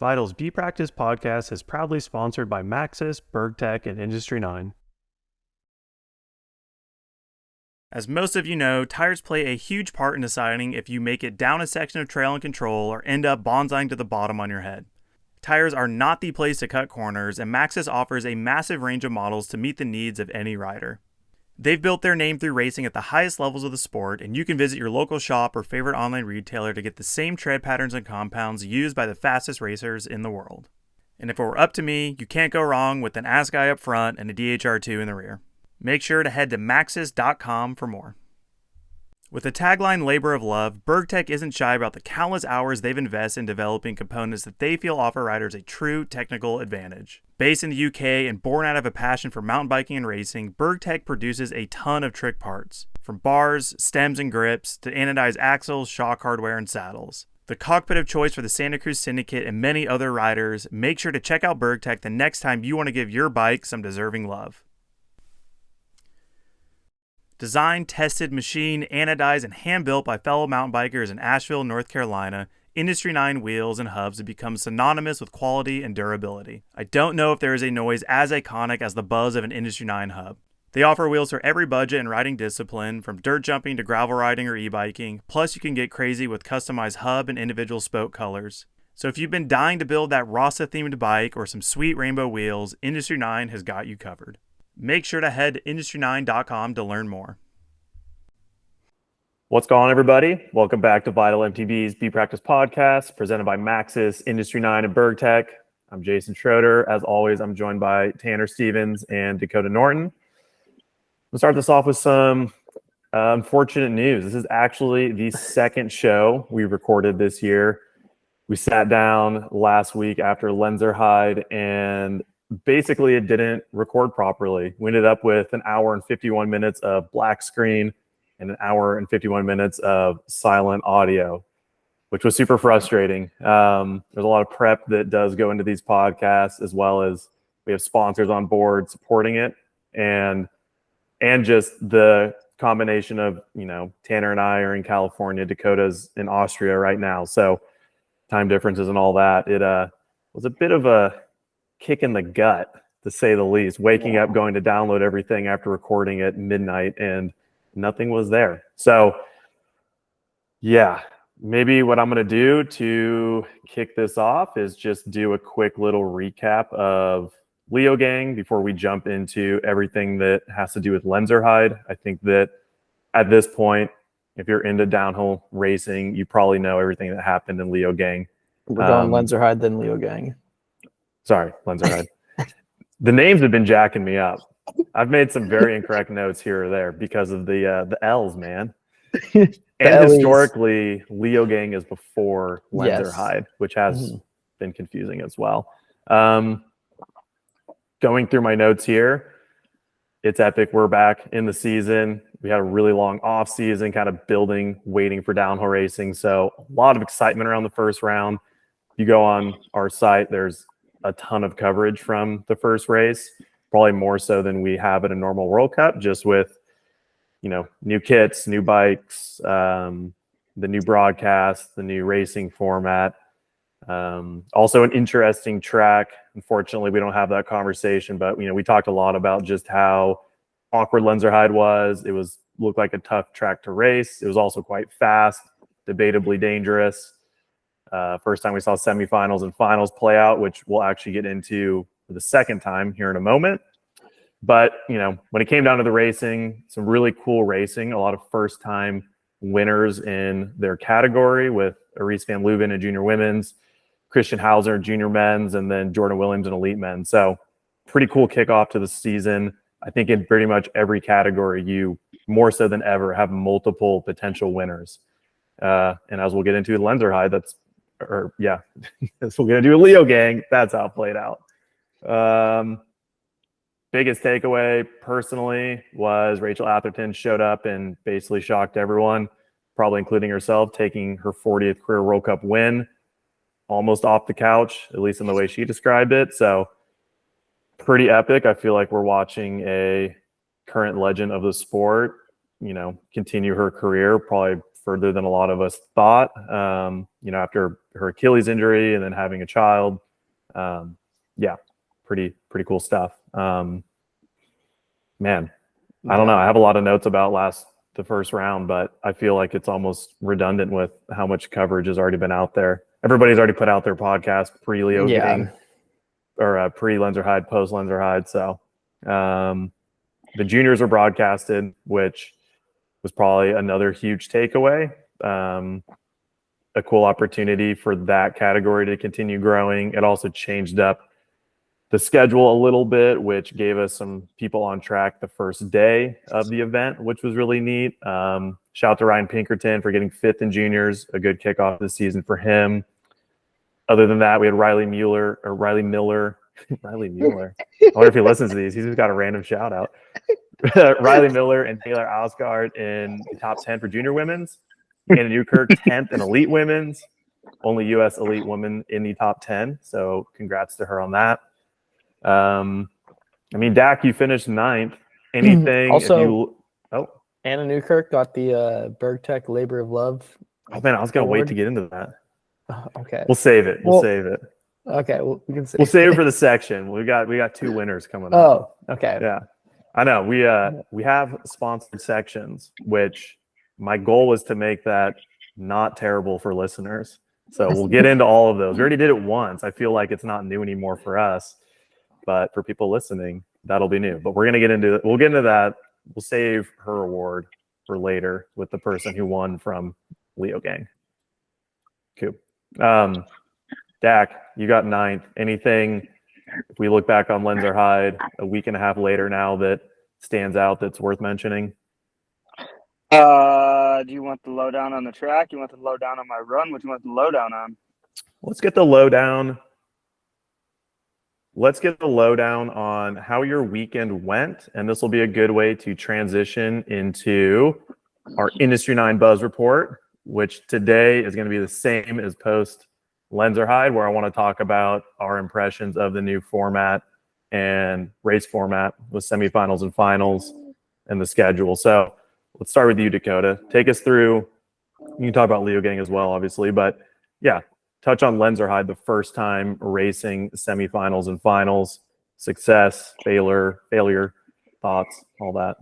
Vital's B Practice podcast is proudly sponsored by Maxxis, BergTech, and Industry 9. As most of you know, tires play a huge part in deciding if you make it down a section of trail and control or end up bonsaiing to the bottom on your head. Tires are not the place to cut corners, and Maxxis offers a massive range of models to meet the needs of any rider. They've built their name through racing at the highest levels of the sport, and you can visit your local shop or favorite online retailer to get the same tread patterns and compounds used by the fastest racers in the world. And if it were up to me, you can't go wrong with an ASCII up front and a DHR2 in the rear. Make sure to head to maxxis.com for more. With the tagline Labor of Love, BergTech isn't shy about the countless hours they've invested in developing components that they feel offer riders a true technical advantage. Based in the UK and born out of a passion for mountain biking and racing, BergTech produces a ton of trick parts, from bars, stems, and grips to anodized axles, shock hardware, and saddles. The cockpit of choice for the Santa Cruz Syndicate and many other riders. Make sure to check out BergTech the next time you want to give your bike some deserving love. Designed, tested, machined, anodized, and hand-built by fellow mountain bikers in Asheville, North Carolina, Industry 9 wheels and hubs have become synonymous with quality and durability. I don't know if there is a noise as iconic as the buzz of an Industry 9 hub. They offer wheels for every budget and riding discipline, from dirt jumping to gravel riding or e-biking, plus you can get crazy with customized hub and individual spoke colors. So if you've been dying to build that Rasa-themed bike or some sweet rainbow wheels, Industry 9 has got you covered. Make sure to head to industry9.com to learn more. What's going on, everybody? Welcome back to Vital MTB's B Practice podcast, presented by Maxxis, Industry 9, and BergTech. I'm Jason Schroeder. As always, I'm joined by Tanner Stevens and Dakotah Norton. We'll start this off with some unfortunate news. This is actually the second show we recorded this year. We sat down last week after Lenzerheide, and basically it didn't record properly. We ended up with an hour and 51 minutes of black screen and an hour and 51 minutes of silent audio, which was super frustrating. There's a lot of prep that does go into these podcasts, as well as we have sponsors on board supporting it. And just the combination of, Tanner and I are in California, Dakotah's in Austria right now. So time differences and all that. It was a bit of a kick in the gut, to say the least, waking up, going to download everything after recording at midnight, and nothing was there. So yeah, maybe what I'm going to do to kick this off is just do a quick little recap of Leogang before we jump into everything that has to do with Lenzerheide. I think that at this point, if you're into downhill racing, you probably know everything that happened in Leogang. We're going Lenzerheide, then Leogang. Sorry, Lenzerheide. The names have been jacking me up. I've made some very incorrect notes here or there because of the L's, man. And historically, Leogang is before Lenzerheide, which has been confusing as well. Going through my notes here, it's epic. We're back in the season. We had a really long off season, kind of building, waiting for downhill racing. So a lot of excitement around the first round. If you go on our site, there's a ton of coverage from the first race, probably more so than we have at a normal World Cup, just with, new kits, new bikes, the new broadcast, the new racing format. Also an interesting track. Unfortunately, we don't have that conversation, but, we talked a lot about just how awkward Lenzerheide was. It looked like a tough track to race. It was also quite fast, debatably dangerous. First time we saw semifinals and finals play out, which we'll actually get into for the second time here in a moment. But, when it came down to the racing, some really cool racing, a lot of first-time winners in their category with Aris van Leuven in junior women's, Christian Hauser in junior men's, and then Jordan Williams in elite men. So pretty cool kickoff to the season. I think in pretty much every category, you more so than ever have multiple potential winners. And as we'll get into Lenzerheide, as we'll get into Leogang, that's how it played out. Biggest takeaway personally was Rachel Atherton showed up and basically shocked everyone, probably including herself, taking her 40th career World Cup win almost off the couch, at least in the way she described it. So pretty epic. I feel like we're watching a current legend of the sport, continue her career probably further than a lot of us thought. After her Achilles injury and then having a child. Yeah, pretty cool stuff. Man, I don't know. I have a lot of notes about the first round, but I feel like it's almost redundant with how much coverage has already been out there. Everybody's already put out their podcast pre-Leogang or pre-Lenzerheide, post-Lenzerheide. So the juniors are broadcasted, which was probably another huge takeaway. A cool opportunity for that category to continue growing. It also changed up the schedule a little bit, which gave us some people on track the first day of the event, which was really neat. Shout out to Ryan Pinkerton for getting 5th in juniors, a good kickoff this season for him. Other than that, we had Riley Miller. Riley Miller. I wonder if he listens to these. He's just got a random shout out. Riley Miller and Taylor Osgard in the top 10 for junior women's. Anna Newkirk, 10th in elite women's. Only U.S. elite woman in the top 10. So congrats to her on that. Dak, you finished 9th. Anything? Also, Anna Newkirk got the Berg Tech Labor of Love. Oh man, I was gonna wait to get into that. Okay, we'll save it. We'll save it. Okay, we can we'll save it for the section. We got 2 winners coming up. Oh, okay. Yeah, I know. We have sponsored sections, which my goal was to make that not terrible for listeners. So we'll get into all of those. We already did it once. I feel like it's not new anymore for us. But for people listening, that'll be new. But we'll get into that. We'll save her award for later with the person who won from Leogang. Cool. Dak, you got 9th. Anything, if we look back on Lenzerheide a week and a half later now, that stands out that's worth mentioning? Do you want the lowdown on the track? You want the lowdown on my run? What do you want the lowdown on? Let's get the lowdown. Let's get the lowdown on how your weekend went, and this will be a good way to transition into our Industry 9 Buzz Report, which today is going to be the same as post-Lenzerheide, where I want to talk about our impressions of the new format and race format with semifinals and finals and the schedule. So let's start with you, Dakotah. Take us through. You can talk about Leogang as well, obviously, but yeah. Touch on Lenzerheide, the first time racing semifinals and finals, success, failure, thoughts, all that.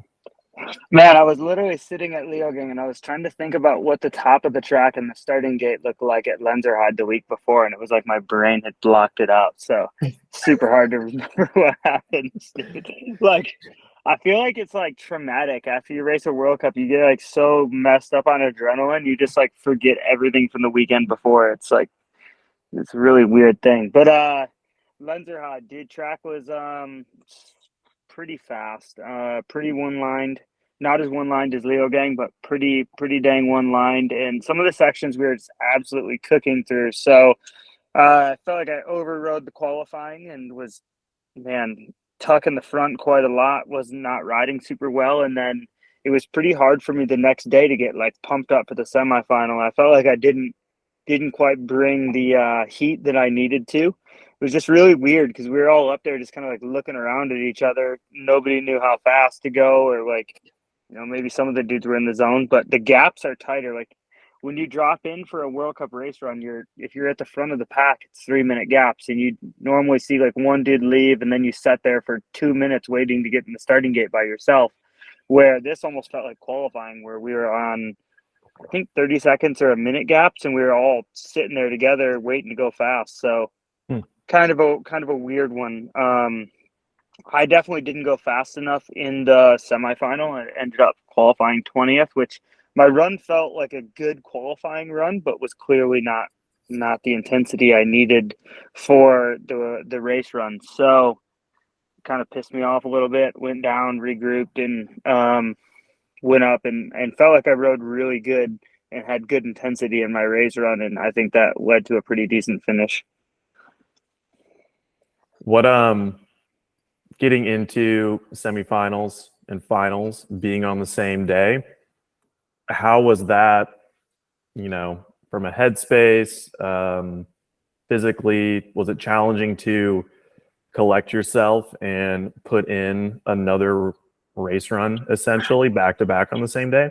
Man, I was literally sitting at Leogang and I was trying to think about what the top of the track and the starting gate looked like at Lenzerheide the week before, and it was like my brain had blocked it out. So super hard to remember what happened, dude. Like, I feel like it's like traumatic. After you race a World Cup, you get like so messed up on adrenaline, you just like forget everything from the weekend before. It's like, it's a really weird thing. But Lenzerheide, dude, track was pretty fast, pretty one-lined. Not as one-lined as Leogang, but pretty dang one-lined. And some of the sections we were just absolutely cooking through. So I felt like I overrode the qualifying and was, tucking the front quite a lot, was not riding super well. And then it was pretty hard for me the next day to get like pumped up for the semifinal. I felt like I didn't quite bring the heat that I needed to. It was just really weird because we were all up there just kind of like looking around at each other. Nobody knew how fast to go, or like, maybe some of the dudes were in the zone, but the gaps are tighter. Like when you drop in for a World Cup race run, if you're at the front of the pack, it's 3-minute gaps, and you normally see like one dude leave and then you sat there for 2 minutes waiting to get in the starting gate by yourself, where this almost felt like qualifying, where we were on, I think 30 seconds or a minute gaps, and we were all sitting there together waiting to go fast. So kind of a weird one. I definitely didn't go fast enough in the semifinal and ended up qualifying 20th, which my run felt like a good qualifying run, but was clearly not the intensity I needed for the race run. So kind of pissed me off a little bit, went down, regrouped, and went up and felt like I rode really good and had good intensity in my race run, and I think that led to a pretty decent finish. What getting into semifinals and finals being on the same day, how was that, from a headspace, physically? Was it challenging to collect yourself and put in another race run essentially back to back on the same day?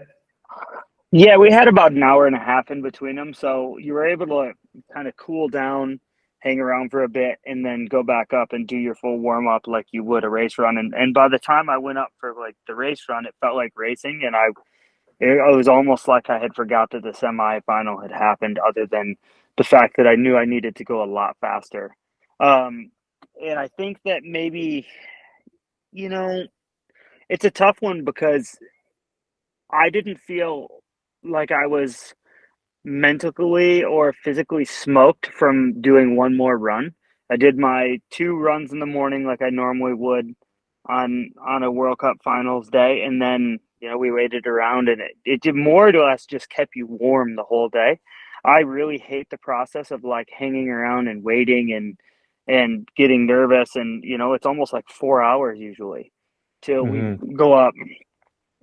Yeah, we had about an hour and a half in between them, so you were able to kind of cool down, hang around for a bit, and then go back up and do your full warm up like you would a race run. And by the time I went up for like the race run, it felt like racing, and it was almost like I had forgot that the semifinal had happened, other than the fact that I knew I needed to go a lot faster. And I think that maybe, it's a tough one because I didn't feel like I was mentally or physically smoked from doing one more run. I did my 2 runs in the morning like I normally would on a World Cup finals day, and then we waited around, and it did more or less just kept you warm the whole day. I really hate the process of like hanging around and waiting and getting nervous, and it's almost like 4 hours usually till we go up.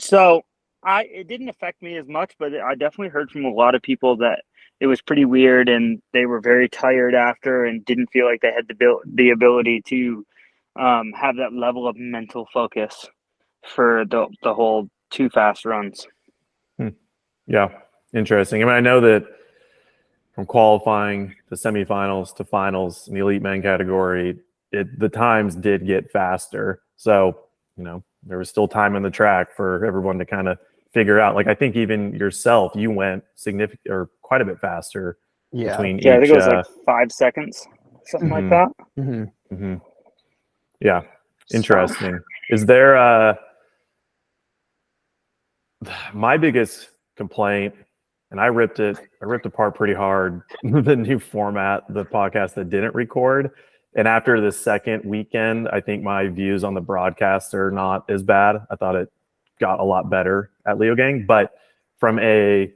So it didn't affect me as much, but I definitely heard from a lot of people that it was pretty weird, and they were very tired after and didn't feel like they had the ability to have that level of mental focus for the whole 2 fast runs. Yeah, interesting. I mean, I know that from qualifying to semifinals to finals in the elite men category, the times did get faster. So, there was still time on the track for everyone to kind of figure out. Like, I think even yourself, you went significant or quite a bit faster between each. I think it was like 5 seconds, something like that. Yeah, interesting. Is there my biggest complaint, and I ripped apart pretty hard, the new format, the podcast that didn't record. And after the second weekend, I think my views on the broadcast are not as bad. I thought it got a lot better at Leogang. But from a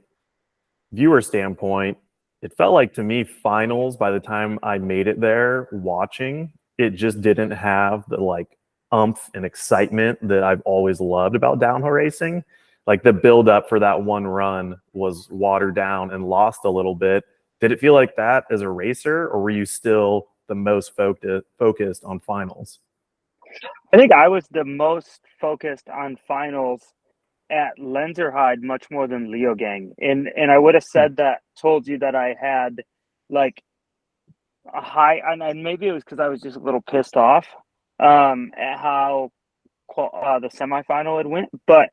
viewer standpoint, it felt like to me finals, by the time I made it there watching, it just didn't have the like umph and excitement that I've always loved about downhill racing. Like the build up for that one run was watered down and lost a little bit. Did it feel like that as a racer, or were you still the most focused on finals? I think I was the most focused on finals at Lenzerheide much more than Leogang. And I would have told you that I had like a high, and maybe it was because I was just a little pissed off at how the semifinal had went. But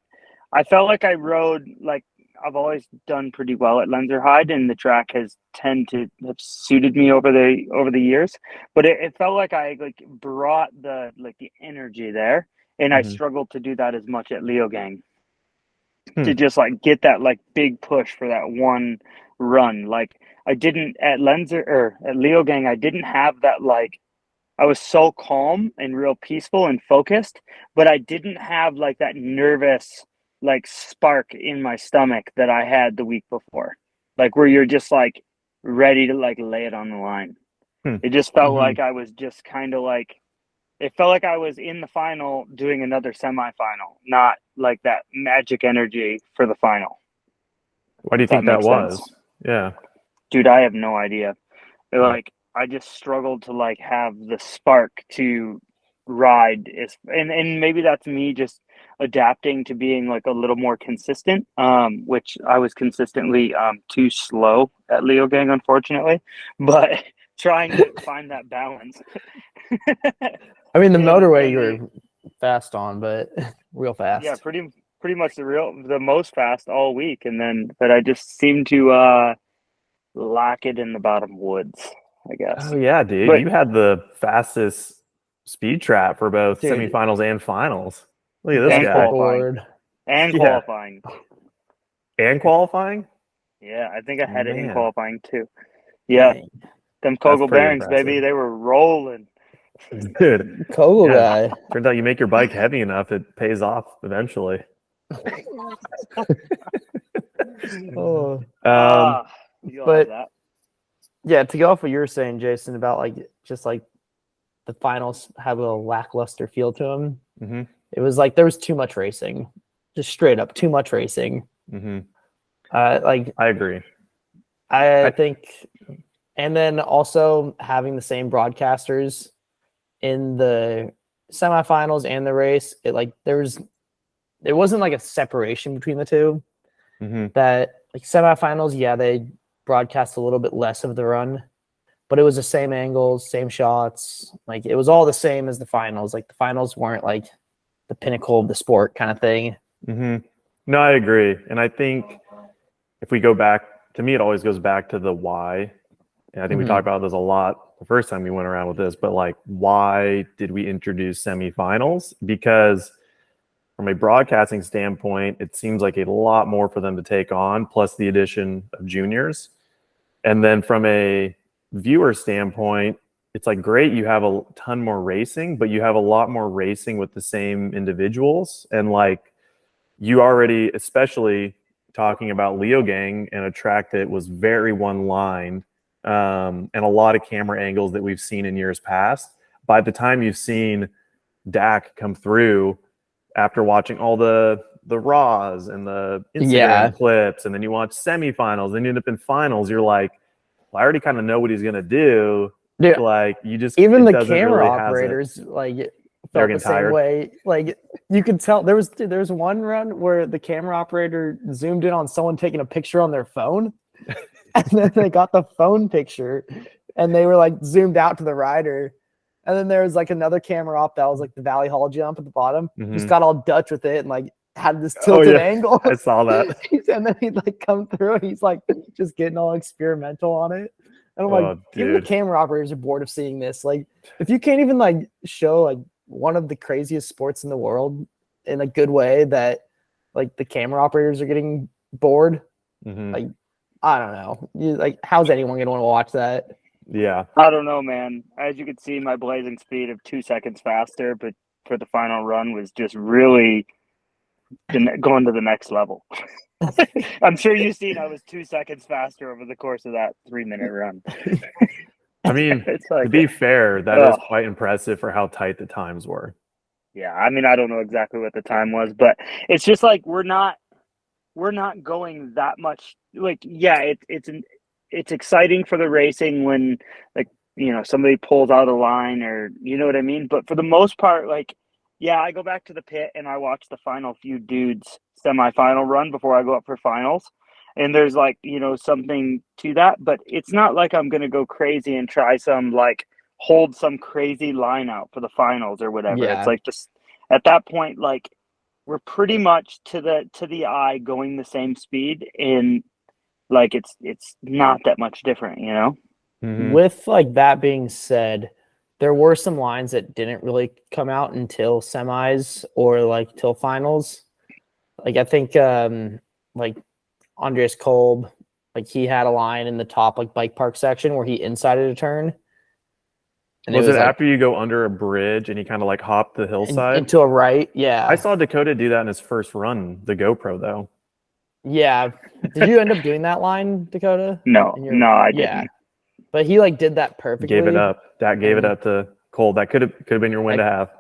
I felt like I rode, like I've always done pretty well at Lenzerheide, and the track has tend to have suited me over the years. But it felt like I like brought the energy there, and I struggled to do that as much at Leogang. To just like get that like big push for that one run. Like I didn't at Leogang, I didn't have that, like I was so calm and real peaceful and focused, but I didn't have like that nervous like spark in my stomach that I had the week before. Like where you're just like ready to like lay it on the line. It just felt like I was just kind of like, it felt like I was in the final doing another semifinal, not like that magic energy for the final. Why do you think that was? Yeah. Dude, I have no idea. Like, I just struggled to like have the spark to ride, and maybe that's me just adapting to being like a little more consistent, which I was consistently too slow at Leogang, unfortunately, but trying to find that balance. I mean, the motorway you were fast on, but real fast. Yeah, pretty much the most fast all week, but I just seemed to lack it in the bottom woods, I guess. Oh yeah, dude, but you had the fastest speed trap for both semifinals and finals. Look at this guy. Qualifying. And qualifying? Yeah, I think I had it in qualifying too. Yeah, them Kogel bearings, impressive. Baby, they were rolling. Dude, Kogel guy. Turns out you make your bike heavy enough, it pays off eventually. But yeah, to go off what you were saying, Jason, about like just like the finals have a lackluster feel to them. It was like there was too much racing, just straight up too much racing. Like I agree. I think, and then also having the same broadcasters in the semifinals and the race, it like there wasn't like a separation between the two. That like semifinals, yeah, they broadcast a little bit less of the run, but it was the same angles, same shots. Like it was all the same as the finals. Like the finals weren't like the pinnacle of the sport kind of thing. Mm-hmm. No, I agree. And I think if we go back, to me, it always goes back to the why. And I think we talked about this a lot the first time we went around with this, but like, why did we introduce semifinals? Because from a broadcasting standpoint, it seems like a lot more for them to take on, plus the addition of juniors. And then from a viewer standpoint, it's like, great, you have a ton more racing, but you have a lot more racing with the same individuals. And like, you already, especially talking about Leogang and a track that was very one-lined, and a lot of camera angles that we've seen in years past. By the time you've seen Dak come through, after watching all the Raws and the Instagram clips, and then you watch semifinals, then you end up in finals, you're like, well, I already kind of know what he's gonna do. Dude, like you just even the camera operators like felt the same way. Like you could tell there was one run where the camera operator zoomed in on someone taking a picture on their phone, and then they got the phone picture, and they were like zoomed out to the rider. And then there was like another camera op that was like the Valley Hall jump at the bottom. Just got all Dutch with it and like had this tilted angle. I saw that. And then he'd like come through and he's like just getting all experimental on it. And I'm like, even the camera operators are bored of seeing this. Like, if you can't even like show like one of the craziest sports in the world in a good way, that like the camera operators are getting bored. Like, I don't know. Like, how's anyone gonna want to watch that? Yeah. I don't know, man. As you can see, my blazing speed of 2 seconds faster, but for the final run was just really going to the next level. I'm sure you've seen I was 2 seconds faster over the course of that 3-minute run. I mean, like, to be fair, that is quite impressive for how tight the times were. Yeah, I mean, I don't know exactly what the time was, but it's just like we're not going that much. Like, yeah, it's exciting for the racing when, like, you know, somebody pulls out a line, or you know what I mean. But for the most part, like, yeah, I go back to the pit and I watch the final few dudes semifinal run before I go up for finals. And there's like, you know, something to that, but it's not like I'm going to go crazy and try some like hold some crazy line out for the finals or whatever. Yeah. It's like just at that point, like we're pretty much to the eye going the same speed, and like it's not that much different, you know? With like that being said, there were some lines that didn't really come out until semis or like till finals. Like I think like Andreas Kolb, like he had a line in the top like bike park section where he insided a turn. And was it like, after you go under a bridge and he kind of like hopped the hillside? Into a right, yeah. I saw Dakotah do that in his first run, the GoPro though. Yeah. Did you end up doing that line, Dakotah? No, I didn't. Yeah. But he like did that perfectly. Gave it up. That gave it up to Cole. That could have been your win to have.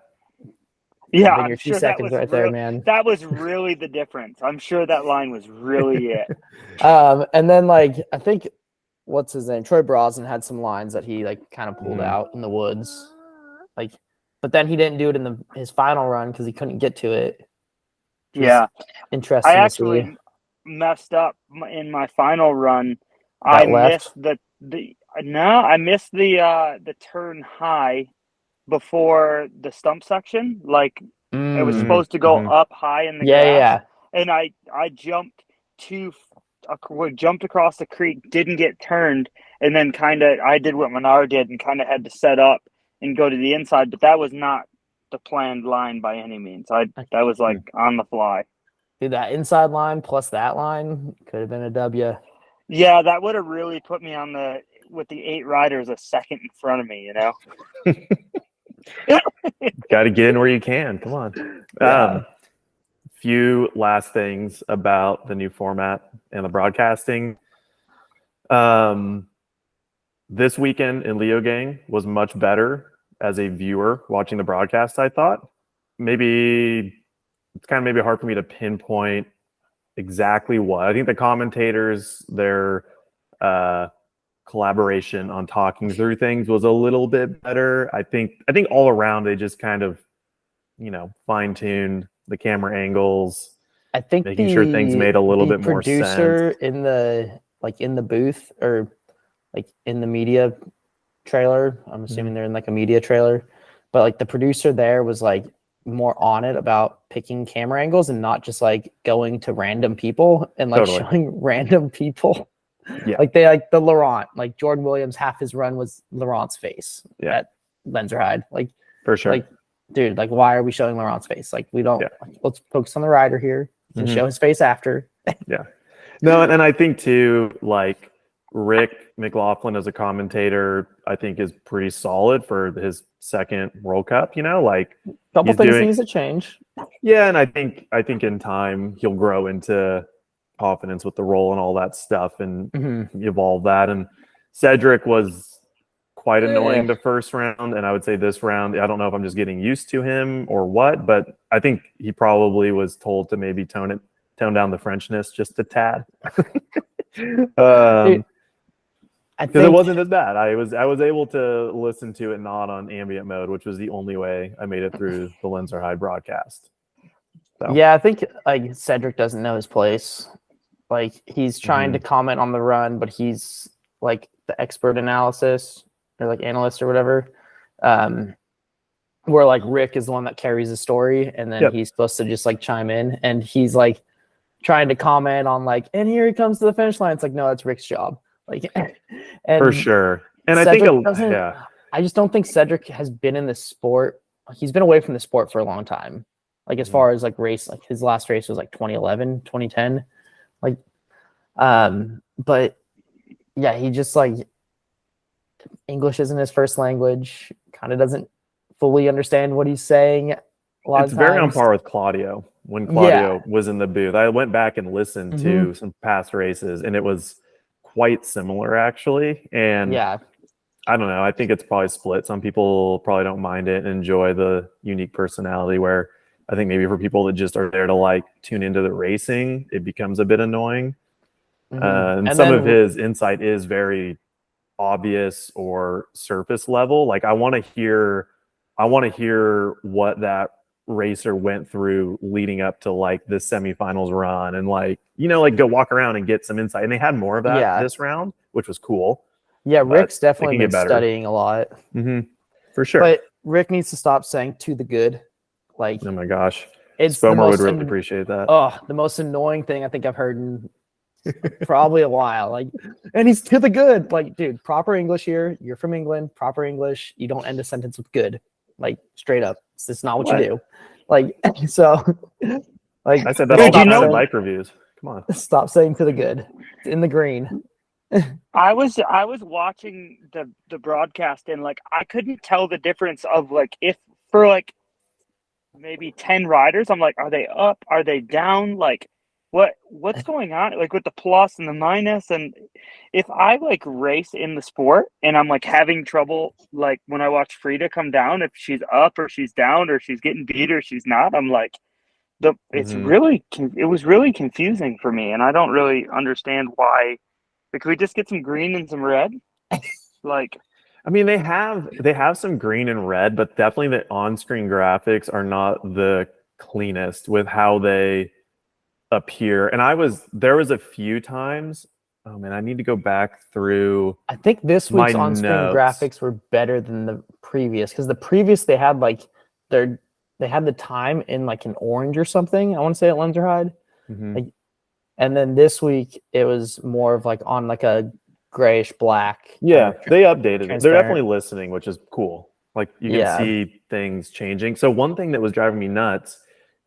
Yeah, I'm your 2 seconds right there, man. That was really the difference. I'm sure that line was really it. And then like I think what's his name? Troy Brosnan had some lines that he like kind of pulled out in the woods. Like, but then he didn't do it in his final run because he couldn't get to it. Yeah. Interesting. I actually messed up in my final run. I missed I missed the turn high before the stump section. Like it was supposed to go up high in the grass. And I jumped jumped across the creek, didn't get turned, and then I did what Menard did and kind of had to set up and go to the inside, but that was not the planned line by any means. That was like on the fly. Dude, that inside line plus that line could have been a W. Yeah, that would have really put me with the 8 riders a second in front of me, you know? Got to get in where you can. Come on. Yeah. Few last things about the new format and the broadcasting. This weekend in Leogang was much better as a viewer watching the broadcast, I thought. Maybe it's kind of maybe hard for me to pinpoint exactly what. I think the commentators, their collaboration on talking through things was a little bit better. I think all around they just kind of, you know, fine-tuned the camera angles. I think making sure things made a little bit more sense. Producer in the like in the booth or like in the media trailer. I'm assuming they're in like a media trailer, but like the producer there was like more on it about picking camera angles and not just like going to random people and like showing random people. Yeah. Like they like the Laurent, like Jordan Williams, half his run was Laurent's face at Lenzerheide. Like for sure. Like, dude, like why are we showing Laurent's face? Like we don't like, let's focus on the rider here. You can show his face after. No, and I think too, like Rick McLaughlin as a commentator, I think is pretty solid for his second World Cup, you know, like a couple things needs to change. Yeah, and I think in time he'll grow into confidence with the role and all that stuff and evolve that. And Cedric was quite annoying the first round, and I would say this round, I don't know if I'm just getting used to him or what, but I think he probably was told to maybe tone down the Frenchness just a tad. Because it wasn't as bad. I was able to listen to it not on ambient mode, which was the only way I made it through the Lenzerheide broadcast. So. Yeah, I think like Cedric doesn't know his place. Like he's trying to comment on the run, but he's like the expert analysis or like analyst or whatever. Where like Rick is the one that carries the story, and then he's supposed to just like chime in, and he's like trying to comment on like, and here he comes to the finish line. It's like, no, that's Rick's job. Like, and for sure. And Cedric I think I just don't think Cedric has been in the sport. He's been away from the sport for a long time. Like as far as like race, like his last race was like 2011, 2010. Like, but yeah, he just like English isn't his first language. Kind of doesn't fully understand what he's saying. It's very on par with Claudio when Claudio was in the booth. I went back and listened to some past races, and it was quite similar actually. And I don't know, I think it's probably split. Some people probably don't mind it and enjoy the unique personality, where I think maybe for people that just are there to like tune into the racing, it becomes a bit annoying. And some of his insight is very obvious or surface level. Like I want to hear what that racer went through leading up to like the semifinals run, and like, you know, like go walk around and get some insight. And they had more of that this round, which was cool. Yeah, Rick's definitely been studying a lot. For sure. But Rick needs to stop saying "to the good." Like, oh my gosh, it's Spomer would really appreciate that. Oh, the most annoying thing I think I've heard in probably a while. Like, and he's to the good. Like, dude, proper English here. You're from England. Proper English. You don't end a sentence with "good." Like, straight up, it's not what you do. Like, so, like I said that all the time in bike reviews. Come on, stop saying "to the good." It's in the green. I was watching the broadcast, and like I couldn't tell the difference of like, if for like maybe 10 riders, I'm like, are they up? Are they down? Like what's going on? Like with the plus and the minus. And if I like race in the sport and I'm like having trouble, like when I watch Frida come down, if she's up or she's down or she's getting beat or she's not, I'm like, it was really confusing for me, and I don't really understand why. Like, could we just get some green and some red? Like, I mean, they have some green and red, but definitely the on-screen graphics are not the cleanest with how they appear. And there was a few times. Oh man, I need to go back through. I think this week's on-screen graphics were better than the previous, because the previous they had like they had the time in like an orange or something. I want to say at Lenzerheide. Like, and then this week it was more of like on like a grayish black. Yeah, they updated it. They're definitely listening, which is cool. Like you can see things changing. So one thing that was driving me nuts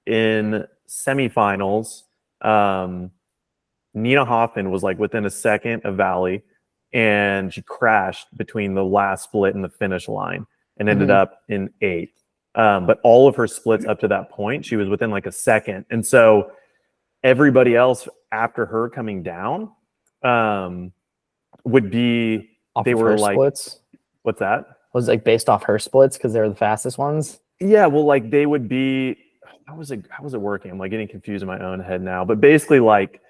in semifinals, Nina Hoffman was like within a second of Valley, and she crashed between the last split and the finish line and ended up in 8th. But all of her splits up to that point, she was within like a second. And so everybody else after her coming down would be they were like splits. What's that? Was it like based off her splits because they were the fastest ones? Yeah, well, like they would be. How was it working? I'm like getting confused in my own head now. But basically, like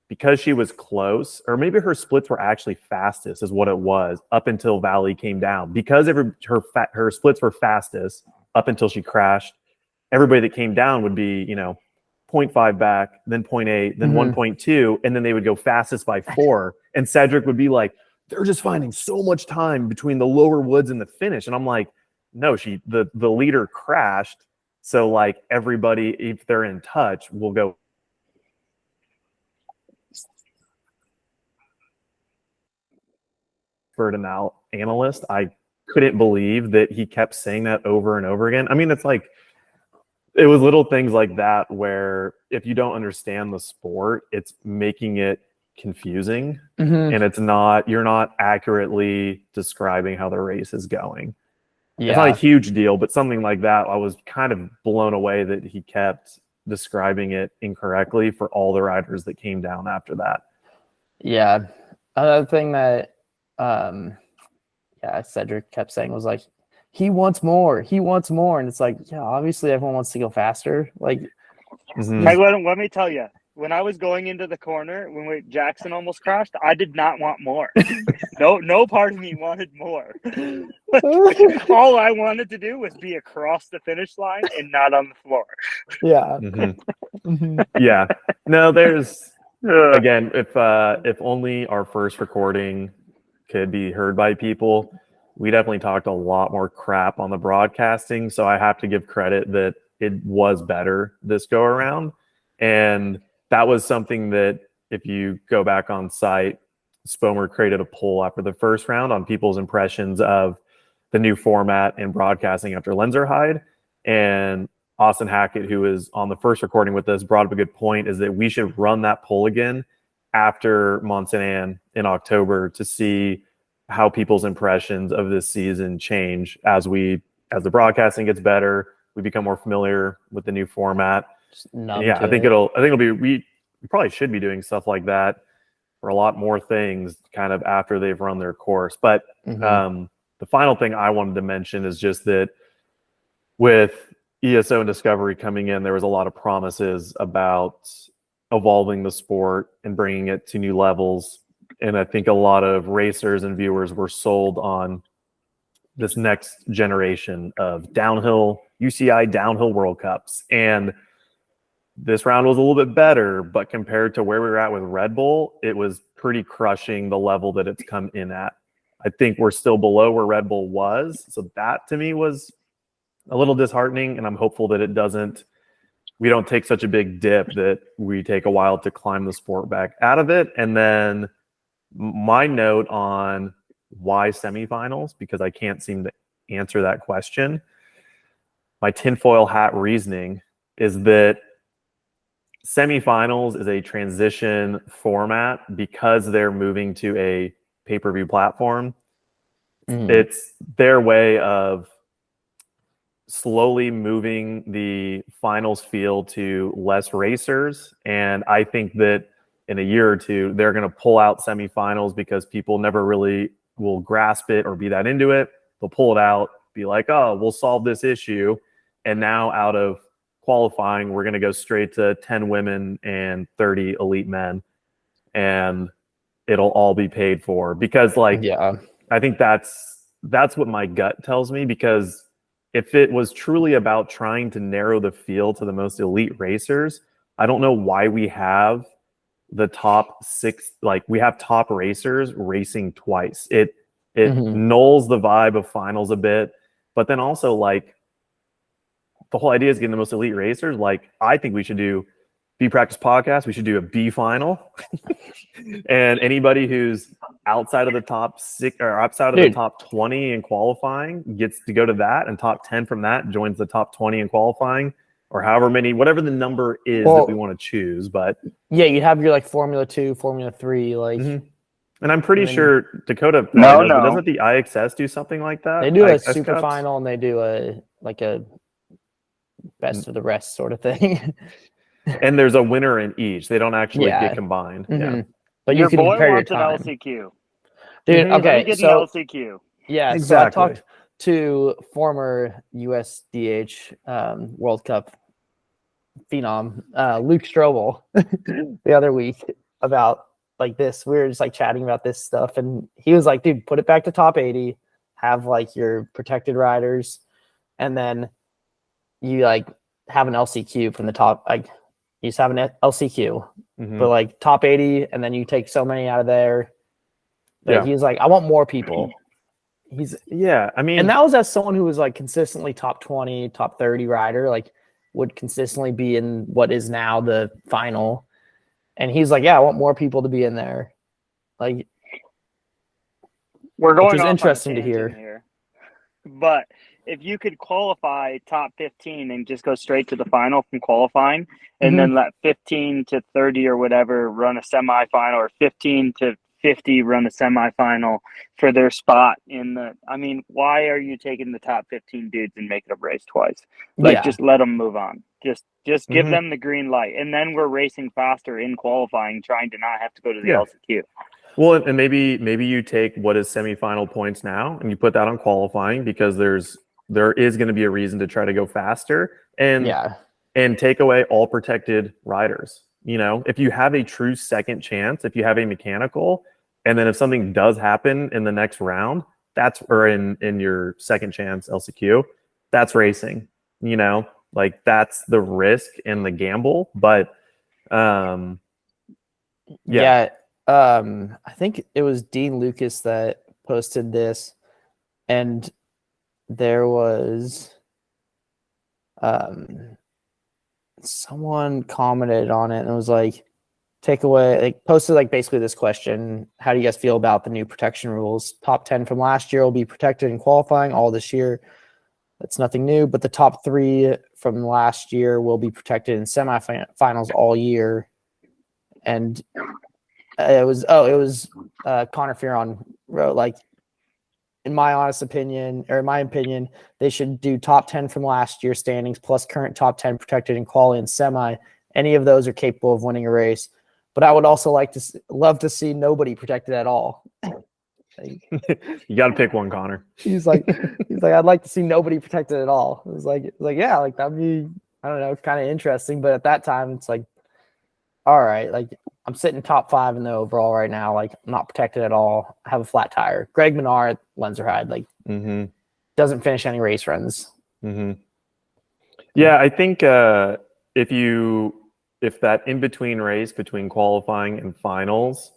because she was close, or maybe her splits were actually fastest, is what it was up until Valley came down. Because her splits were fastest up until she crashed. Everybody that came down would be 0.1 0.5 back, then 0.8, then 1.2, and then they would go fastest by 4. And Cedric would be like, they're just finding so much time between the lower woods and the finish. And I'm like, no, the leader crashed. So like everybody, if they're in touch, will go. Analyst, I couldn't believe that he kept saying that over and over again. I mean, it's like, it was little things like that where if you don't understand the sport, it's making it confusing, and you're not accurately describing how the race is going. Yeah. It's not a huge deal, but something like that, I was kind of blown away that he kept describing it incorrectly for all the riders that came down after that. Yeah. Another thing that Cedric kept saying was like, he wants more. And it's like, yeah, obviously everyone wants to go faster. Like, Hey, let me tell you, when I was going into the corner, when Jackson almost crashed, I did not want more. No part of me wanted more. All I wanted to do was be across the finish line and not on the floor. Yeah. Yeah. No, there's again, if only our first recording could be heard by people, we definitely talked a lot more crap on the broadcasting. So I have to give credit that it was better this go around. And that was something that if you go back on site, Spomer created a poll after the first round on people's impressions of the new format and broadcasting after Lenzerheide. And Austin Hackett, who was on the first recording with us, brought up a good point, is that we should run that poll again after Mont Saint Anne in October to see how people's impressions of this season change as the broadcasting gets better, we become more familiar with the new format. I think it'll be, we probably should be doing stuff like that for a lot more things kind of after they've run their course. But the final thing I wanted to mention is just that with ESO and Discovery coming in, there was a lot of promises about evolving the sport and bringing it to new levels. And I think a lot of racers and viewers were sold on this next generation of UCI Downhill World Cups. And this round was a little bit better, but compared to where we were at with Red Bull, it was pretty crushing the level that it's come in at. I think we're still below where Red Bull was. So that to me was a little disheartening. And I'm hopeful that we don't take such a big dip that we take a while to climb the sport back out of it. And then my note on why semifinals, because I can't seem to answer that question. My tinfoil hat reasoning is that semifinals is a transition format because they're moving to a pay-per-view platform. It's their way of slowly moving the finals field to less racers. And I think that in a year or two, they're going to pull out semifinals because people never really will grasp it or be that into it. They'll pull it out, be like, oh, we'll solve this issue. And now out of qualifying, we're going to go straight to 10 women and 30 elite men. And it'll all be paid for because I think that's what my gut tells me, because if it was truly about trying to narrow the field to the most elite racers, I don't know why we have the top 6, we have top racers racing twice. It nulls the vibe of finals a bit, but then also the whole idea is getting the most elite racers. I think we should do B Practice Podcast. We should do a B final. And anybody who's outside of the top 6 or outside of the top 20 in qualifying gets to go to that, and top 10 from that joins the top 20 in qualifying, or however many, whatever the number is that we want to choose. But yeah, you have your Formula 2, Formula 3, and I'm pretty sure Dakotah No. Doesn't the IXS do something like that? They do IXS a super Cups? final, and they do a best of the rest sort of thing. And there's a winner in each. They don't actually get combined. Yeah. But Your you can boy compare your wants an time. LCQ. Dude, Let me okay, get so an LCQ. yeah, exactly. So I talked to former USDH World Cup phenom Luke Strobel the other week about this. We were just chatting about this stuff, and he was like, dude, put it back to top 80, have your protected riders, and then you have an LCQ from the top You just have an LCQ, Mhm. but like top 80, and then you take so many out of there. But Yeah. he's like, I want more people. I mean, And that was as someone who was like consistently top 20, top 30 rider, like would consistently be in what is now the final. And he's like, yeah, I want more people to be in there. Like, We're which going is off interesting on a to hear. tangent here. But if you could qualify top 15 and just go straight to the final from qualifying, and then let 15 to 30 or whatever run a semifinal, or 15 to 50 run a semifinal for their spot in the. I mean, why are you taking the top 15 dudes and making them race twice? Like, Yeah. just let them move on. Just give Mhm. them the green light, and then we're racing faster in qualifying, trying to not have to go to the Yeah. LCQ. Well, and maybe you take what is semifinal points now and you put that on qualifying, because there is going to be a reason to try to go faster and take away all protected riders. You know, if you have a true second chance, if you have a mechanical, and then if something does happen in the next round, or in your second chance LCQ, that's racing. You know, like that's the risk and the gamble. But Yeah. I think it was Dean Lucas that posted this, and there was someone commented on it and was like, take away, like posted like basically this question: how do you guys feel about the new protection rules? Top 10 from last year will be protected in qualifying all this year. That's nothing new, but the top 3 from last year will be protected in semifinals all year. And it was Connor Fearon wrote, like, in my honest opinion, or in my opinion, they should do top 10 from last year standings plus current top 10 protected in quali and semi. Any of those are capable of winning a race. But I would also love to see nobody protected at all. you got to pick one, Connor. He's like, I'd like to see nobody protected at all. It was like, yeah, like that'd be, I don't know, kind of interesting. But at that time, it's like, all right, like I'm sitting top 5 in the overall right now. Like I'm not protected at all. I have a flat tire. Greg Menard at Lenzerheide, like doesn't finish any race runs. Yeah, I think if that in between race between qualifying and finals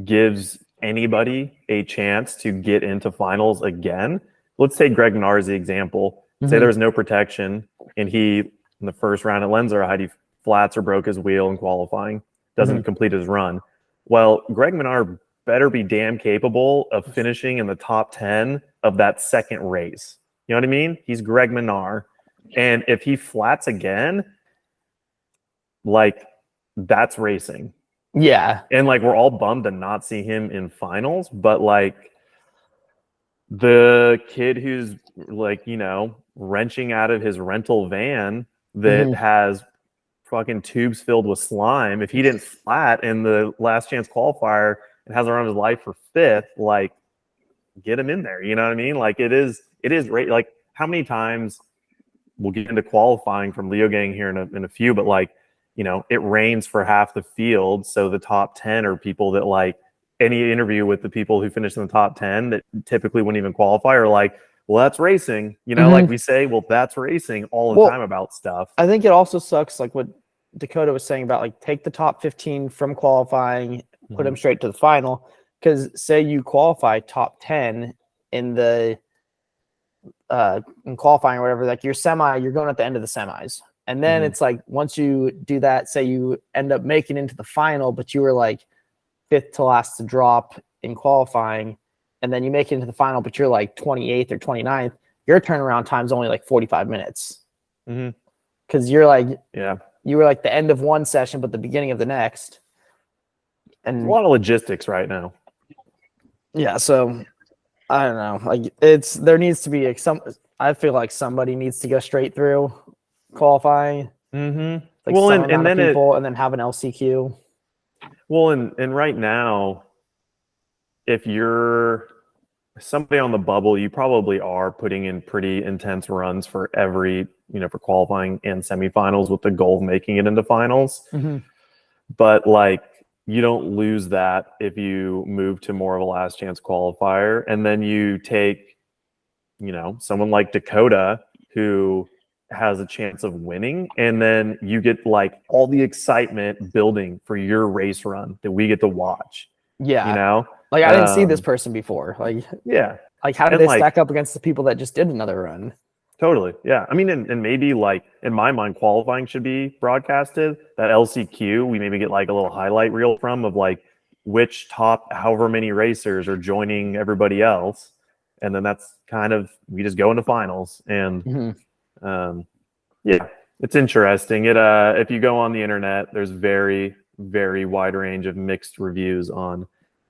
gives anybody a chance to get into finals again, let's take Greg Menard as the example. Say there was no protection, and he in the first round at Lenzerheide, he flats or broke his wheel in qualifying, doesn't complete his run. Well, Greg Menard better be damn capable of finishing in the top 10 of that second race. You know what I mean? He's Greg Menard. And if he flats again, like that's racing. Yeah. And like we're all bummed to not see him in finals, but like the kid who's like, you know, wrenching out of his rental van that has fucking tubes filled with slime, if he didn't flat in the last chance qualifier and has a run of his life for 5th, like get him in there. You know what I mean? Like it is like how many times we'll get into qualifying from Leogang here in a few, but like, you know, it rains for half the field. So the top 10 are people that, like, any interview with the people who finish in the top 10 that typically wouldn't even qualify are like, well, that's racing. You know, like we say, well, that's racing all the time about stuff. I think it also sucks, like what Dakotah was saying about, like, take the top 15 from qualifying, put them straight to the final. Because say you qualify top 10 in the in qualifying or whatever, like your semi, you're going at the end of the semis. And then it's like, once you do that, say you end up making into the final, but you were like 5th to last to drop in qualifying, and then you make it into the final, but you're like 28th or 29th, your turnaround time is only like 45 minutes. Because you're like, you were like the end of one session, but the beginning of the next. And a lot of logistics right now. Yeah, so I don't know. Like there needs to be like I feel like somebody needs to go straight through qualifying. Like well, some and amount then of people, and then have an LCQ. Well, and right now, if you're somebody on the bubble, you probably are putting in pretty intense runs for every, you know, for qualifying and semifinals with the goal of making it into finals. But like, you don't lose that if you move to more of a last chance qualifier. And then you take, you know, someone like Dakotah, who has a chance of winning, and then you get like all the excitement building for your race run that we get to watch. Yeah. You know, like I didn't see this person before. Like, yeah. like how did And they like, stack up against the people that just did another run? Totally. Yeah. I mean, and maybe like in my mind, qualifying should be broadcasted. That LCQ, we maybe get like a little highlight reel from of like which top however many racers are joining everybody else. And then that's kind of, we just go into finals. And yeah, it's interesting. If you go on the internet, there's very, very wide range of mixed reviews on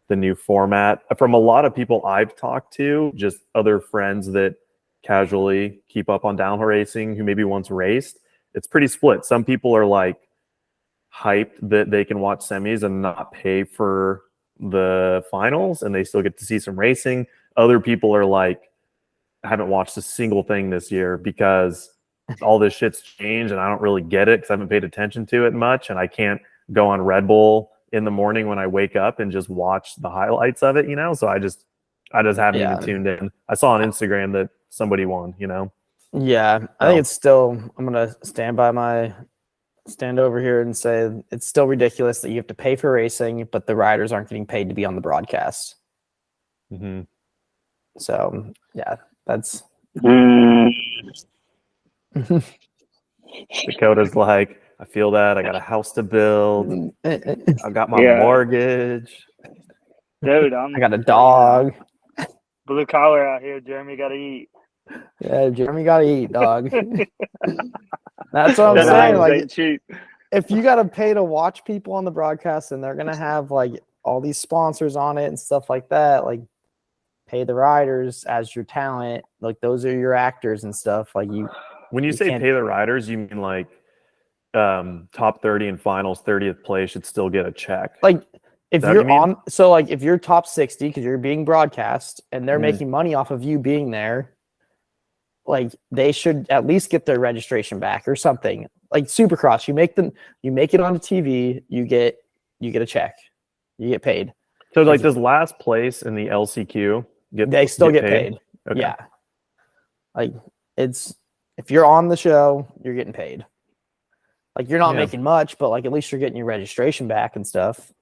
the new format from a lot of people I've talked to, just other friends that casually keep up on downhill racing who maybe once raced. It's pretty split. Some people are like hyped that they can watch semis and not pay for the finals and they still get to see some racing. Other people are like, I haven't watched a single thing this year because all this shit's changed and I don't really get it because I haven't paid attention to it much, and I can't go on Red Bull in the morning when I wake up and just watch the highlights of it, you know? So I just haven't even tuned in. I saw on Instagram that somebody won, you know? Yeah, I think it's still, I'm going to stand over here and say it's still ridiculous that you have to pay for racing, but the riders aren't getting paid to be on the broadcast. Mm-hmm. So, yeah, that's. Dakotah's like, I feel that. I got a house to build. I got my mortgage. Dude, I got a dog. Blue collar out here. Jeremy got to eat. Yeah, Jeremy got to eat, dog. That's what I'm saying. Like, cheap. If you got to pay to watch people on the broadcast and they're going to have like all these sponsors on it and stuff like that, like pay the riders as your talent. Like those are your actors and stuff. Like when you say pay the riders, you mean like top 30 in finals, 30th place should still get a check. Like if you're on, so like if you're top 60 because you're being broadcast and they're making money off of you being there, like they should at least get their registration back or something. Like Supercross, you make it onto TV, you get a check, you get paid. So like does last place in the LCQ they still get paid? Okay. Yeah. Like it's, if you're on the show, you're getting paid. Like you're not making much, but like at least you're getting your registration back and stuff.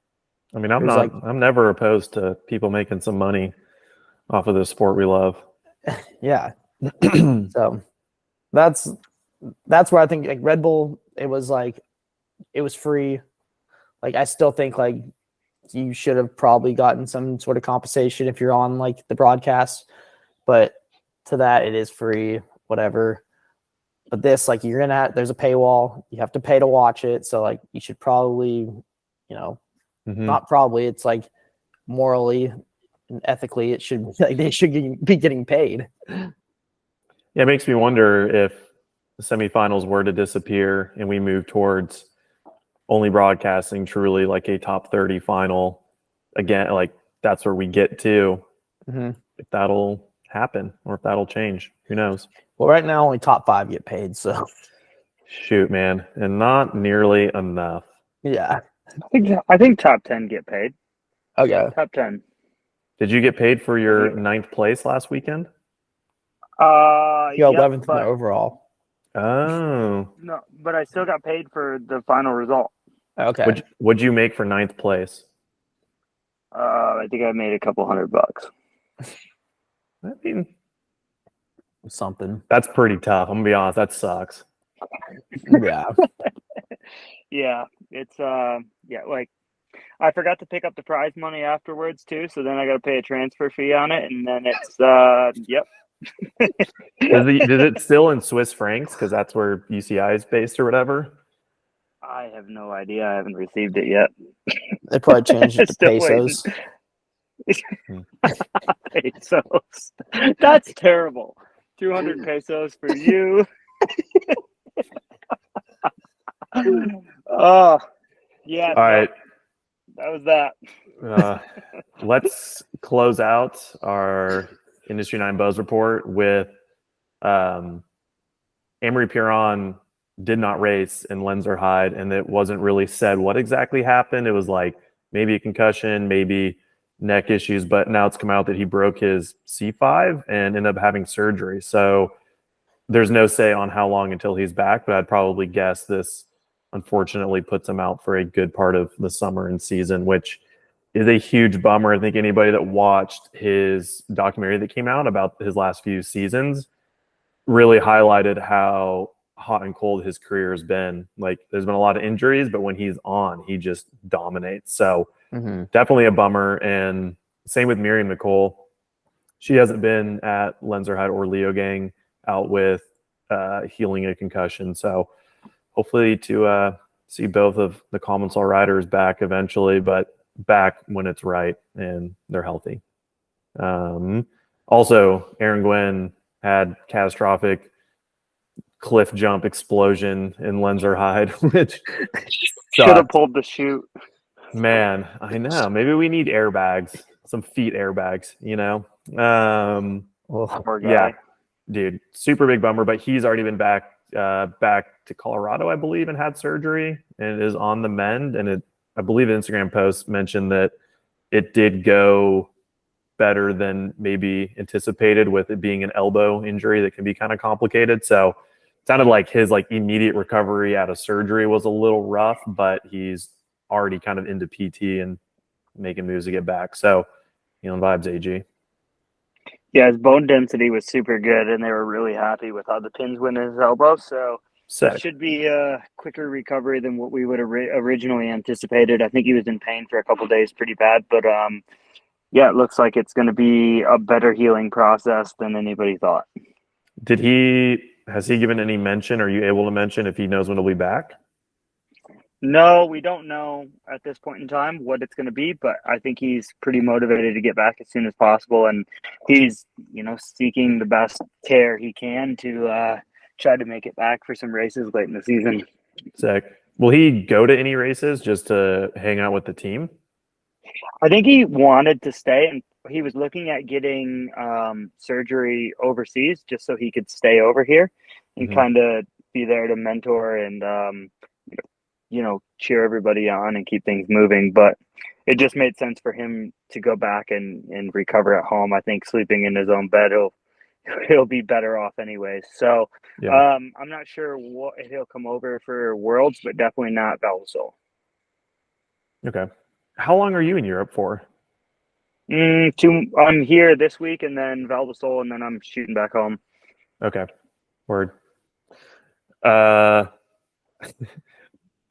I mean, I'm never opposed to people making some money off of this sport we love. Yeah. So that's where I think like Red Bull, it was free. Like I still think like you should have probably gotten some sort of compensation if you're on like the broadcast, but to that it is free, whatever. But this, like there's a paywall, you have to pay to watch it. So like you should probably, not probably, it's like morally and ethically it should like they should be getting paid. Yeah, it makes me wonder if the semifinals were to disappear and we move towards only broadcasting truly like a top 30 final again, like that's where we get to. If that'll happen or if that'll change, who knows? Well, right now only top 5 get paid, so shoot, man, and not nearly enough. Yeah, I think top 10 get paid. Okay, top 10. Did you get paid for your 9th place last weekend? You got 11th in the overall. Oh. No, but I still got paid for the final result. Okay. What'd you make for 9th place? I think I made a couple $100. I mean, something. That's pretty tough. I'm gonna be honest. That sucks. Yeah. Yeah. It's like I forgot to pick up the prize money afterwards too, so then I got to pay a transfer fee on it, and then it's yep. Is it still in Swiss francs because that's where UCI is based or whatever? I have no idea. I haven't received it yet. They probably changed it to pesos. Pesos. That's terrible. 200 pesos for you. Oh, yeah. All right. That was that. Let's close out our Industry 9 Buzz report with Amory-Piron did not race in Lenzerheide, and it wasn't really said what exactly happened. It was like maybe a concussion, maybe neck issues, but now it's come out that he broke his C5 and ended up having surgery. So there's no say on how long until he's back, but I'd probably guess this unfortunately puts him out for a good part of the summer and season, which is a huge bummer. I think anybody that watched his documentary that came out about his last few seasons really highlighted how hot and cold his career has been. Like, there's been a lot of injuries, but when he's on, he just dominates. So definitely a bummer. And same with Miriam Nicole. She hasn't been at Lenzerheide or Leogang, out with healing a concussion. So hopefully to see both of the Commensal riders back eventually, but back when it's right and they're healthy. Also, Aaron Gwynn had catastrophic cliff jump explosion in Lenzerheide, which should have pulled the chute. Man, I know. Maybe we need airbags, some feet airbags, you know? Poor guy. Yeah, dude, super big bummer, but he's already been back to Colorado, I believe, and had surgery and is on the mend. And I believe an Instagram post mentioned that it did go better than maybe anticipated, with it being an elbow injury that can be kind of complicated. So it sounded like his immediate recovery out of surgery was a little rough, but he's already kind of into PT and making moves to get back. So, vibes, AG. Yeah, his bone density was super good, and they were really happy with how the pins went in his elbow. So it should be a quicker recovery than what we would have originally anticipated. I think he was in pain for a couple of days pretty bad, but yeah, it looks like it's going to be a better healing process than anybody thought. Has he given any mention? Are you able to mention if he knows when he'll be back? No, we don't know at this point in time what it's going to be, but I think he's pretty motivated to get back as soon as possible, and he's, seeking the best care he can to try to make it back for some races late in the season. Sick. Will he go to any races just to hang out with the team? I think he wanted to stay, and he was looking at getting surgery overseas just so he could stay over here and kind of be there to mentor and cheer everybody on and keep things moving. But it just made sense for him to go back and recover at home. I think sleeping in his own bed, he'll be better off anyways. So I'm not sure if he'll come over for Worlds, but definitely not Val di Sole. Okay. How long are you in Europe for? I'm here this week, and then Val di Sole, and then I'm shooting back home. Okay. Word.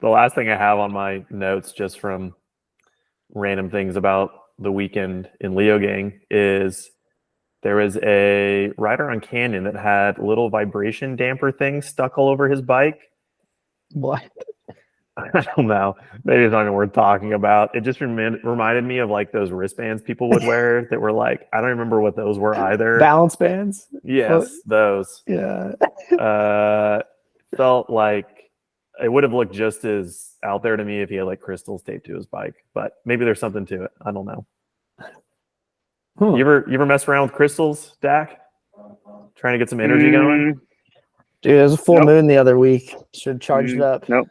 The last thing I have on my notes, just from random things about the weekend in Leogang, is there was a rider on Canyon that had little vibration damper things stuck all over his bike. What? I don't know. Maybe it's not even worth talking about. It just reminded me of those wristbands people would wear that were I don't remember what those were either. Balance bands? Yes, those. Yeah. Felt like it would have looked just as out there to me if he had crystals taped to his bike, but maybe there's something to it. I don't know. You ever mess around with crystals, Dak? Trying to get some energy going? Dude, it was a full moon the other week. Should have charged it up. Nope.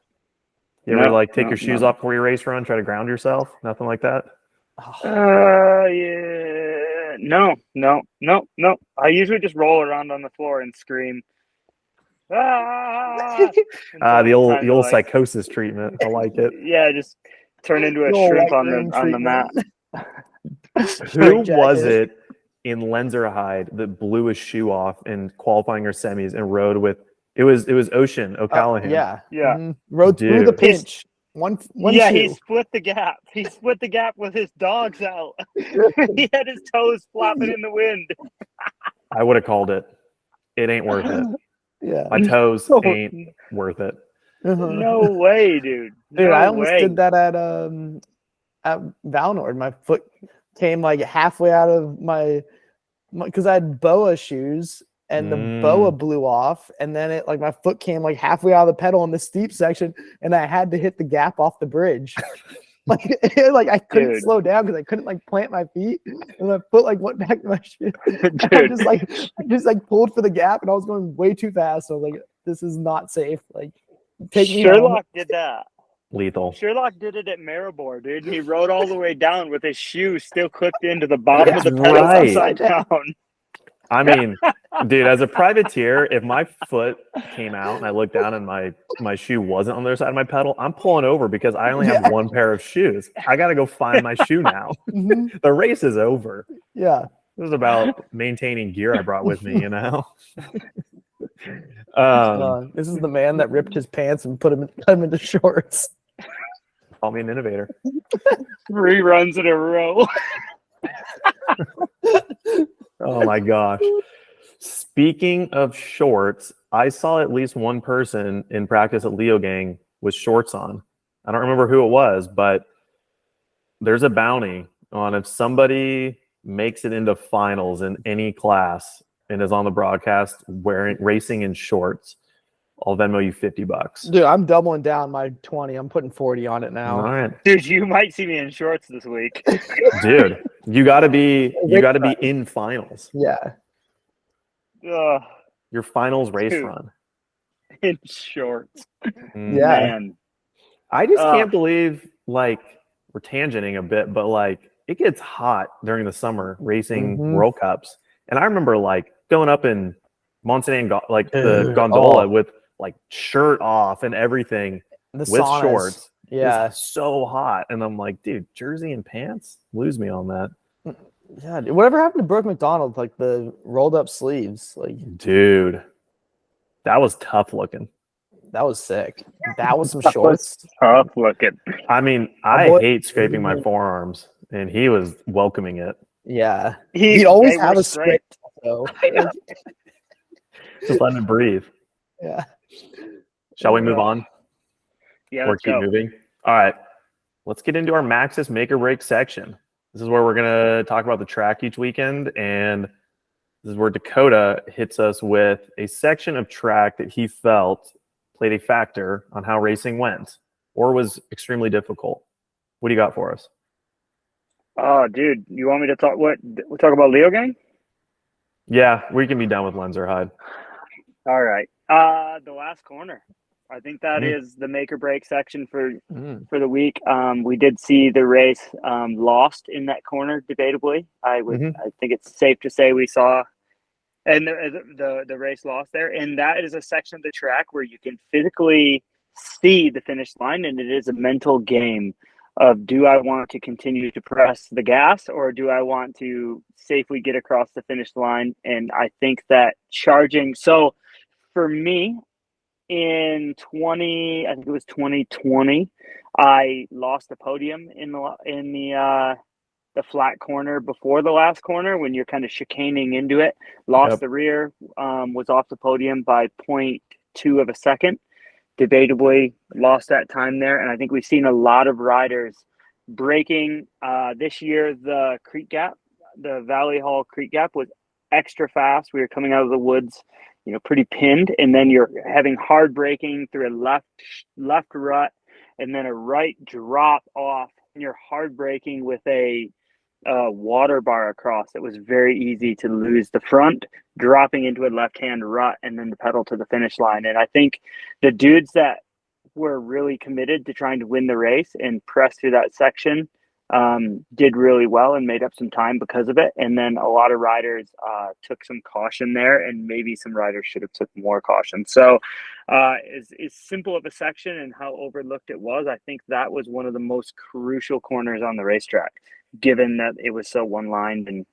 You ever take your shoes off before you race run, try to ground yourself? Nothing like that? Yeah. No. I usually just roll around on the floor and scream. The old psychosis treatment. I like it. Yeah, just turn into a shrimp on the mat. Who was it in Lenzerheide that blew his shoe off in qualifying or semis and rode with? It was Ocean O'Callaghan. Yeah. Rode through the pinch. One yeah, shoe. he split the gap. He split the gap with his dogs out. He had his toes flapping in the wind. I would have called it. It ain't worth it. Yeah, my toes ain't worth it. No way, dude. Dude, I almost did that at Valnord. My foot came halfway out of my because I had BOA shoes and the BOA blew off, and then it my foot came halfway out of the pedal in the steep section, and I had to hit the gap off the bridge. I couldn't slow down because I couldn't plant my feet, and my foot went back to my shoe. I just pulled for the gap, and I was going way too fast. So I was like, this is not safe. Take me Sherlock did that. Lethal. Sherlock did it at Maribor, dude. He rode all the way down with his shoe still clipped into the bottom of the pedals upside down. I mean, Dude, as a privateer, if my foot came out and I looked down and my shoe wasn't on the other side of my pedal, I'm pulling over because I only have one pair of shoes. I got to go find my shoe now. The race is over. Yeah. This is about maintaining gear I brought with me, you know? This is the man that ripped his pants and cut him into shorts. Call me an innovator. 3 runs in a row. Oh my gosh. Speaking of shorts, I saw at least one person in practice at Leogang with shorts on. I don't remember who it was, but there's a bounty on if somebody makes it into finals in any class and is on the broadcast racing in shorts, I'll Venmo you $50. Dude, I'm doubling down my 20. I'm putting 40 on it now. All right. Dude, you might see me in shorts this week. Dude, you gotta be in finals. Yeah. Ugh, Your finals race Dude. run. in shorts. Yeah. Man. I just can't believe, like, we're tangenting a bit, but like it gets hot during the summer racing World Cups. And I remember like going up in Monsanto, like the gondola with like shirt off and everything with saunas. shorts. Yeah. It's so hot. And I'm like, dude, jersey and pants? Lose me on that. Yeah. Dude, whatever happened to Brooke McDonald? Like the rolled up sleeves. Like, Dude, that was tough looking. that was sick. That was some shorts. Tough looking. I mean, I hate scraping my forearms, and he was welcoming it. Yeah. He He'd always they have were a scrape. So. Just let him breathe. Yeah. Shall we move on? Yeah, Or let's keep go. moving? All right. Let's get into our Maxis make or break section. This is where we're going to talk about the track each weekend. And this is where Dakotah hits us with a section of track that he felt played a factor on how racing went or was extremely difficult. What do you got for us? Oh, dude, you want me to talk? What we talk about Leogang? Yeah, we can be done with Lenzerheide. All right. The last corner. I think that is the make or break section for the week. We did see the race lost in that corner, debatably. I think it's safe to say we saw, and the race lost there. And that is a section of the track where you can physically see the finish line, and it is a mental game of, do I want to continue to press the gas or do I want to safely get across the finish line? And I think that charging. So for me, in 2020, I lost the podium in the flat corner before the last corner when you're kind of chicaning into it. Lost the rear, was off the podium by 0.2 of a second. Debatably lost that time there. And I think we've seen a lot of riders breaking this year. The creek gap, the Valley Hall Creek Gap was extra fast. We were coming out of the woods, pretty pinned. And then you're having hard braking through a left rut and then a right drop off. And you're hard braking with a water bar across. It was very easy to lose the front, dropping into a left-hand rut, and then the pedal to the finish line. And I think the dudes that were really committed to trying to win the race and press through that section did really well and made up some time because of it. And then a lot of riders took some caution there, and maybe some riders should have took more caution. So as simple of a section and how overlooked it was, I think that was one of the most crucial corners on the racetrack, given that it was so one-lined and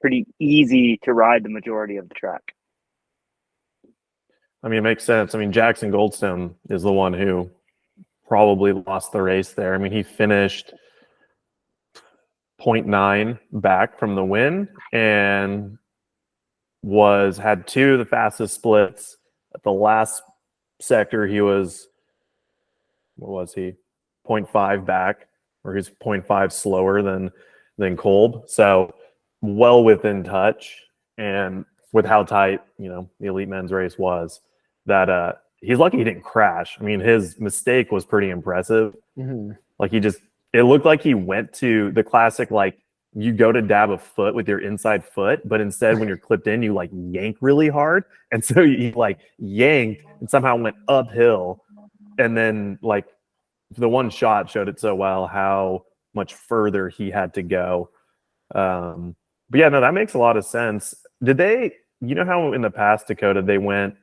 pretty easy to ride the majority of the track. I mean, it makes sense. I mean, Jackson Goldstone is the one who probably lost the race there. I mean, he finished 0.9 back from the win and had 2 of the fastest splits. At the last sector, he was, 0.5 back, or he's 0.5 slower than Kolb. So well within touch. And with how tight, the elite men's race was, that he's lucky he didn't crash. I mean, his mistake was pretty impressive. Like it looked like he went to the classic, like, you go to dab a foot with your inside foot, but instead when you're clipped in, you like yank really hard. And so he like yanked and somehow went uphill. And then like the one shot showed it so well how much further he had to go. But yeah, no, that makes a lot of sense. Did they you know how in the past, Dakotah,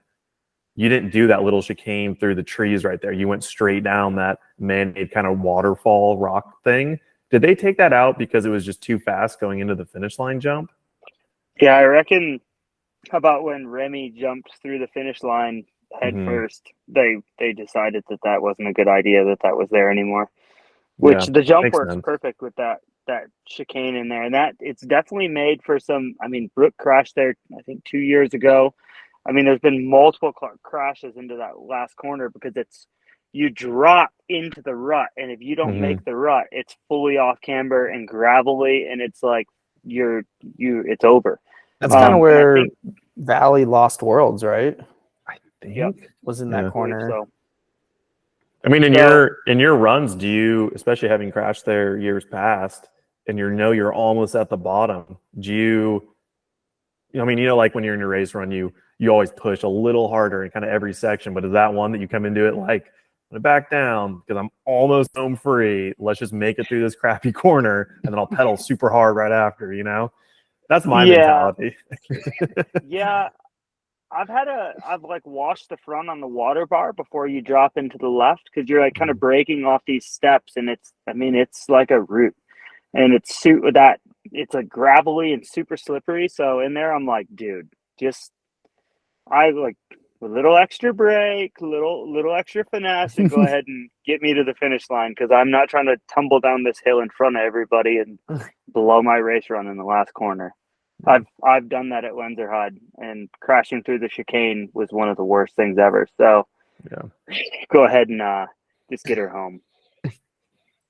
you didn't do that little chicane through the trees right there. You went straight down that man-made kind of waterfall rock thing. Did they take that out because it was just too fast going into the finish line jump? Yeah, I reckon about when Remy jumped through the finish line head first, they decided that wasn't a good idea, that was there anymore. Which the jump works perfect with that chicane in there, and that it's definitely made for some. I mean, Brooke crashed there, I think 2 years ago. I mean, there's been multiple crashes into that last corner because you drop into the rut, and if you don't make the rut, it's fully off camber and gravelly, and it's like it's over. That's kind of where Valley lost Worlds, right? I think was in that corner. So. I mean, in your runs, do you, especially having crashed there years past, and you're almost at the bottom, do you? I mean, like when you're in your race run, you always push a little harder in kind of every section. But is that one that you come into it like, I'm gonna back down because I'm almost home free. Let's just make it through this crappy corner, and then I'll pedal super hard right after. That's my mentality. Yeah. I've like washed the front on the water bar before you drop into the left because you're like kind of breaking off these steps, and it's like a route, and it's like gravelly and super slippery. So in there, I'm like, dude, I like a little extra brake, little extra finesse, and go ahead and get me to the finish line because I'm not trying to tumble down this hill in front of everybody and blow my race run in the last corner. I've done that at Lenzerheide, and crashing through the chicane was one of the worst things ever. So, go ahead and just get her home.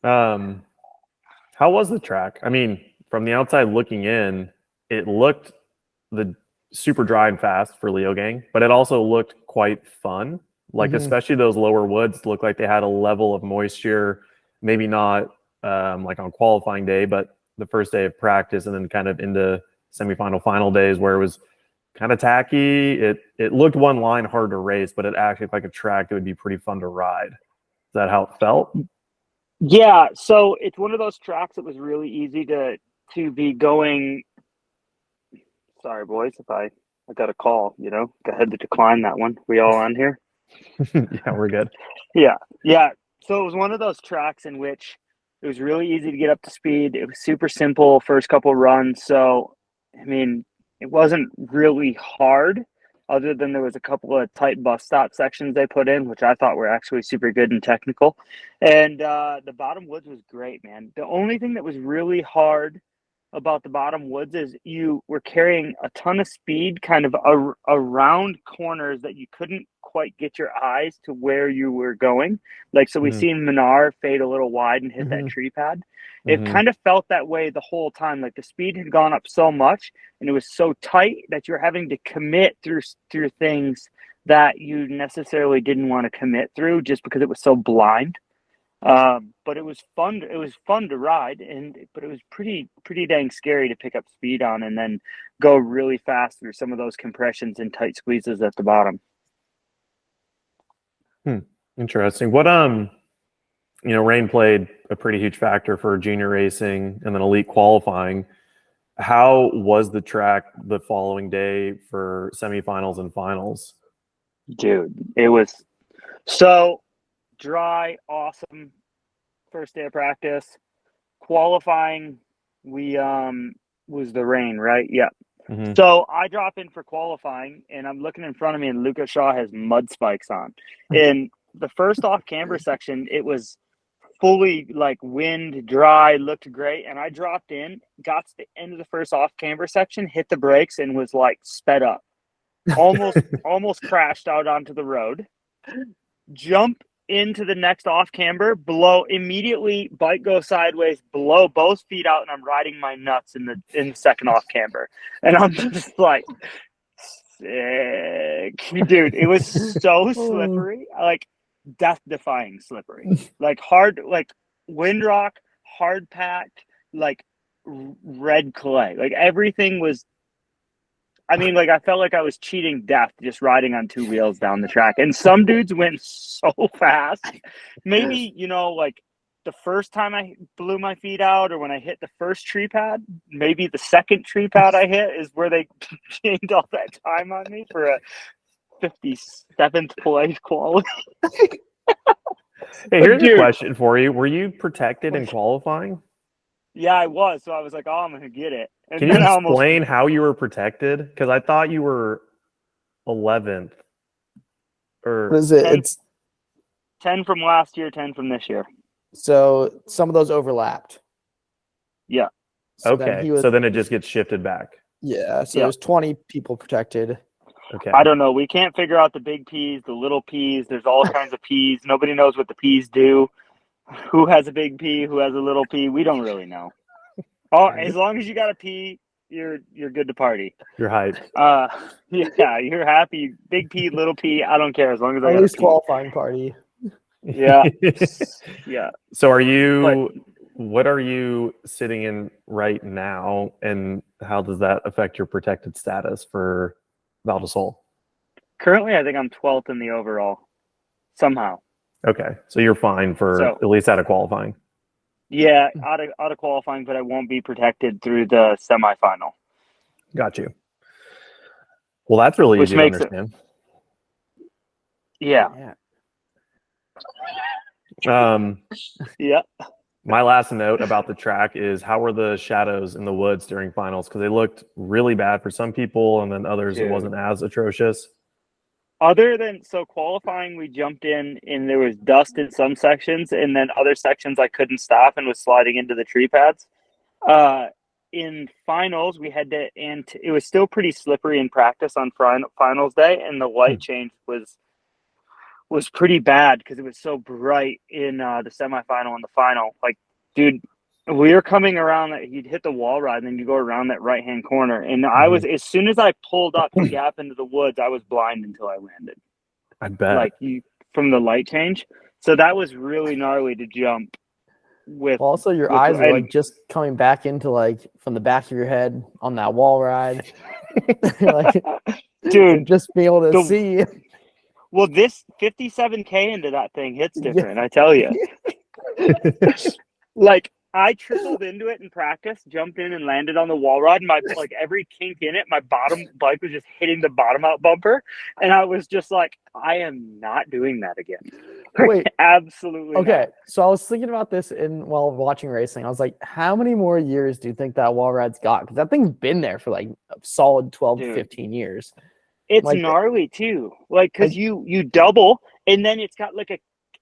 How was the track? I mean, from the outside looking in, it looked super dry and fast for Leogang, but it also looked quite fun. Like especially those lower woods looked like they had a level of moisture, maybe not like on qualifying day, but the first day of practice, and then kind of into semifinal final days where it was kind of tacky. It looked one line hard to race, but it acted like a track that would be pretty fun to ride. Is that how it felt? Yeah, so it's one of those tracks that was really easy to be going. Sorry, boys, if I got a call, go ahead to decline that one. We all on here? Yeah, we're good. Yeah. So it was one of those tracks in which it was really easy to get up to speed. It was super simple first couple runs. So, I mean, it wasn't really hard other than there was a couple of tight bus stop sections they put in, which I thought were actually super good and technical. And the bottom woods was great, man. The only thing that was really hard about the bottom woods is you were carrying a ton of speed kind of around corners that you couldn't quite get your eyes to where you were going. Like, so we seen Minar fade a little wide and hit that tree pad. It kind of felt that way the whole time. Like the speed had gone up so much and it was so tight that you're having to commit through things that you necessarily didn't want to commit through just because it was so blind. But it was fun. It was fun to ride, but it was pretty dang scary to pick up speed on and then go really fast through some of those compressions and tight squeezes at the bottom. Interesting. What rain played a pretty huge factor for junior racing and then elite qualifying. How was the track the following day for semifinals and finals? Dude, it was so dry, awesome. First day of practice. Qualifying, we was the rain, right? Yeah. So I drop in for qualifying, and I'm looking in front of me, and Lucas Shaw has mud spikes on. In the first off camber section, it was fully like wind, dry, looked great, and I dropped in, got to the end of the first off camber section, hit the brakes, and was like sped up, almost crashed out onto the road. Jump into the next off camber, immediately bike goes sideways, blow both feet out, and I'm riding my nuts in the second off camber, and I'm just like, sick. Dude, it was so slippery, like death-defying slippery, like hard, like windrock, hard packed, like red clay, like everything was. I mean, like, I felt like I was cheating death just riding on two wheels down the track. And some dudes went so fast. Maybe, like the first time I blew my feet out, or when I hit the first tree pad, maybe the second tree pad I hit is where they gained all that time on me for a 57th place quality. Hey, here's a Dude. question for you. Were you protected in qualifying? Yeah, I was. So I was like, oh, I'm going to get it. And Can you then I explain how you were protected? Because I thought you were 11th. Or What is it? 10 It's 10 from last year, 10 from this year. so some of those overlapped. Yeah. So then okay, so then it just gets shifted back. Yeah, so Yeah. there's 20 people protected. Okay. I don't know. We can't figure out the big P's, the little P's. There's all kinds of P's. Nobody knows what the P's do. Who has a big P? Who has a little P? We don't really know. Oh, as long as you got a P, you're good to party. You're hyped. Yeah, you're happy. Big P, little P. I don't care as long as I At got least a P. qualifying party. Yeah, yeah. So what are you sitting in right now, and how does that affect your protected status for Val di Sole? Currently, I think I'm 12th in the overall. Somehow. Okay, so you're fine for at least out of qualifying. Yeah, out of qualifying, but I won't be protected through the semifinal. Got you. Well, that's really Which easy to makes understand. Yeah. Yeah. My last note about the track is, how were the shadows in the woods during finals? Because they looked really bad for some people, and then others it wasn't as atrocious. Other than qualifying, we jumped in and there was dust in some sections, and then other sections I couldn't stop and was sliding into the tree pads. In finals, we had to, and it was still pretty slippery in practice on finals day, and the light change was pretty bad because it was so bright in the semifinal and the final. Like, dude, we were coming around that you'd hit the wall ride and then you go around that right hand corner. And I was, as soon as I pulled up the gap into the woods, I was blind until I landed. I bet. Like, from the light change. So that was really gnarly to jump with. Well, also, your eyes are like just coming back into like from the back of your head on that wall ride. Like, dude, just be able to see. Well, this 57K into that thing hits different, I tell you. Like, I tripled into it in practice, jumped in and landed on the wall ride, and every kink in it, my bottom bike was just hitting the bottom out bumper, and I was just like, I am not doing that again. Wait, absolutely. Okay, not. So I was thinking about this while watching racing. I was like, how many more years do you think that wall ride's got? Because that thing's been there for like a solid 12 to 15 years. It's gnarly too, because you double, and then it's got like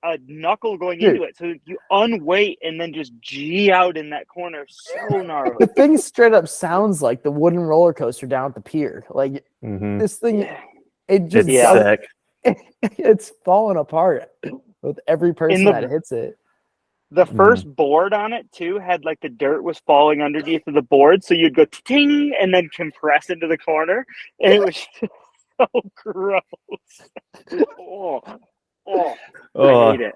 a knuckle going into it, so you unweight and then just G out in that corner. So gnarly. The thing straight up sounds like the wooden roller coaster down at the pier. Like this thing, it just sick. It's falling apart with every person that hits it. The first board on it too had like the dirt was falling underneath of the board, so you'd go ting and then compress into the corner, and it was so gross. I hate it.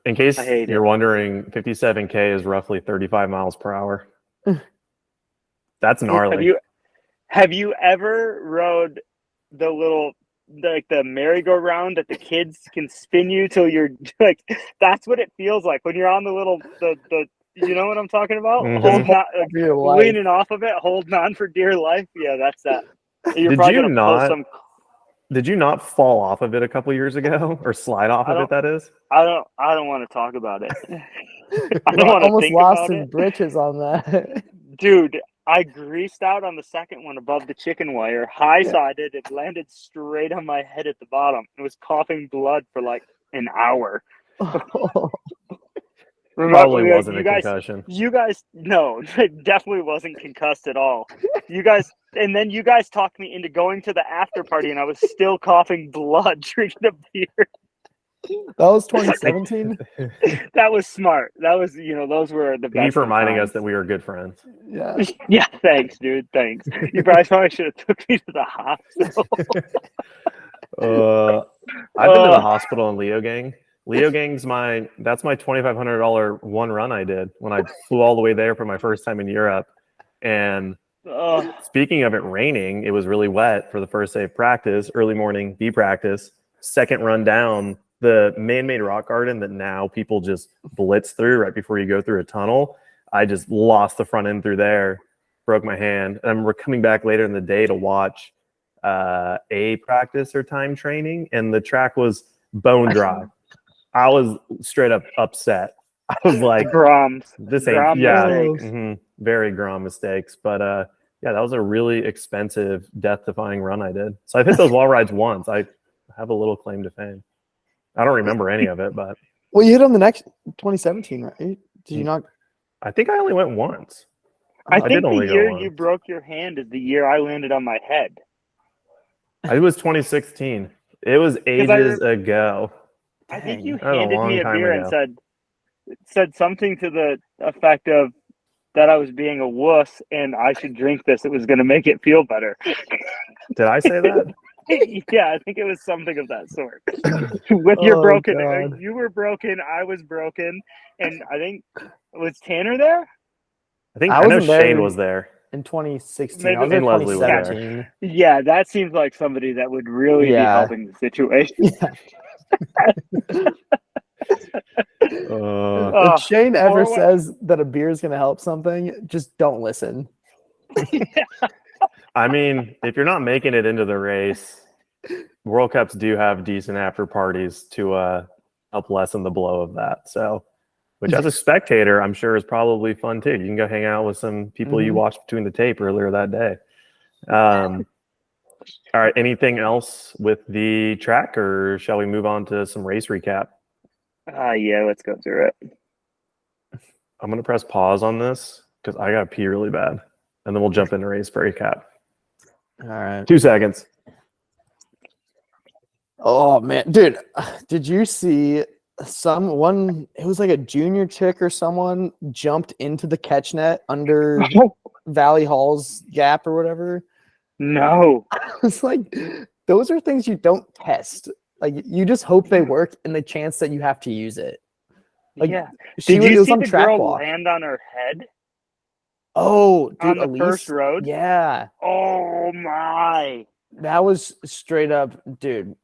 In case you're wondering, 57K is roughly 35 miles per hour. That's gnarly. Have you ever rode the merry-go-round that the kids can spin you till you're like, that's what it feels like when you're on the you know what I'm talking about? Holding on, leaning off of it, holding on for dear life. Yeah, that's that. You're probably gonna pull some. Did you not fall off of it a couple years ago, or slide off of it? That is. I don't want to talk about it. I don't want to think about it. Almost lost some britches on that, dude. I greased out on the second one above the chicken wire, high-sided. It landed straight on my head at the bottom. It was coughing blood for like an hour. Probably wasn't a concussion. You guys, no, it definitely wasn't concussed at all. You guys talked me into going to the after party, and I was still coughing blood drinking a beer. That was 2017. That was smart. That was, those were the best. Thank you for reminding us that we were good friends. Yeah. Yeah. Thanks, dude. Thanks. You probably should have took me to the hospital. I've been to the hospital in Leogang. Leogang's that's my $2,500 one run I did when I flew all the way there for my first time in Europe. And speaking of it raining, it was really wet for the first day of practice, early morning B practice. Second run down, the man-made rock garden that now people just blitz through right before you go through a tunnel. I just lost the front end through there, broke my hand. And we're coming back later in the day to watch a practice or time training, and the track was bone dry. I was straight up upset. I was like, Groms. this ain't, Grom yeah, mistakes. very Grom mistakes. But yeah, that was a really expensive, death-defying run I did. So I've hit those wall rides once. I have a little claim to fame. I don't remember any of it, but Well, you hit on the next 2017, right? Did you not? I think I only went once. I think did the only go year once. you broke your hand is the year I landed on my head. It was 2016. It was ages ago. I think you That was a handed long me a time beer ago. and said something to the effect of that I was being a wuss and I should drink this. It was going to make it feel better. Did I say that? Yeah, I think it was something of that sort. With your Oh, broken, God. you were broken, I was broken, and I think was Tanner there? I know wasn't there Shane was there. in 2016. Maybe I was there in Leslie was there. 2017. Yeah, that seems like somebody that would really be Yeah. helping the situation. If Shane ever says that a beer is going to help something, just don't listen. I mean, if you're not making it into the race, World Cups do have decent after parties to help lessen the blow of that. So, which as a spectator, I'm sure is probably fun too. You can go hang out with some people you watched between the tape earlier that day. All right. Anything else with the track, or shall we move on to some race recap? Yeah, let's go through it. I'm going to press pause on this because I got to pee really bad. And then we'll jump into race recap. All right. 2 seconds. Oh, man. Dude, did you see someone? It was like a junior chick or someone jumped into the catch net under Valley Hall's gap or whatever. No. It's like, those are things you don't test. Like, you just hope they work in the chance that you have to use it. Like, yeah. Did you was see on the track girl walk. land on her head? Oh, dude, On the Elise? first road? Yeah. Oh, my. That was straight up, dude.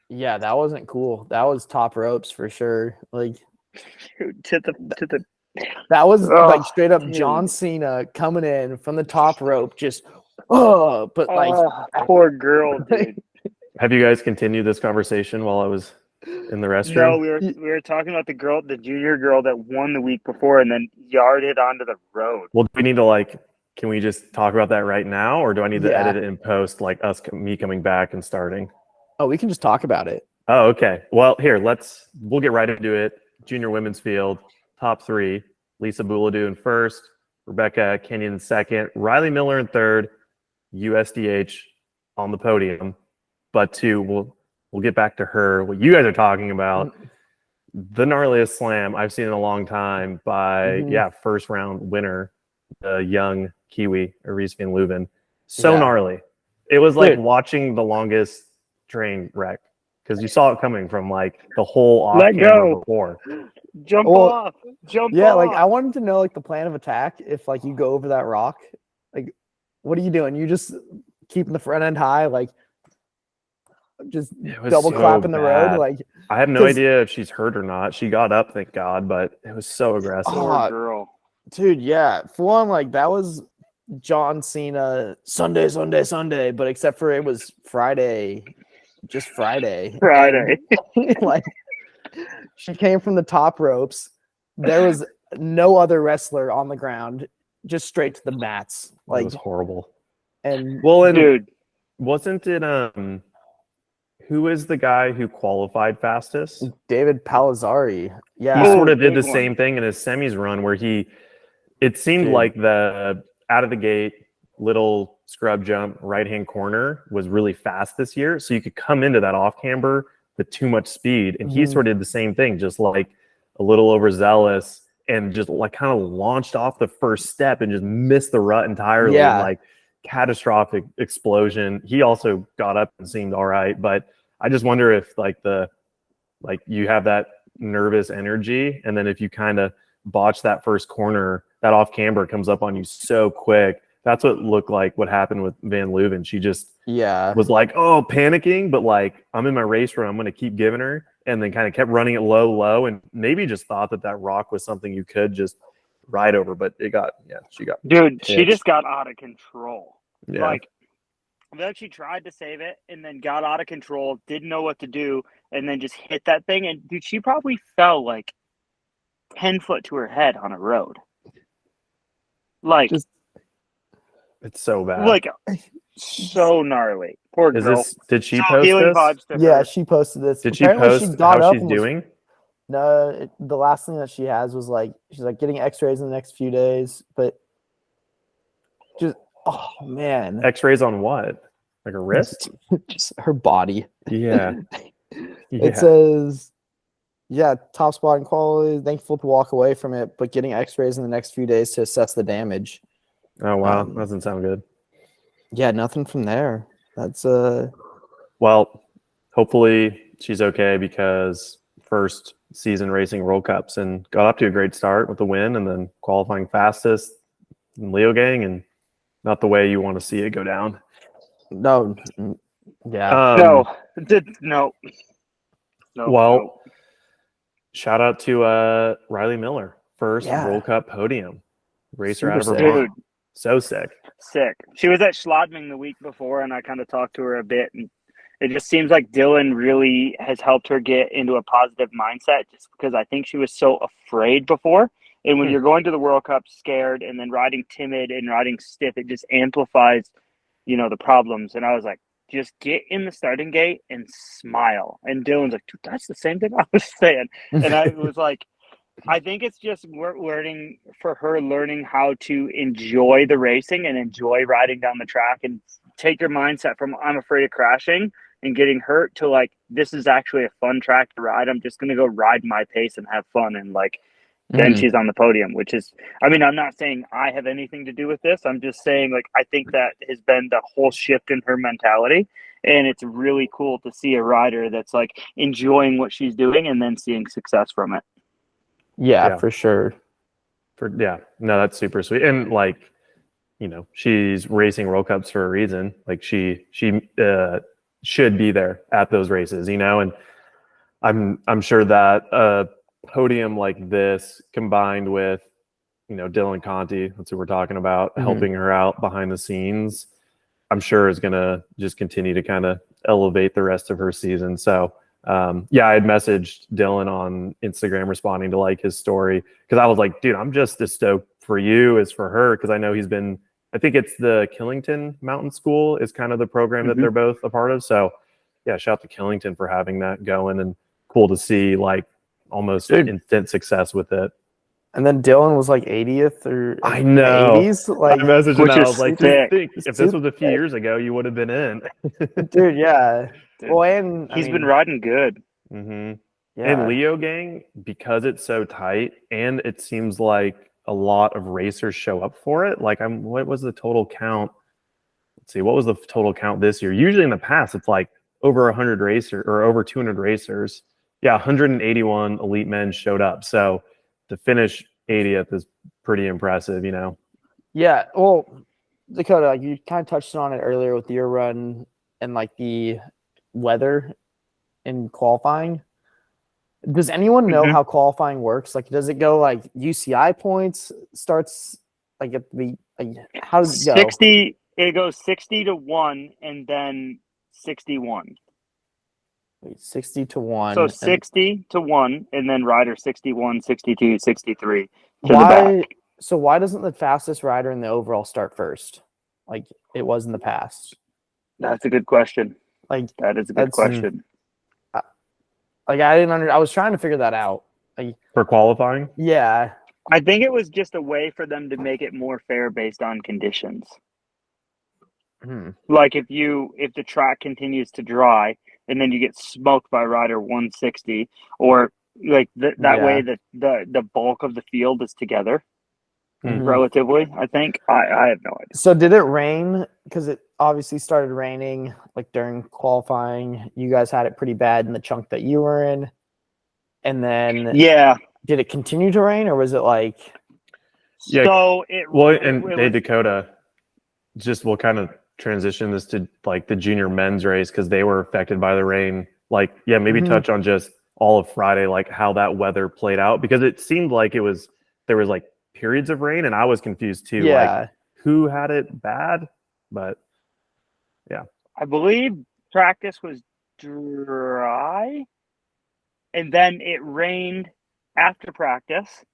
Yeah, that wasn't cool. That was top ropes for sure. Like, to the that was like straight up dude. John Cena coming in from the top rope, just but like poor girl, dude. Have you guys continued this conversation while I was in the restroom? No, we were talking about the junior girl that won the week before and then yarded onto the road. Well, do we need to can we just talk about that right now, or do I need to edit it in post, like me coming back and starting? Oh, we can just talk about it. Oh, okay. Well, here, we'll get right into it. Junior women's field, top 3. Lisa Bouladou in first, Rebecca Kenyon in second, Riley Miller in third, USDH on the podium. But 2, we'll get back to her. What you guys are talking about, the gnarliest slam I've seen in a long time by, first round winner, the young Kiwi, Arise van Leuven. So gnarly. It was like watching the longest train wreck because you saw it coming from the whole off camera before. Jump off. Like I wanted to know the plan of attack if you go over that rock. Like, what are you doing? You just keeping the front end high, just double clapping the road. I have no idea if she's hurt or not. She got up, thank God, but it was so aggressive. Poor girl. Dude, yeah. For one, that was John Cena Sunday, but except for it was Friday, just Friday. And, she came from the top ropes. There was no other wrestler on the ground, just straight to the mats. It was horrible. And dude, wasn't it who is the guy who qualified fastest? David Palazzari. Yeah. He sort of did the same thing in his semis run where it seemed like the out of the gate little scrub jump right-hand corner was really fast this year. So you could come into that off camber with too much speed. And he sort of did the same thing, just a little overzealous and just kind of launched off the first step and just missed the rut entirely. Yeah. And, catastrophic explosion. He also got up and seemed all right, but I just wonder if you have that nervous energy, and then if you kind of botch that first corner, that off camber comes up on you so quick That's what looked like what happened with Van Leuven. She just was like, oh, panicking, but like, I'm in my race run. I'm going to keep giving her. And then kind of kept running it low, and maybe just thought that rock was something you could just ride over. But she got Dude, pitched. she just got out of control. Yeah. Like, then she tried to save it and then got out of control, didn't know what to do, and then just hit that thing. And dude, she probably fell like 10 foot to her head on a road. Like, it's so bad. Like, so gnarly. Poor girl. Did she So post healing this? vibes to Yeah, her. she posted this. Did she Apparently post she got how up she's and was- doing? No, the last thing that she has was like she's like getting X-rays in the next few days, but just oh man, X-rays on what? Like a wrist? just her body. Yeah. It says, top spot in quality. Thankful to walk away from it, but getting X-rays in the next few days to assess the damage. Oh wow, doesn't sound good. Yeah, nothing from there. That's Well, hopefully she's okay because first season racing World Cups and got up to a great start with the win and then qualifying fastest in Leogang and not the way you want to see it go down. no. Yeah. No. Well, shout out to Riley Miller, first World Cup podium. Racer out of her Dude. So sick. She was at Schladming the week before, and I kind of talked to her a bit, and it just seems like Dylan really has helped her get into a positive mindset just because I think she was so afraid before. And when you're going to the World Cup scared and then riding timid and riding stiff, it just amplifies, the problems. And I was like, just get in the starting gate and smile. And Dylan's like, dude, that's the same thing I was saying. And I was like, I think it's just learning how to enjoy the racing and enjoy riding down the track and take your mindset from I'm afraid of crashing and getting hurt to like, this is actually a fun track to ride. I'm just going to go ride my pace and have fun. And like, then she's on the podium, which is, I mean, I'm not saying I have anything to do with this. I'm just saying like, I think that has been the whole shift in her mentality. And it's really cool to see a rider that's like enjoying what she's doing and then seeing success from it. Yeah, for sure. No, that's super sweet. And like, she's racing World Cups for a reason. Like she should be there at those races, and I'm sure that a podium like this combined with, Dylan Conti, that's who we're talking about, helping her out behind the scenes, I'm sure is going to just continue to kind of elevate the rest of her season. So I had messaged Dylan on Instagram responding to like his story because I was like, dude, I'm just as stoked for you as for her because I know I think it's the Killington Mountain School is kind of the program that they're both a part of. So shout out to Killington for having that going and cool to see like almost instant success with it. And then Dylan was like 80th or I know. 80s. Like, I messaged him. I was like, sick. if this was a few years ago, you would have been in. Dude, yeah. Dude, well, and he's been riding good. Mm-hmm. Yeah. And Leogang, because it's so tight, and it seems like a lot of racers show up for it. Like, what was the total count? Let's see, what was the total count this year? Usually in the past, it's like over 100 racers or over 200 racers. Yeah, 181 elite men showed up. So to finish 80th is pretty impressive, Yeah. Well, Dakotah, like you kind of touched on it earlier with your run and like the weather in qualifying. Does anyone know how qualifying works? Like, does it go like UCI points starts like at the how does it go? 60. It goes 60 to 1 and then 61. Wait, 60 to 1. So 60 to 1 and then rider 61, 62, 63 to why? the back. So why doesn't the fastest rider in the overall start first, like it was in the past? That's a good question. Like that is a good question. Like I didn't I was trying to figure that out. Like for qualifying. Yeah, I think it was just a way for them to make it more fair based on conditions. Like if the track continues to dry and then you get smoked by rider 160, or like that way the bulk of the field is together. Relatively, I think. I have no idea. So did it rain? Because it obviously started raining like during qualifying. You guys had it pretty bad in the chunk that you were in. And then did it continue to rain or was it like So Dakotah, just we'll kind of transition this to like the junior men's race because they were affected by the rain. Like, yeah, maybe touch on just all of Friday, like how that weather played out, because it seemed like there was like periods of rain, and I was confused too. Yeah. Like who had it bad, but yeah, I believe practice was dry, and then it rained after practice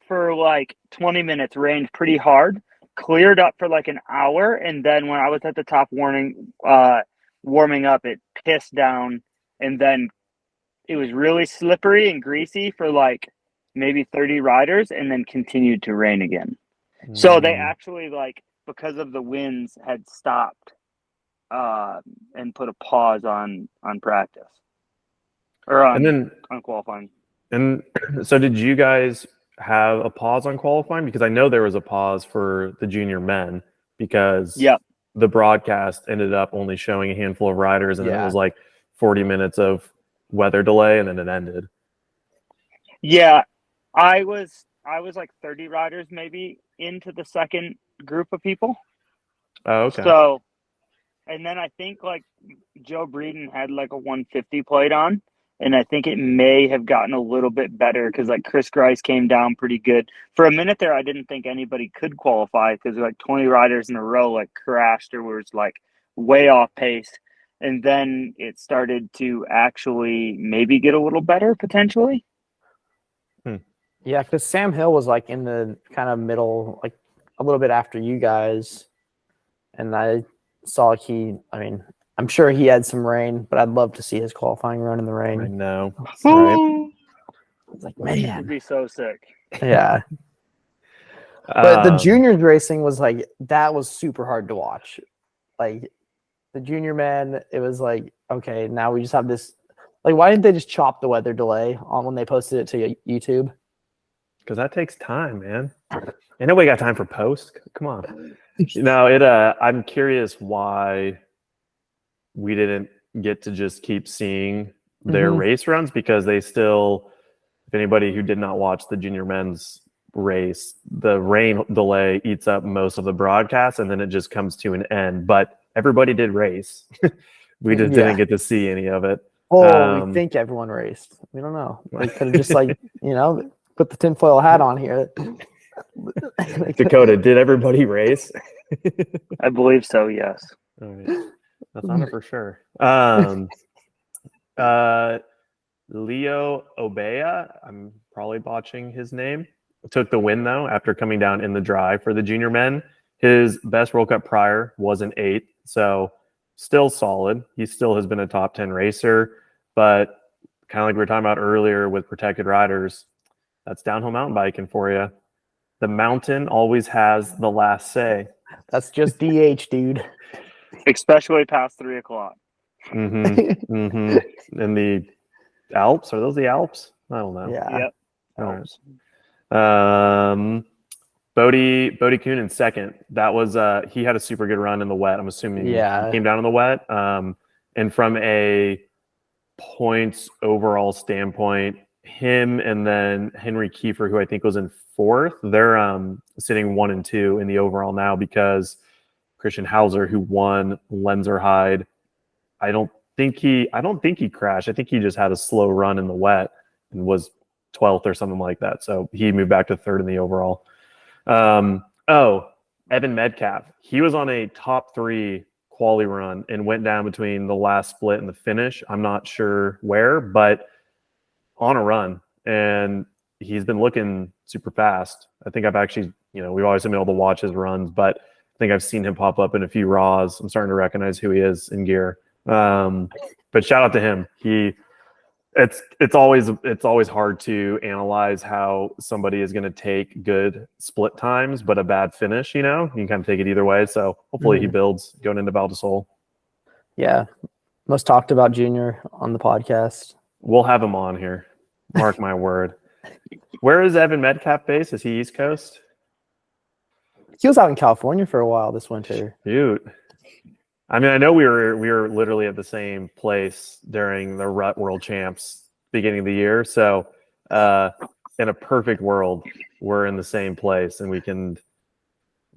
for like 20 minutes. Rained pretty hard, cleared up for like an hour, and then when I was at the top warming up, it pissed down, and then it was really slippery and greasy for like maybe 30 riders, and then continued to rain again. So they actually, like, because of the winds, had stopped and put a pause on practice or on qualifying. And so did you guys have a pause on qualifying? Because I know there was a pause for the junior men because the broadcast ended up only showing a handful of riders, and then it was like 40 minutes of weather delay, and then it ended. Yeah, I was like 30 riders maybe into the second group of people. Oh, okay. So, and then I think like Joe Breeden had like a 150 plate on, and I think it may have gotten a little bit better because like Chris Grice came down pretty good. For a minute there, I didn't think anybody could qualify because like 20 riders in a row like crashed or was like way off pace. And then it started to actually maybe get a little better potentially. Yeah, because Sam Hill was like in the kind of middle, like a little bit after you guys. And I saw I'm sure he had some rain, but I'd love to see his qualifying run in the rain. I know. Right? I was like, It'd man. be so sick. Yeah. But the juniors racing was like, that was super hard to watch. Like the junior men, it was like, okay, now we just have this. Like, why didn't they just chop the weather delay on when they posted it to YouTube? Because that takes time, man. Ain't nobody got time for post. Come on. No, I'm curious why we didn't get to just keep seeing their race runs, because they still, if anybody who did not watch the junior men's race, the rain delay eats up most of the broadcast, and then it just comes to an end. But everybody did race. We just didn't get to see any of it. Oh, we think everyone raced. We don't know. They could have just like, put the tinfoil hat on here. Dakotah, did everybody race? I believe so, yes. All right. That's not it for sure. Leo Obeya, I'm probably botching his name, took the win though after coming down in the dry for the junior men. His best World Cup prior was an 8th, so still solid. He still has been a top 10 racer, but kind of like we were talking about earlier with protected riders, that's downhill mountain biking for you. The mountain always has the last say. That's just DH, dude. Especially past 3 o'clock. In the Alps, are those the Alps? I don't know. Yeah. Yep. Alps. Bodie Kuhn in second. That was he had a super good run in the wet. I'm assuming he came down in the wet. And from a points overall standpoint, him and then Henry Kiefer, who I think was in 4th, they're sitting 1 and 2 in the overall now, because Christian Hauser, who won Lenzerheide, I don't think he crashed. I think he just had a slow run in the wet and was 12th or something like that. So he moved back to 3rd in the overall. Evan Metcalf, he was on a top 3 quali run and went down between the last split and the finish. I'm not sure where, but on a run, and he's been looking super fast. I think I've actually, we've always been able to watch his runs, but I think I've seen him pop up in a few raws. I'm starting to recognize who he is in gear. But shout out to him. It's always hard to analyze how somebody is going to take good split times, but a bad finish, you can kind of take it either way. So hopefully he builds going into Val di Sole. Yeah. Most talked about junior on the podcast. We'll have him on here. Mark my word. Where is Evan Metcalf based? Is he East Coast? He was out in California for a while this winter. Shoot. I mean, I know we were literally at the same place during the Rut World Champs beginning of the year. So in a perfect world, we're in the same place and we can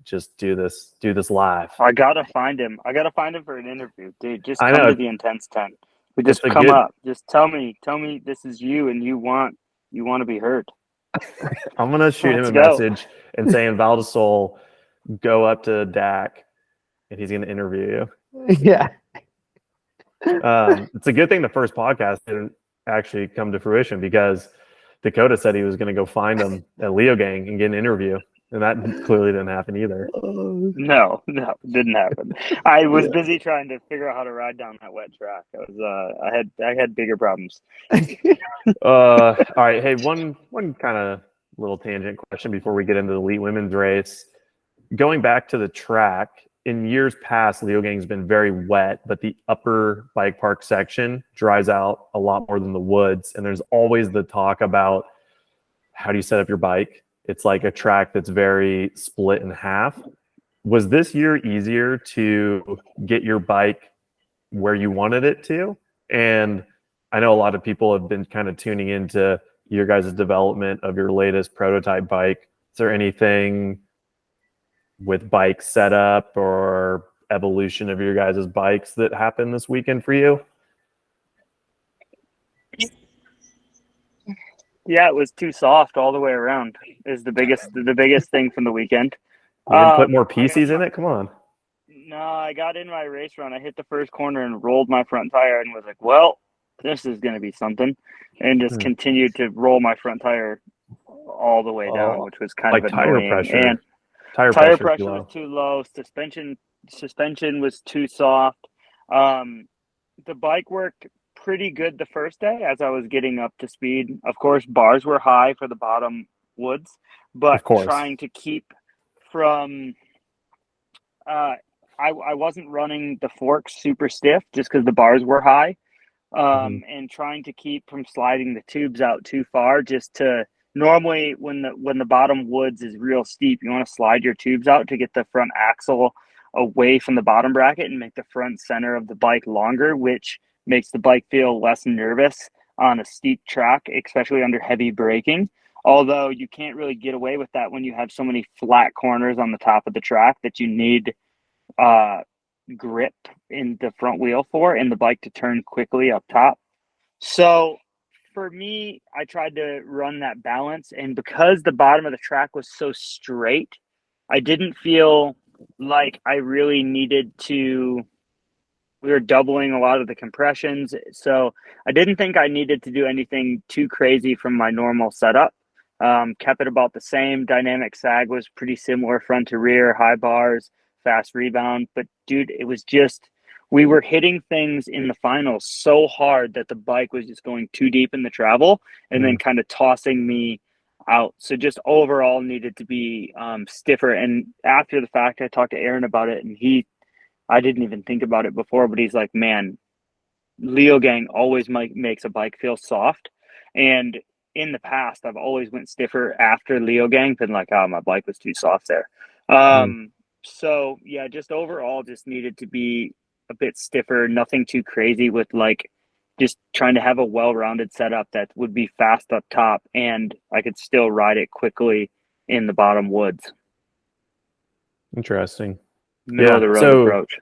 just do this live. I gotta find him. I gotta find him for an interview, dude. Just I come know. to the intense tent. We just It's a come good- up. Just tell me this is you, and you want to be heard. I'm gonna shoot him Let's a go. message and saying Val di Sole, go up to Dak, and he's gonna interview you. Yeah. It's a good thing the first podcast didn't actually come to fruition, because Dakotah said he was going to go find him at Leogang and get an interview, and that clearly didn't happen either. No, didn't happen. I was busy trying to figure out how to ride down that wet track. I had bigger problems. All right, hey, one kind of little tangent question before we get into the elite women's race. Going back to the track, in years past, Leogang's been very wet, but the upper bike park section dries out a lot more than the woods. And there's always the talk about how do you set up your bike? It's like a track that's very split in half. Was this year easier to get your bike where you wanted it to? And I know a lot of people have been kind of tuning into your guys' development of your latest prototype bike. Is there anything with bike setup or evolution of your guys' bikes that happened this weekend for you? Yeah, it was too soft all the way around. Is the biggest thing from the weekend. You didn't put more PCs in it? Come on. No, I got in my race run. I hit the first corner and rolled my front tire and was like, well, this is going to be something. And just continued to roll my front tire all the way down, which was kind of annoying. And tire pressure was too low. Suspension was too soft. The bike worked pretty good the first day as I was getting up to speed. Of course, bars were high for the bottom woods, but trying to keep from I wasn't running the forks super stiff just because the bars were high, and trying to keep from sliding the tubes out too far. Just to normally when the bottom woods is real steep, you want to slide your tubes out to get the front axle away from the bottom bracket and make the front center of the bike longer, which makes the bike feel less nervous on a steep track, especially under heavy braking. Although you can't really get away with that when you have so many flat corners on the top of the track that you need grip in the front wheel for, and the bike to turn quickly up top. So for me, I tried to run that balance, and because the bottom of the track was so straight, I didn't feel like I really needed to. We were doubling a lot of the compressions, so I didn't think I needed to do anything too crazy from my normal setup. Kept it about the same. Dynamic sag was pretty similar, front to rear, high bars, fast rebound. But dude, it was just, we were hitting things in the finals so hard that the bike was just going too deep in the travel and then kind of tossing me out. So just overall needed to be stiffer. And after the fact, I talked to Aaron about it, and I didn't even think about it before, but he's like, man, Leogang always makes a bike feel soft. And in the past, I've always went stiffer after Leogang, been like, oh, my bike was too soft there. So yeah, just overall just needed to be a bit stiffer, nothing too crazy, with like just trying to have a well-rounded setup that would be fast up top and I could still ride it quickly in the bottom woods. Interesting. Middle of the road approach.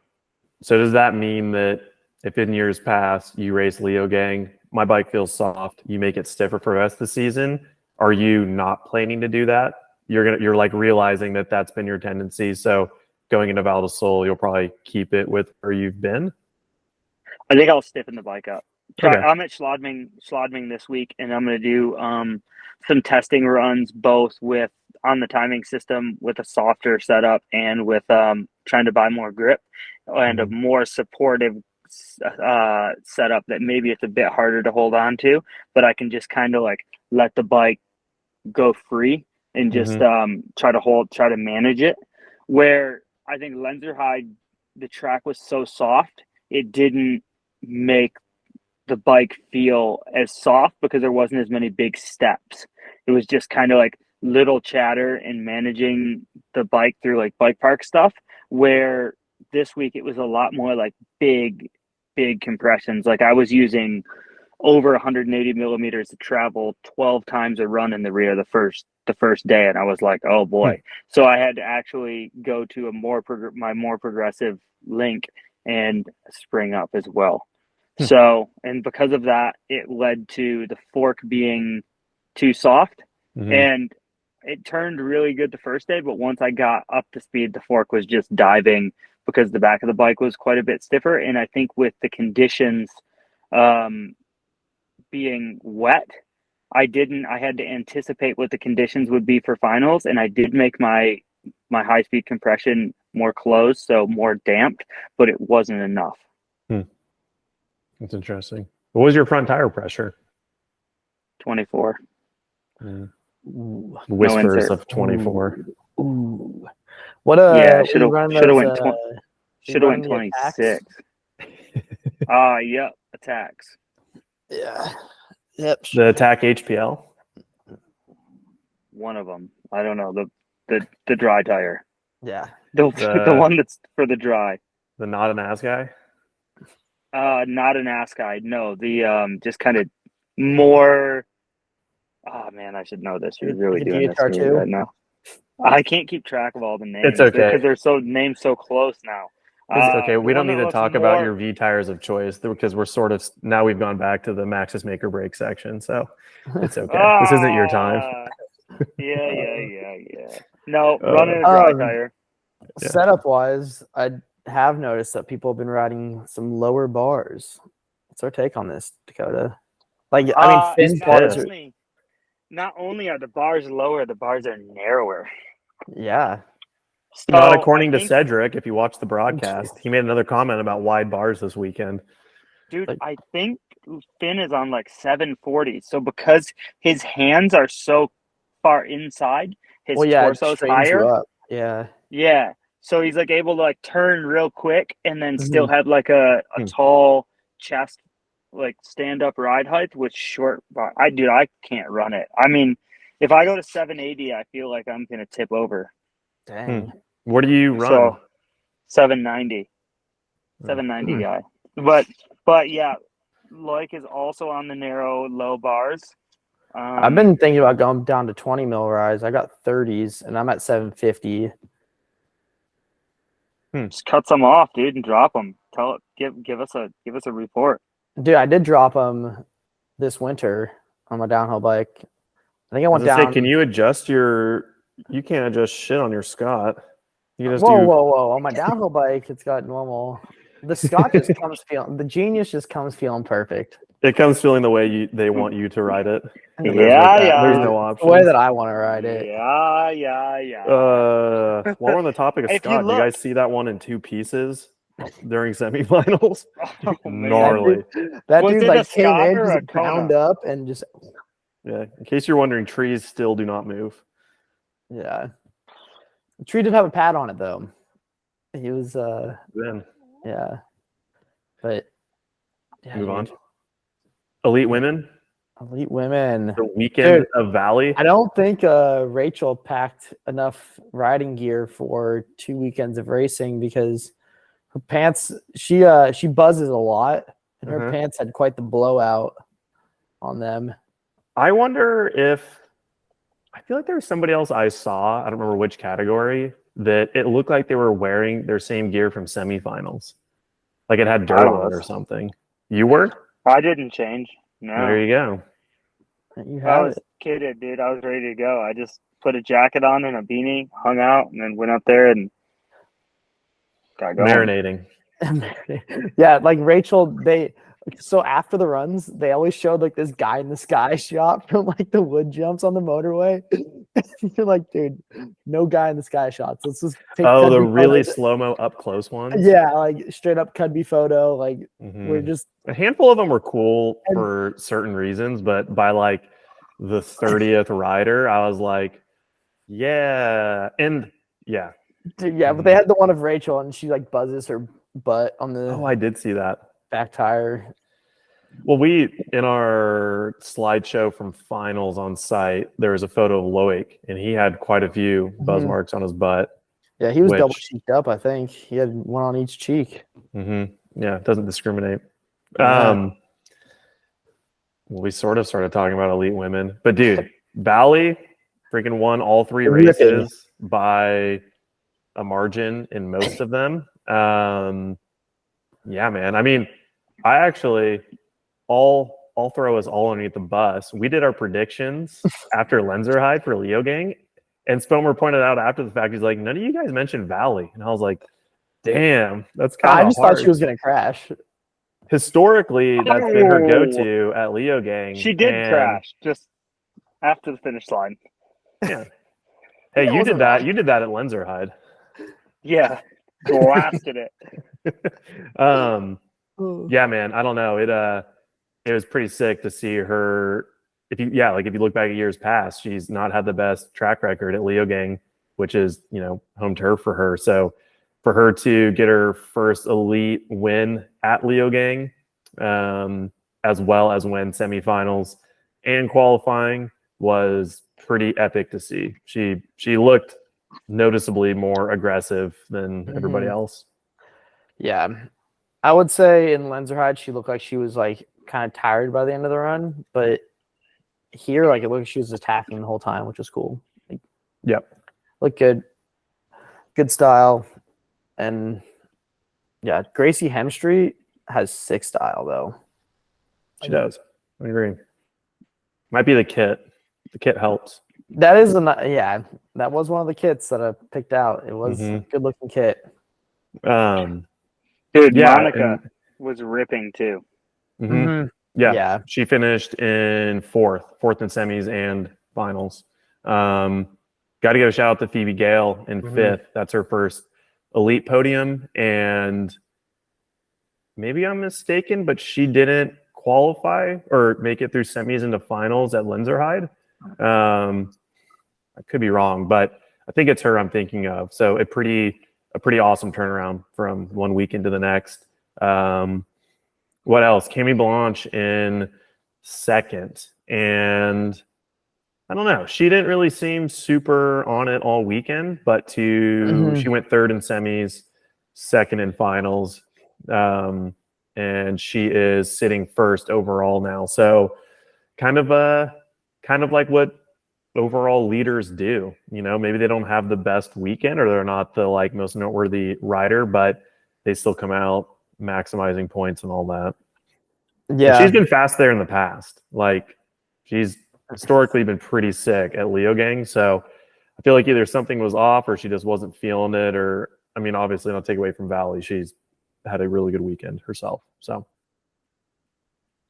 So does that mean that if in years past you race Leogang, my bike feels soft, you make it stiffer for the rest of the season? Are you not planning to do that? You're like realizing that that's been your tendency. So going into Val di Sole, you'll probably keep it with where you've been. I think I'll stiffen the bike up. Okay. I'm at Schladming this week, and I'm going to do some testing runs, both with on the timing system with a softer setup and with trying to buy more grip and a more supportive setup that maybe it's a bit harder to hold on to, but I can just kind of like let the bike go free and just try to manage it. Where I think Lenzerheide, the track was so soft, it didn't make the bike feel as soft because there wasn't as many big steps. It was just kind of like little chatter and managing the bike through like bike park stuff, where this week it was a lot more like big compressions. Like I was using over 180 millimeters to travel 12 times a run in the rear the first day, and I was like, oh boy. So I had to actually go to my more progressive link and spring up as well. So, and because of that, it led to the fork being too soft, and it turned really good the first day, but once I got up to speed, the fork was just diving because the back of the bike was quite a bit stiffer. And I think with the conditions being wet, I had to anticipate what the conditions would be for finals, and I did make my high speed compression more closed, so more damped, but it wasn't enough. That's interesting. What was your front tire pressure? 24. Whispers of 24. Ooh. What yeah, should have went 26. Yep, attacks. Yeah. Yep. The Attack HPL. One of them. I don't know, the dry tire. Yeah. The one that's for the dry. The not an ass guy. Not an ass guy. No, the just kind of more. Oh man, I should know this. You're really doing this to me right now. I can't keep track of all the names. It's okay because they're named so close now. It's okay. We don't need to talk about your V tires of choice because we're sort of now we've gone back to the Maxxis make or break section, so it's okay. This isn't your time. Yeah. No, running a dry tire. Yeah. Setup wise, I have noticed that people have been riding some lower bars. What's our take on this, Dakotah? Like, I mean, Finn's bars are. Not only are the bars lower, the bars are narrower. Yeah. So not according to Cedric. If you watch the broadcast, he made another comment about wide bars this weekend. Dude, I think Finn is on like 740. So because his hands are so far inside, his torso's higher. Yeah. Yeah. So he's like able to like turn real quick and then still have like a tall chest, like stand up ride height with short bar. I can't run it. I mean, if I go to 780, I feel like I'm gonna tip over. Dang. What do you run? So 790. 790 guy. But yeah, Loic is also on the narrow low bars. I've been thinking about going down to 20 mil rise. I got 30s and I'm at 750. Just cut some off, dude, and drop them. Give us a report. Dude, I did drop them this winter on my downhill bike. I think I went down. Can you adjust your? You can't adjust shit on your Scott. You just whoa! On my downhill bike, it's got normal. The Scott just comes feeling. The Genius just comes feeling perfect. It comes feeling the way they want you to ride it. Yeah. There's no option. The way that I want to ride it. Yeah. While we're on the topic of Scott, do you guys see that one in two pieces during semifinals? Oh, gnarly. That dude like came in, just bound up, and just. Yeah. In case you're wondering, trees still do not move. Yeah. The tree did have a pad on it though. He was Then. Yeah. But yeah, move on. Elite women. The weekend of Valley. I don't think Rachel packed enough riding gear for 2 weekends of racing because her pants. She buzzes a lot, and her pants had quite the blowout on them. I wonder if I feel like there was somebody else I saw. I don't remember which category that it looked like they were wearing their same gear from semifinals. Like it had dirt on it or something. You were? I didn't change. No. There you go. I was kidded, dude. I was ready to go. I just put a jacket on and a beanie, hung out, and then went up there and got going. Marinating. Yeah, like Rachel, so after the runs, they always showed like this guy in the sky shot from like the wood jumps on the motorway. You're like, dude, no guy in the sky shots. Let's just take the really slow-mo up close ones. Yeah, like straight up Cudby photo. Like we're just a handful of them were cool for certain reasons, but by like the 30th rider, I was like, yeah, and yeah. Dude, yeah, but they had the one of Rachel and she like buzzes her butt on the I did see that. Back tire. Well, in our slideshow from finals on site, there was a photo of Loic, and he had quite a few buzz marks on his butt. Yeah, he was double cheeked up, I think. He had one on each cheek. Yeah, it doesn't discriminate. Yeah. We sort of started talking about elite women, but dude, Bally freaking won all 3 Ripping. races by a margin in most of them. Yeah, man. I mean, I actually I'll throw us all underneath the bus. We did our predictions after Lenzerheide for Leogang, and Spomer pointed out after the fact, he's like, none of you guys mentioned Valley. And I was like, damn, that's kind of I just thought she was going to crash. Historically, that's been her go-to at Leogang. She did crash just after the finish line. Yeah. Hey, you did that. You did that at Lenzerheide. Yeah. Blasted it. Yeah, man. I don't know. It was pretty sick to see her. If you look back at years past, she's not had the best track record at Leogang, which is, home turf for her. So for her to get her first elite win at Leogang, as well as win semifinals and qualifying, was pretty epic to see. She looked noticeably more aggressive than everybody else. Yeah. I would say in Lenzerheide, she looked like she was like kind of tired by the end of the run, but here, like, it looked like she was attacking the whole time, which was cool. Like, yep. Looked good. Good style. And yeah, Gracie Hemstreet has sick style though. She does. I agree. Might be the kit. The kit helps. That is that was one of the kits that I picked out. It was a good looking kit. Dude, yeah, Monica was ripping too. Yeah. She finished in fourth in semis and finals. Got to give a shout out to Phoebe Gale in fifth. That's her first elite podium, and maybe I'm mistaken, but she didn't qualify or make it through semis into finals at Lenzerheide. I could be wrong, but I think it's her I'm thinking of. So a pretty awesome turnaround from one week into the next. What else? Camille Blanche in second, and I don't know. She didn't really seem super on it all weekend, but she went third in semis, second in finals, and she is sitting first overall now. So kind of like what overall leaders do. Maybe they don't have the best weekend or they're not the most noteworthy rider, but they still come out maximizing points and all that. Yeah, and she's been fast there in the past. She's historically been pretty sick at Leogang, so I feel like either something was off or she just wasn't feeling it, or obviously not take away from Valley. She's had a really good weekend herself. So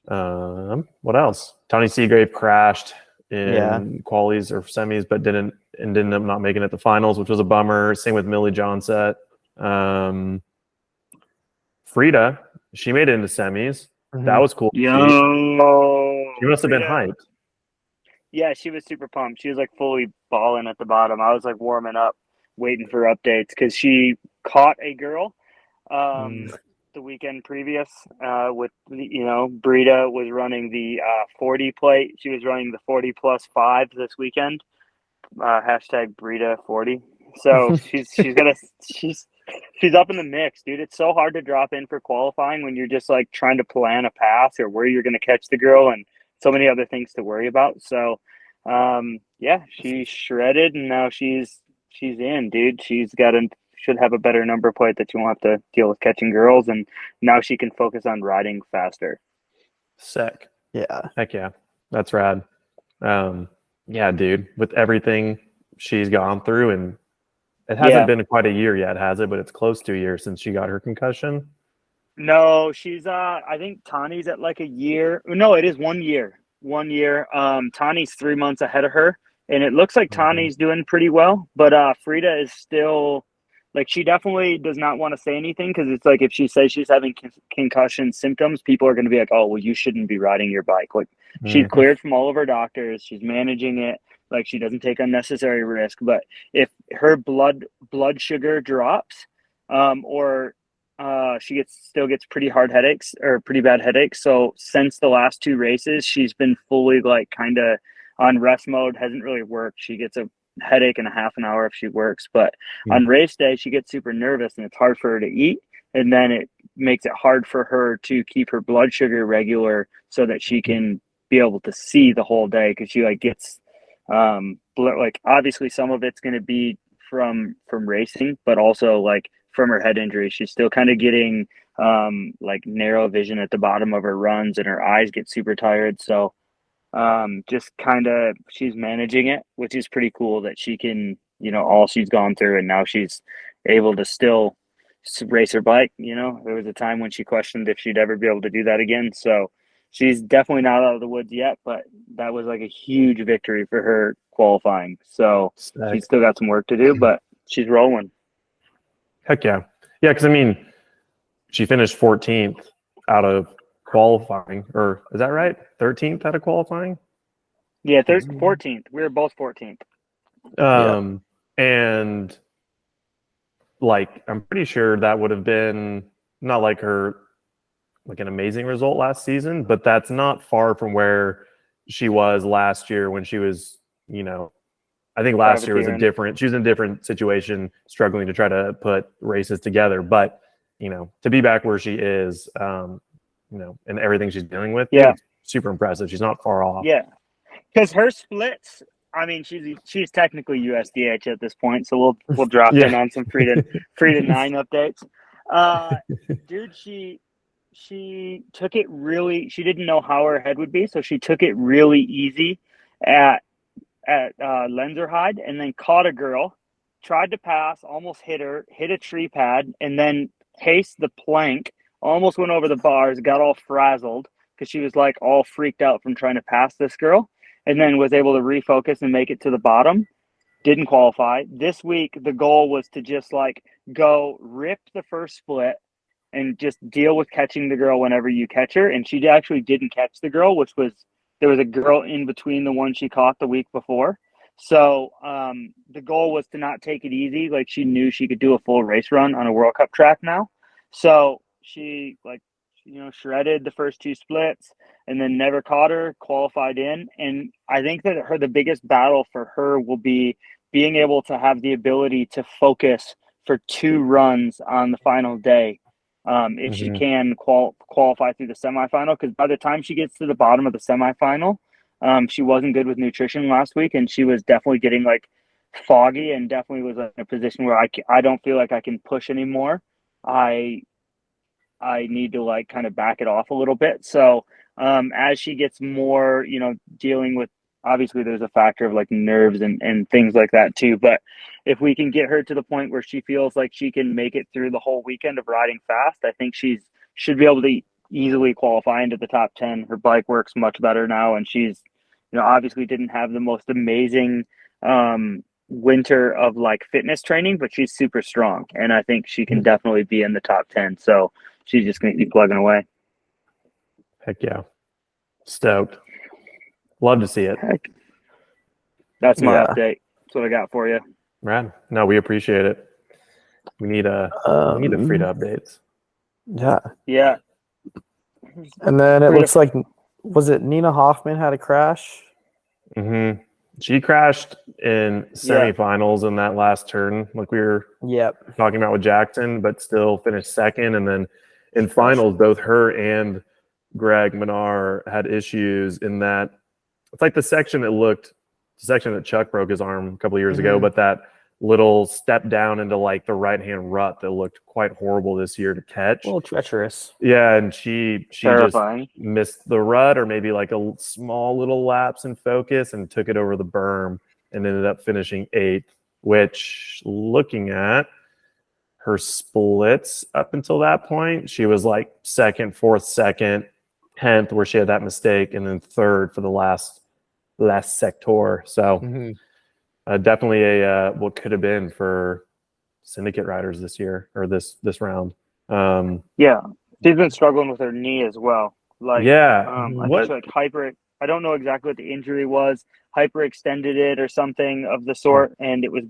what else? Tony Seagrave crashed in qualies or semis, but didn't end up not making it to finals, which was a bummer. Same with Millie Johnset. Frida, she made it into semis. That was cool. She must have been hyped. Yeah, she was super pumped. She was fully balling at the bottom. I was warming up, waiting for updates because she caught a girl the weekend previous with Brita was running the 40 plate. She was running the 40 plus 5 this weekend. Hashtag Brita 40. So she's up in the mix, dude. It's so hard to drop in for qualifying when you're just trying to plan a pass or where you're going to catch the girl and so many other things to worry about. So she shredded and now she's in, dude. Should have a better number plate that you won't have to deal with catching girls, and now she can focus on riding faster. Sick. Yeah. Heck yeah. That's rad. Yeah, dude, with everything she's gone through, and it hasn't been quite a year yet, has it? But it's close to a year since she got her concussion. No, she's I think Tani's at a year. No, it is 1 year. 1 year. Tani's 3 months ahead of her, and it looks like Tani's doing pretty well, but Frida is still she definitely does not want to say anything because it's if she says she's having concussion symptoms, people are going to be like, oh, well, you shouldn't be riding your bike. She's cleared from all of her doctors. She's managing it. She doesn't take unnecessary risk. But if her blood sugar drops or she still gets pretty hard headaches or pretty bad headaches. So since the last 2 races, she's been fully kind of on rest mode. Hasn't really worked. She gets a headache in a half an hour if she works, but on race day she gets super nervous and it's hard for her to eat, and then it makes it hard for her to keep her blood sugar regular so that she can be able to see the whole day, because she like gets like obviously some of it's going to be from racing, but also like from her head injury. She's still kind of getting like narrow vision at the bottom of her runs, and her eyes get super tired. So just kind of she's managing it, which is pretty cool that she can, all she's gone through, and now she's able to still race her bike. There was a time when she questioned if she'd ever be able to do that again. So she's definitely not out of the woods yet, but that was like a huge victory for her qualifying. So she's still got some work to do, but she's rolling. Heck yeah. Yeah, because I mean, she finished 14th out of qualifying, or is that right? 13th out of qualifying? Yeah, 14th. We were both 14th. And like, I'm pretty sure that would have been not like her, like an amazing result last season, but that's not far from where she was last year when she was, I think last year was she was in a different situation, struggling to try to put races together. But, to be back where she is, and everything she's dealing with, super impressive. She's not far off. Yeah, because her splits, I mean, she's technically USDH at this point, so we'll drop in on some free to 9 updates. Dude, she took it really. She didn't know how her head would be, so she took it really easy at Lenzerheide, and then caught a girl, tried to pass, almost hit her, hit a tree pad, and then paced the plank, almost went over the bars, got all frazzled because she was like all freaked out from trying to pass this girl, and then was able to refocus and make it to the bottom. Didn't qualify. This week, the goal was to just like go rip the first split and just deal with catching the girl whenever you catch her. And she actually didn't catch the girl, there was a girl in between the one she caught the week before. So the goal was to not take it easy. Like, she knew she could do a full race run on a World Cup track now. So she shredded the first 2 splits and then never caught her, qualified in. And I think that the biggest battle for her will be being able to have the ability to focus for 2 runs on the final day. If she can qualify through the semifinal, because by the time she gets to the bottom of the semifinal, she wasn't good with nutrition last week, and she was definitely getting like foggy, and definitely was in a position where I don't feel like I can push anymore. I need to like kind of back it off a little bit. So as she gets more, dealing with, obviously there's a factor of like nerves and things like that too. But if we can get her to the point where she feels like she can make it through the whole weekend of riding fast, I think should be able to easily qualify into the top 10. Her bike works much better now, and she's, obviously didn't have the most amazing winter of like fitness training, but she's super strong, and I think she can definitely be in the top 10. So she's just going to keep plugging away. Heck yeah. Stoked. Love to see it. Heck. That's my update. That's what I got for you. Right. No, we appreciate it. We need a free to updates. Yeah. Yeah. And then it looks like, was it Nina Hoffman had a crash? Mm-hmm. She crashed in semifinals in that last turn, like we were talking about with Jackson, but still finished second. And then in finals, both her and Greg Minar had issues in that. It's like the section that Chuck broke his arm a couple of years ago, but that little step down into like the right-hand rut that looked quite horrible this year to catch. A little treacherous. Yeah, and she just missed the rut, or maybe like a small little lapse in focus, and took it over the berm and ended up finishing 8th, which, looking at her splits up until that point, she was like 2nd, 4th, 2nd, 10th, where she had that mistake, and then 3rd for the last sector. So definitely a what could have been for syndicate riders this year, or this round. She's been struggling with her knee as well. Like, I think she I don't know exactly what the injury was. Hyperextended it or something of the sort, and it was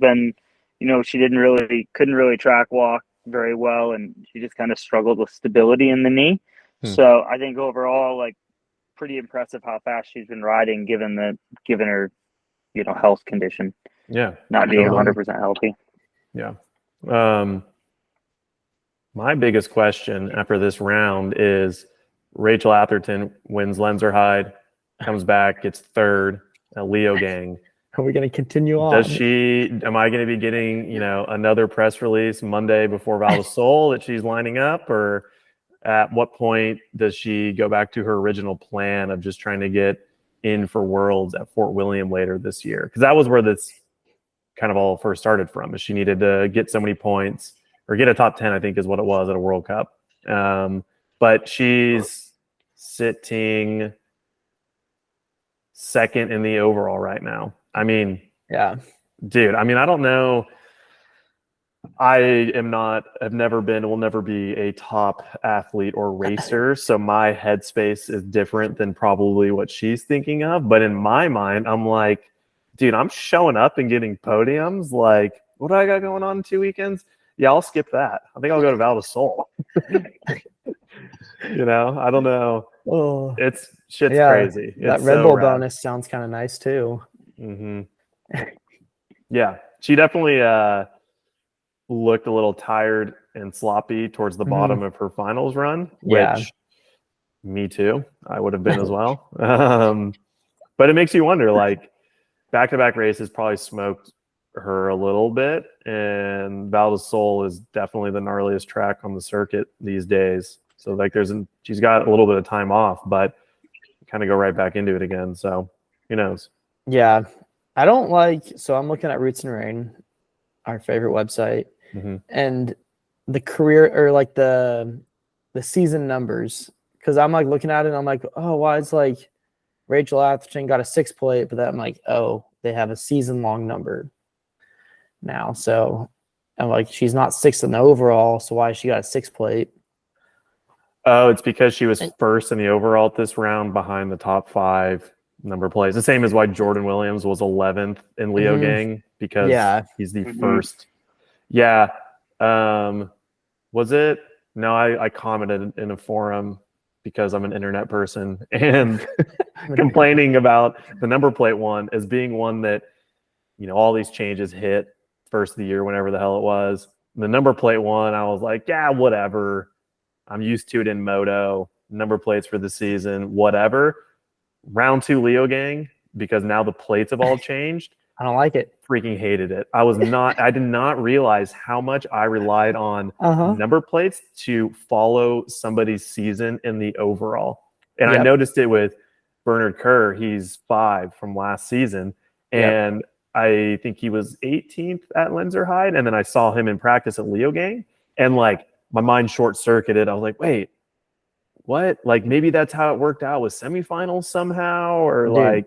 she couldn't really track walk very well, and she just kind of struggled with stability in the knee. So I think overall, like, pretty impressive how fast she's been riding, given her, health condition. Yeah, not being 100% healthy. Yeah. My biggest question after this round is, Rachel Atherton wins Lenzerheide, comes back, gets third at Leogang. Are we going to continue on? Am I going to be getting, another press release Monday before Val di Sole that she's lining up? Or at what point does she go back to her original plan of just trying to get in for Worlds at Fort William later this year? Because that was where this kind of all first started from, is she needed to get so many points or get a top 10, I think is what it was at a World Cup. But she's sitting second in the overall right now. I mean, yeah, dude, I don't know. Have never been, will never be a top athlete or racer. So my headspace is different than probably what she's thinking of. But in my mind, I'm like, dude, I'm showing up and getting podiums. Like, what do I got going on in 2 weekends? Yeah, I'll skip that. I think I'll go to Val di Sole. I don't know. Oh, Shit's crazy. That It's Red so Bull rad. bonus sounds kind of nice too. Mm-hmm. Yeah, she definitely looked a little tired and sloppy towards the bottom of her finals run, which me too. I would have been as well. But it makes you wonder, like, back-to-back races probably smoked her a little bit, and Val di Sole is definitely the gnarliest track on the circuit these days. So like she's got a little bit of time off, but kind of go right back into it again. So who knows? Yeah. I don't so I'm looking at Roots and Rain, our favorite website, and the career or like the season numbers. Cause I'm like looking at it and I'm like, oh, why is like Rachel Atherton got a 6 plate, but then I'm like, oh, they have a season long number now. So I'm like, she's not 6th in the overall. So why she got a 6 plate? Oh, it's because she was first in the overall at this round behind the top 5 number plays. The same as why Jordan Williams was 11th in Leogang, because he's the first. Yeah. Was it? No, I commented in a forum because I'm an internet person and complaining about the number plate one as being one that, all these changes hit first of the year, whenever the hell it was. The number plate one, I was like, yeah, whatever. I'm used to it in moto. Number plates for the season, whatever. Round 2 Leogang, because now the plates have all changed. I don't like it. Freaking hated it. I did not realize how much I relied on number plates to follow somebody's season in the overall. And I noticed it with Bernard Kerr. He's 5 from last season. And I think he was 18th at Lenzerheide. And then I saw him in practice at Leogang. And like, my mind short circuited. I was like, wait, what? Like, maybe that's how it worked out with semifinals somehow, or dude,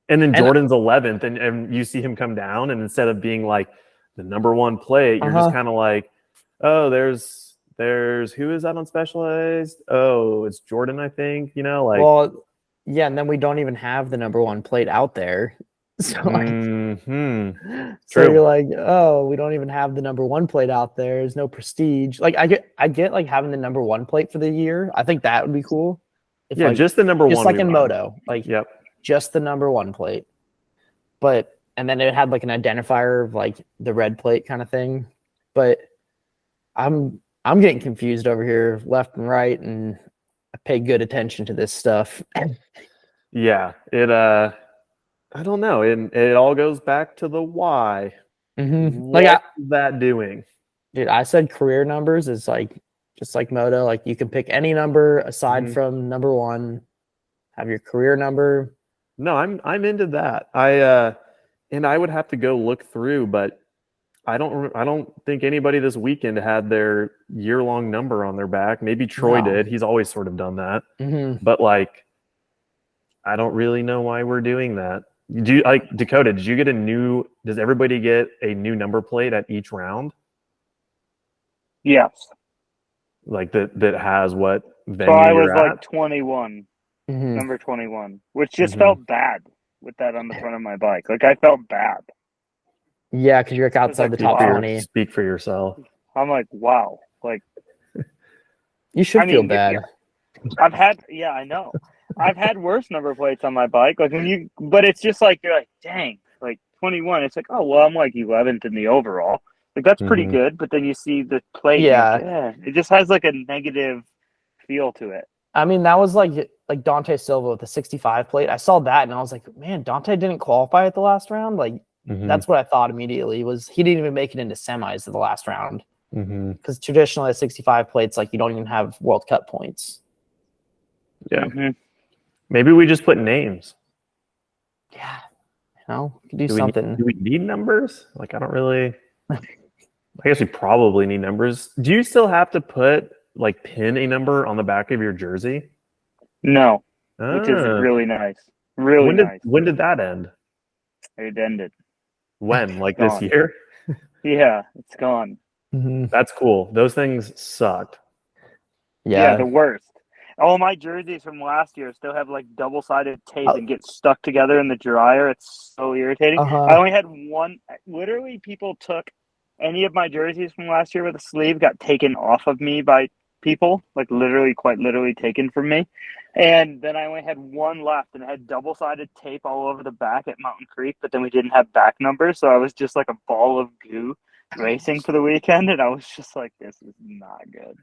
And then Jordan's 11th, and you see him come down, and instead of being like the number 1 plate, you're just kind of like, oh, there's who is that on Specialized? Oh, it's Jordan, I think. And then we don't even have the number 1 plate out there. So so you're like, oh, we don't even have the number 1 plate out there. There's no prestige. Like I get like having the number 1 plate for the year. I think that would be cool. If, just the number 1, just like in moto, like just the number 1 plate. But and then it had like an identifier of like the red plate kind of thing. But I'm getting confused over here, left and right, and I pay good attention to this stuff. I don't know. And it all goes back to the why. What's that doing? Dude, I said career numbers is like just like moto. Like you can pick any number aside from number 1, have your career number. No, I'm into that. And I would have to go look through, but I don't think anybody this weekend had their year-long number on their back. Maybe Troy did. He's always sort of done that. But like, I don't really know why we're doing that. Dakotah, does everybody get a new number plate at each round? Yes. Like that has what venue So I was you're like 21, number 21, which just felt bad with that on the front of my bike. Like I felt bad. Yeah, because you're outside the top 20. Speak for yourself. I'm like, wow. Like you should feel bad. I know. I've had worse number plates on my bike. Like but it's just like, you're like, dang, like 21. It's like, oh, well, I'm like 11th in the overall. Like that's pretty good. But then you see the plate. It just has like a negative feel to it. I mean, that was like like Dante Silva with the 65 plate. I saw that and I was like, man, Dante didn't qualify at the last round. Like that's what I thought immediately was he didn't even make it into semis of the last round. Because traditionally at 65 plates, like you don't even have World Cup points. Yeah. Maybe we just put names. Yeah. You know, we could do something. Do we need numbers? Like, I don't really. I guess we probably need numbers. Do you still have to pin a number on the back of your jersey? No, which is really nice. Really nice. When did that end? It ended. When? Like this year? Yeah, it's gone. That's cool. Those things sucked. Yeah, the worst. All my jerseys from last year still have like double-sided tape and get stuck together in the dryer. It's so irritating. I only had one. Literally, people took any of my jerseys from last year with a sleeve, got taken off of me by people, like literally, quite literally taken from me. And then I only had one left, and it had double-sided tape all over the back at Mountain Creek, but then we didn't have back numbers, so I was just like a ball of goo racing for the weekend, and I was just like, this is not good.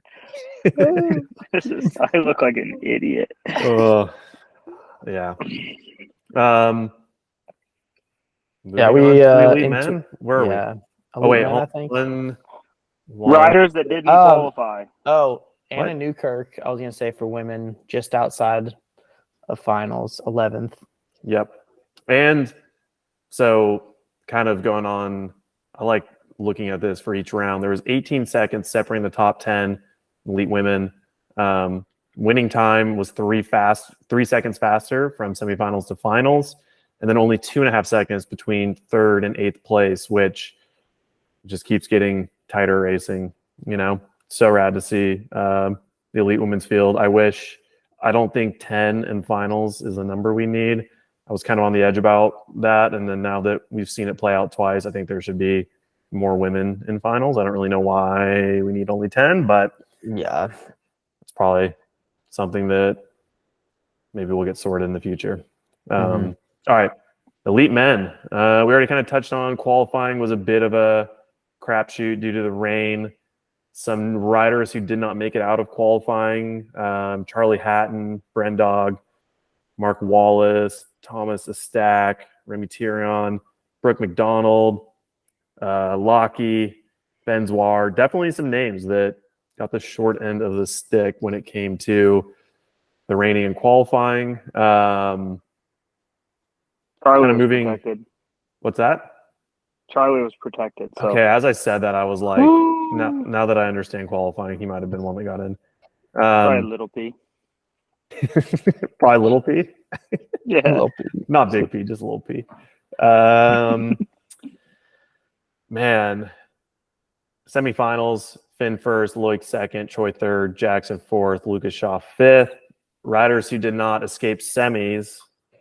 I look like an idiot. Yeah. Yeah, Elite men? Where are we? Oh wait, I think. Riders that didn't qualify. Anna Newkirk, I was gonna say for women, just outside of finals, 11th. Yep. And so kind of going on, I like looking at this for each round. There was 18 seconds separating the top 10 elite women. Winning time was 3 seconds faster from semifinals to finals, and then only 2.5 seconds between 3rd and 8th place, which just keeps getting tighter racing. You know, so rad to see the elite women's field. I don't think 10 in finals is a number we need. I was kind of on the edge about that, and then now that we've seen it play out twice, I think there should be more women in finals. I don't really know why we need only 10, but yeah, it's probably something that maybe we'll get sorted in the future. All right, elite men. We already kind of touched on qualifying was a bit of a crapshoot due to the rain. Some riders who did not make it out of qualifying: Charlie Hatton, Brendog, Mark Wallace, Thomas Estak, Remy Tirion, Brooke McDonald, Lockie, Benzwar. Definitely some names that got the short end of the stick when it came to the raining and qualifying. Charlie was protected. What's that? Charlie was protected. So. Okay, as I said that, I was like, now that I understand qualifying, he might have been one that got in. Probably Little P. Probably Little P. Yeah. Little P. Not Big P, just Little P. Man, semifinals: Finn first, Loic second, Choi third, Jackson fourth, Lucas Shaw fifth. Riders who did not escape semis: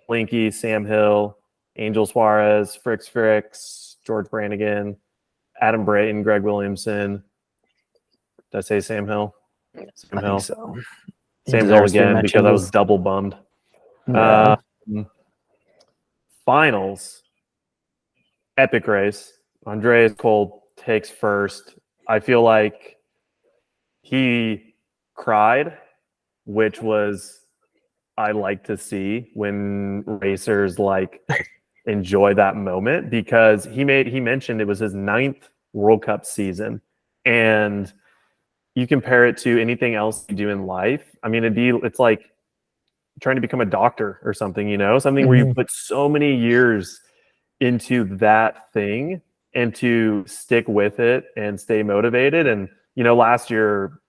Linky, Sam Hill, Angel Suarez, Fricks, George Brannigan, Adam Brayton, Greg Williamson. Did I say Sam Hill? Sam Hill. So. Sam Hill again because I was double bummed. Yeah. Finals: epic race. Andreas Cole takes first. I feel like he cried, which was I like to see when racers like enjoy that moment, because he mentioned it was his 9th World Cup season, and you compare it to anything else you do in life. I mean, it's like trying to become a doctor or something, you know, something where you put so many years into that thing and to stick with it and stay motivated. And, you know, last year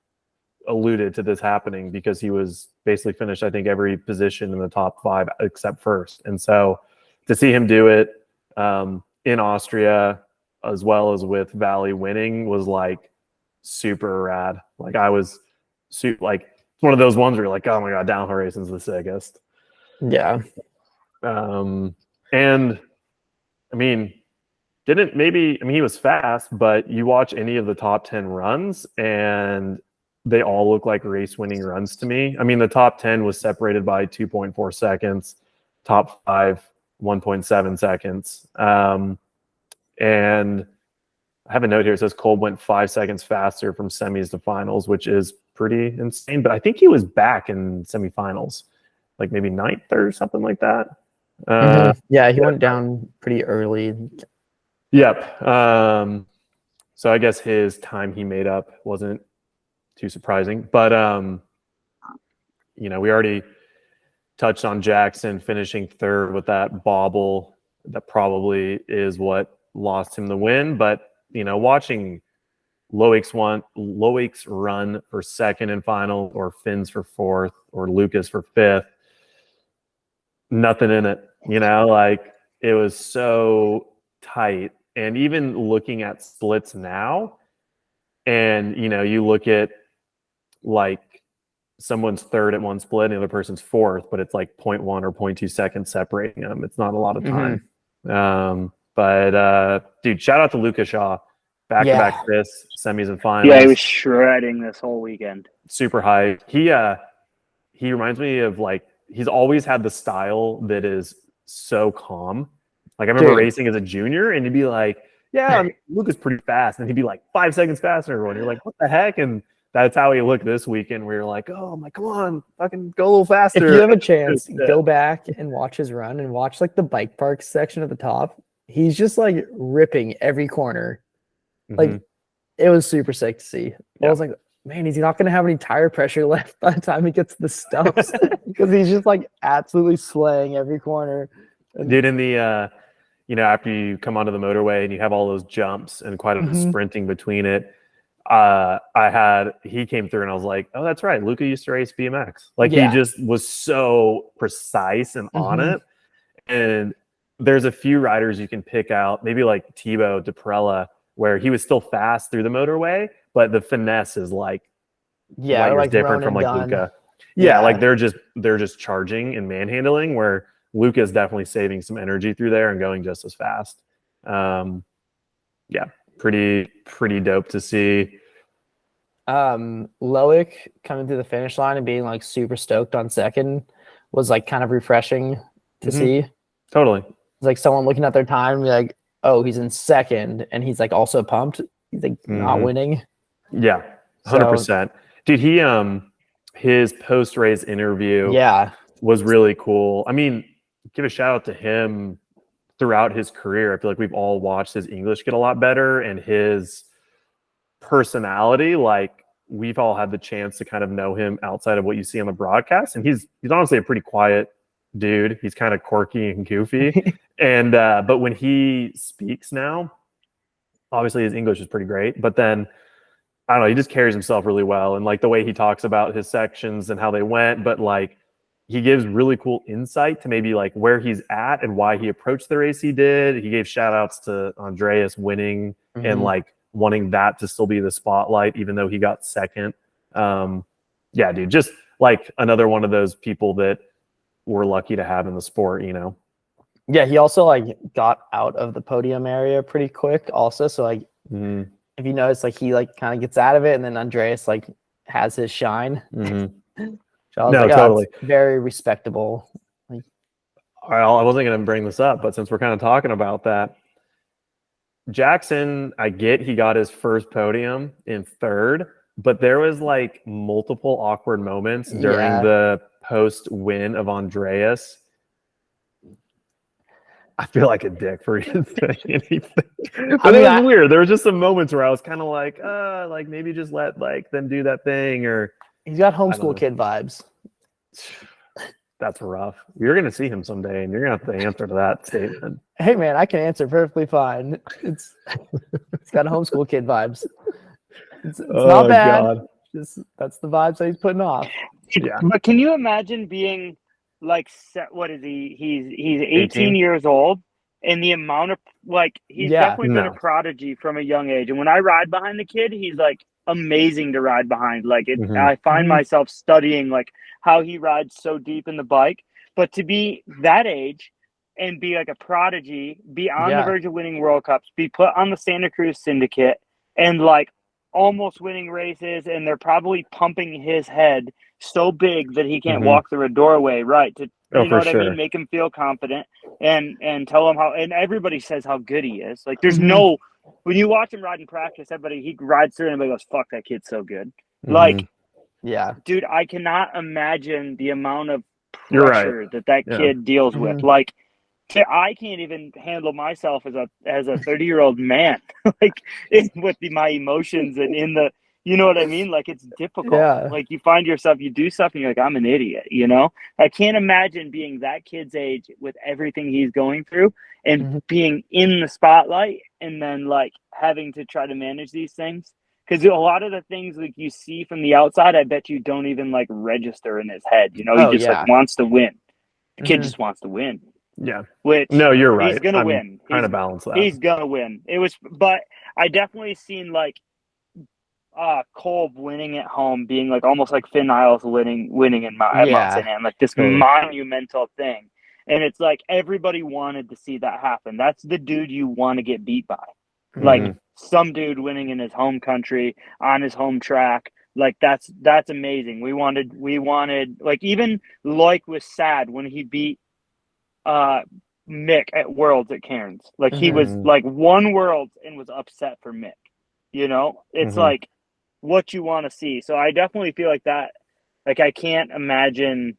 alluded to this happening because he was basically finished, I think, every position in the top 5 except first. And so to see him do it in Austria, as well as with Valley winning, was like super rad. Like I was it's one of those ones where you're like, oh my God, downhill racing's the sickest. Yeah. And I mean, he was fast, but you watch any of the top 10 runs and they all look like race winning runs to me. I mean, the top 10 was separated by 2.4 seconds, top 5, 1.7 seconds. And I have a note here. It says Kolb went 5 seconds faster from semis to finals, which is pretty insane. But I think he was back in semifinals. like maybe ninth or something like that. Yeah, he went down pretty early. Yep. So I guess his time he made up wasn't too surprising, but we already touched on Jackson finishing third with that bobble. That probably is what lost him the win. But watching Loic's run for second and final, or Finn's for fourth, or Lucas for fifth, nothing in it. Like it was so tight. And even looking at splits now, and you look at like someone's third at one split and the other person's fourth, but it's like 0.1 or 0.2 seconds separating them. It's not a lot of time. But dude, shout out to Lucas Shaw. Back-to-back this semis and finals. Yeah, he was shredding this whole weekend. Super high. He reminds me of like, he's always had the style that is so calm. Like I remember racing as a junior and he'd be like, yeah, Luke is pretty fast. And he'd be like 5 seconds faster than everyone. You're like, what the heck? And that's how he looked this weekend. We were like, oh, I'm like, come on, fucking go a little faster. If you have a chance, go back and watch his run and watch like the bike park section at the top. He's just like ripping every corner. Like it was super sick to see. I was like, man, he's not going to have any tire pressure left by the time he gets to the stumps because he's just like absolutely slaying every corner. Dude, in the after you come onto the motorway and you have all those jumps and quite a bit of sprinting between it, he came through and I was like, oh, that's right, Luca used to race BMX. Like he just was so precise and on it. And there's a few riders you can pick out, maybe like Thibaut Deprella, where he was still fast through the motorway, but the finesse is like different from like Luca. Like they're just charging and manhandling, where Luca is definitely saving some energy through there and going just as fast. Pretty dope to see. Loic coming through the finish line and being like super stoked on second was like kind of refreshing to see. Totally. It's like someone looking at their time and be like, oh, he's in second and he's like also pumped. He's like not winning. Yeah, 100%. Dude, he his post-race interview was really cool. I mean, give a shout out to him throughout his career. I feel like we've all watched his English get a lot better and his personality. Like we've all had the chance to kind of know him outside of what you see on the broadcast. And he's honestly a pretty quiet dude. He's kind of quirky and goofy. And but when he speaks now, obviously his English is pretty great, but then I don't know, he just carries himself really well. And like the way he talks about his sections and how they went, but like he gives really cool insight to maybe like where he's at and why he approached the race he did. He gave shout outs to Andreas winning and like wanting that to still be the spotlight, even though he got second. Dude, just like another one of those people that we're lucky to have in the sport, Yeah, he also like got out of the podium area pretty quick also. So like if you notice, like he like kind of gets out of it and then Andreas like has his shine. So I was like, totally. Very respectable. Like, I wasn't going to bring this up, but since we're kind of talking about that, Jackson, I get he got his first podium in third, but there was like multiple awkward moments during the post win of Andreas. I feel like a dick for even saying anything. But it was weird. There was just some moments where I was kind of like maybe just let like them do that thing, or he's got homeschool kid vibes. That's rough. You're going to see him someday, and you're going to have to answer to that statement. Hey, man, I can answer perfectly fine. It's got homeschool kid vibs. It's not bad. God. Just that's the vibes that he's putting off. Yeah. But can you imagine being like, what is he? He's 18 years old, and the amount of like he's definitely been a prodigy from a young age. And when I ride behind the kid, he's like amazing to ride behind. Like I find myself studying like how he rides so deep in the bike. But to be that age and be like a prodigy, be on the verge of winning World Cups, be put on the Santa Cruz Syndicate, and like almost winning races, and they're probably pumping his head so big that he can't walk through a doorway, right? To you know what I mean? Make him feel confident and tell him how, and everybody says how good he is. Like there's no, when you watch him ride in practice, he rides through and everybody goes, fuck, that kid's so good. Like, yeah, dude, I cannot imagine the amount of You're pressure that Yeah. kid deals with. Mhm. Like, I can't even handle myself as a 30-year-old man, like with my emotions and in the, you know what I mean? Like, it's difficult. Yeah. Like, you find yourself, you do stuff and you're like, I'm an idiot, you know? I can't imagine being that kid's age with everything he's going through and Mhm. being in the spotlight and then like having to try to manage these things. Because a lot of the things like you see from the outside, I bet you don't even like register in his head. You know, he Oh, just yeah. like wants to win. The kid Mhm. just wants to win. Yeah. Which No, you're he's right. gonna I'm win. trying to balance that. He's gonna win. It was, but I definitely seen like Kolb winning at home, being like almost like Finn Isles winning at Mount Yeah. St. Anne, like this Totally. monumental thing. And it's like everybody wanted to see that happen. That's the dude you want to get beat by. Like Mhm. some dude winning in his home country on his home track. Like that's amazing. We wanted like even Loic was sad when he beat Mick at Worlds at Cairns. Like he was Mhm. like won Worlds and was upset for Mick. You know, it's Mhm. like what you want to see. So I definitely feel like that. Like I can't imagine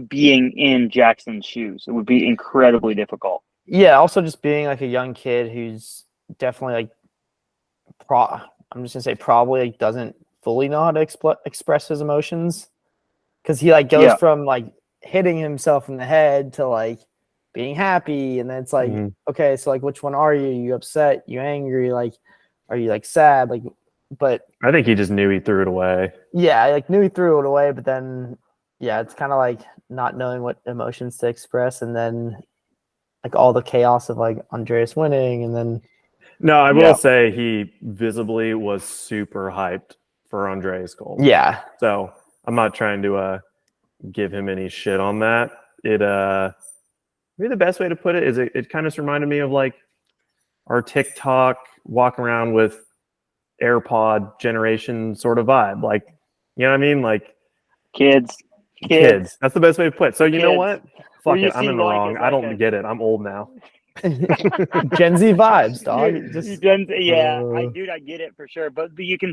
being in Jackson's shoes. It would be incredibly difficult. Yeah. Also, just being like a young kid who's definitely like I'm just gonna say probably like doesn't fully know how to express his emotions, because he like goes Yeah. from like hitting himself in the head to like being happy, and then it's like, Mhm. okay, so like which one are you? You upset? You angry? Like, are you like sad? Like, but I think he just knew he threw it away. yeah, I like knew he threw it away, but then yeah, it's kind of like not knowing what emotions to express, and then like all the chaos of like Andreas winning, and then No, I Yeah. will say he visibly was super hyped for Andreas goal. yeah, So I'm not trying to give him any shit on that. It maybe the best way to put it is it kind of reminded me of like our TikTok walk around with AirPod generation sort of vibe. Like, you know what I mean? Like Kids. kids. That's the best way to put it. So you know Kids. what? Where Fuck you it. I'm see in the Loic wrong. as I like don't get it. I'm old now. Gen Z vibes, dog. Just Yeah, I get it for sure. But you can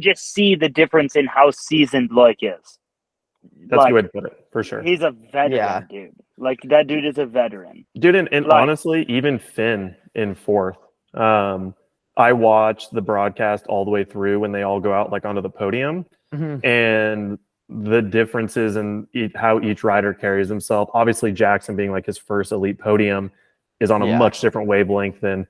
just see the difference in how seasoned Loic is. That's a good way Like to put it, for sure. he's a yeah, veteran, dude. Like that dude is a veteran. Dude, and Like honestly, even Finn in fourth. I watched the broadcast all the way through when they all go out like onto the podium, Mhm. and the differences in how each rider carries himself. Obviously, Jackson being like his first elite podium is on a Yeah. much different wavelength than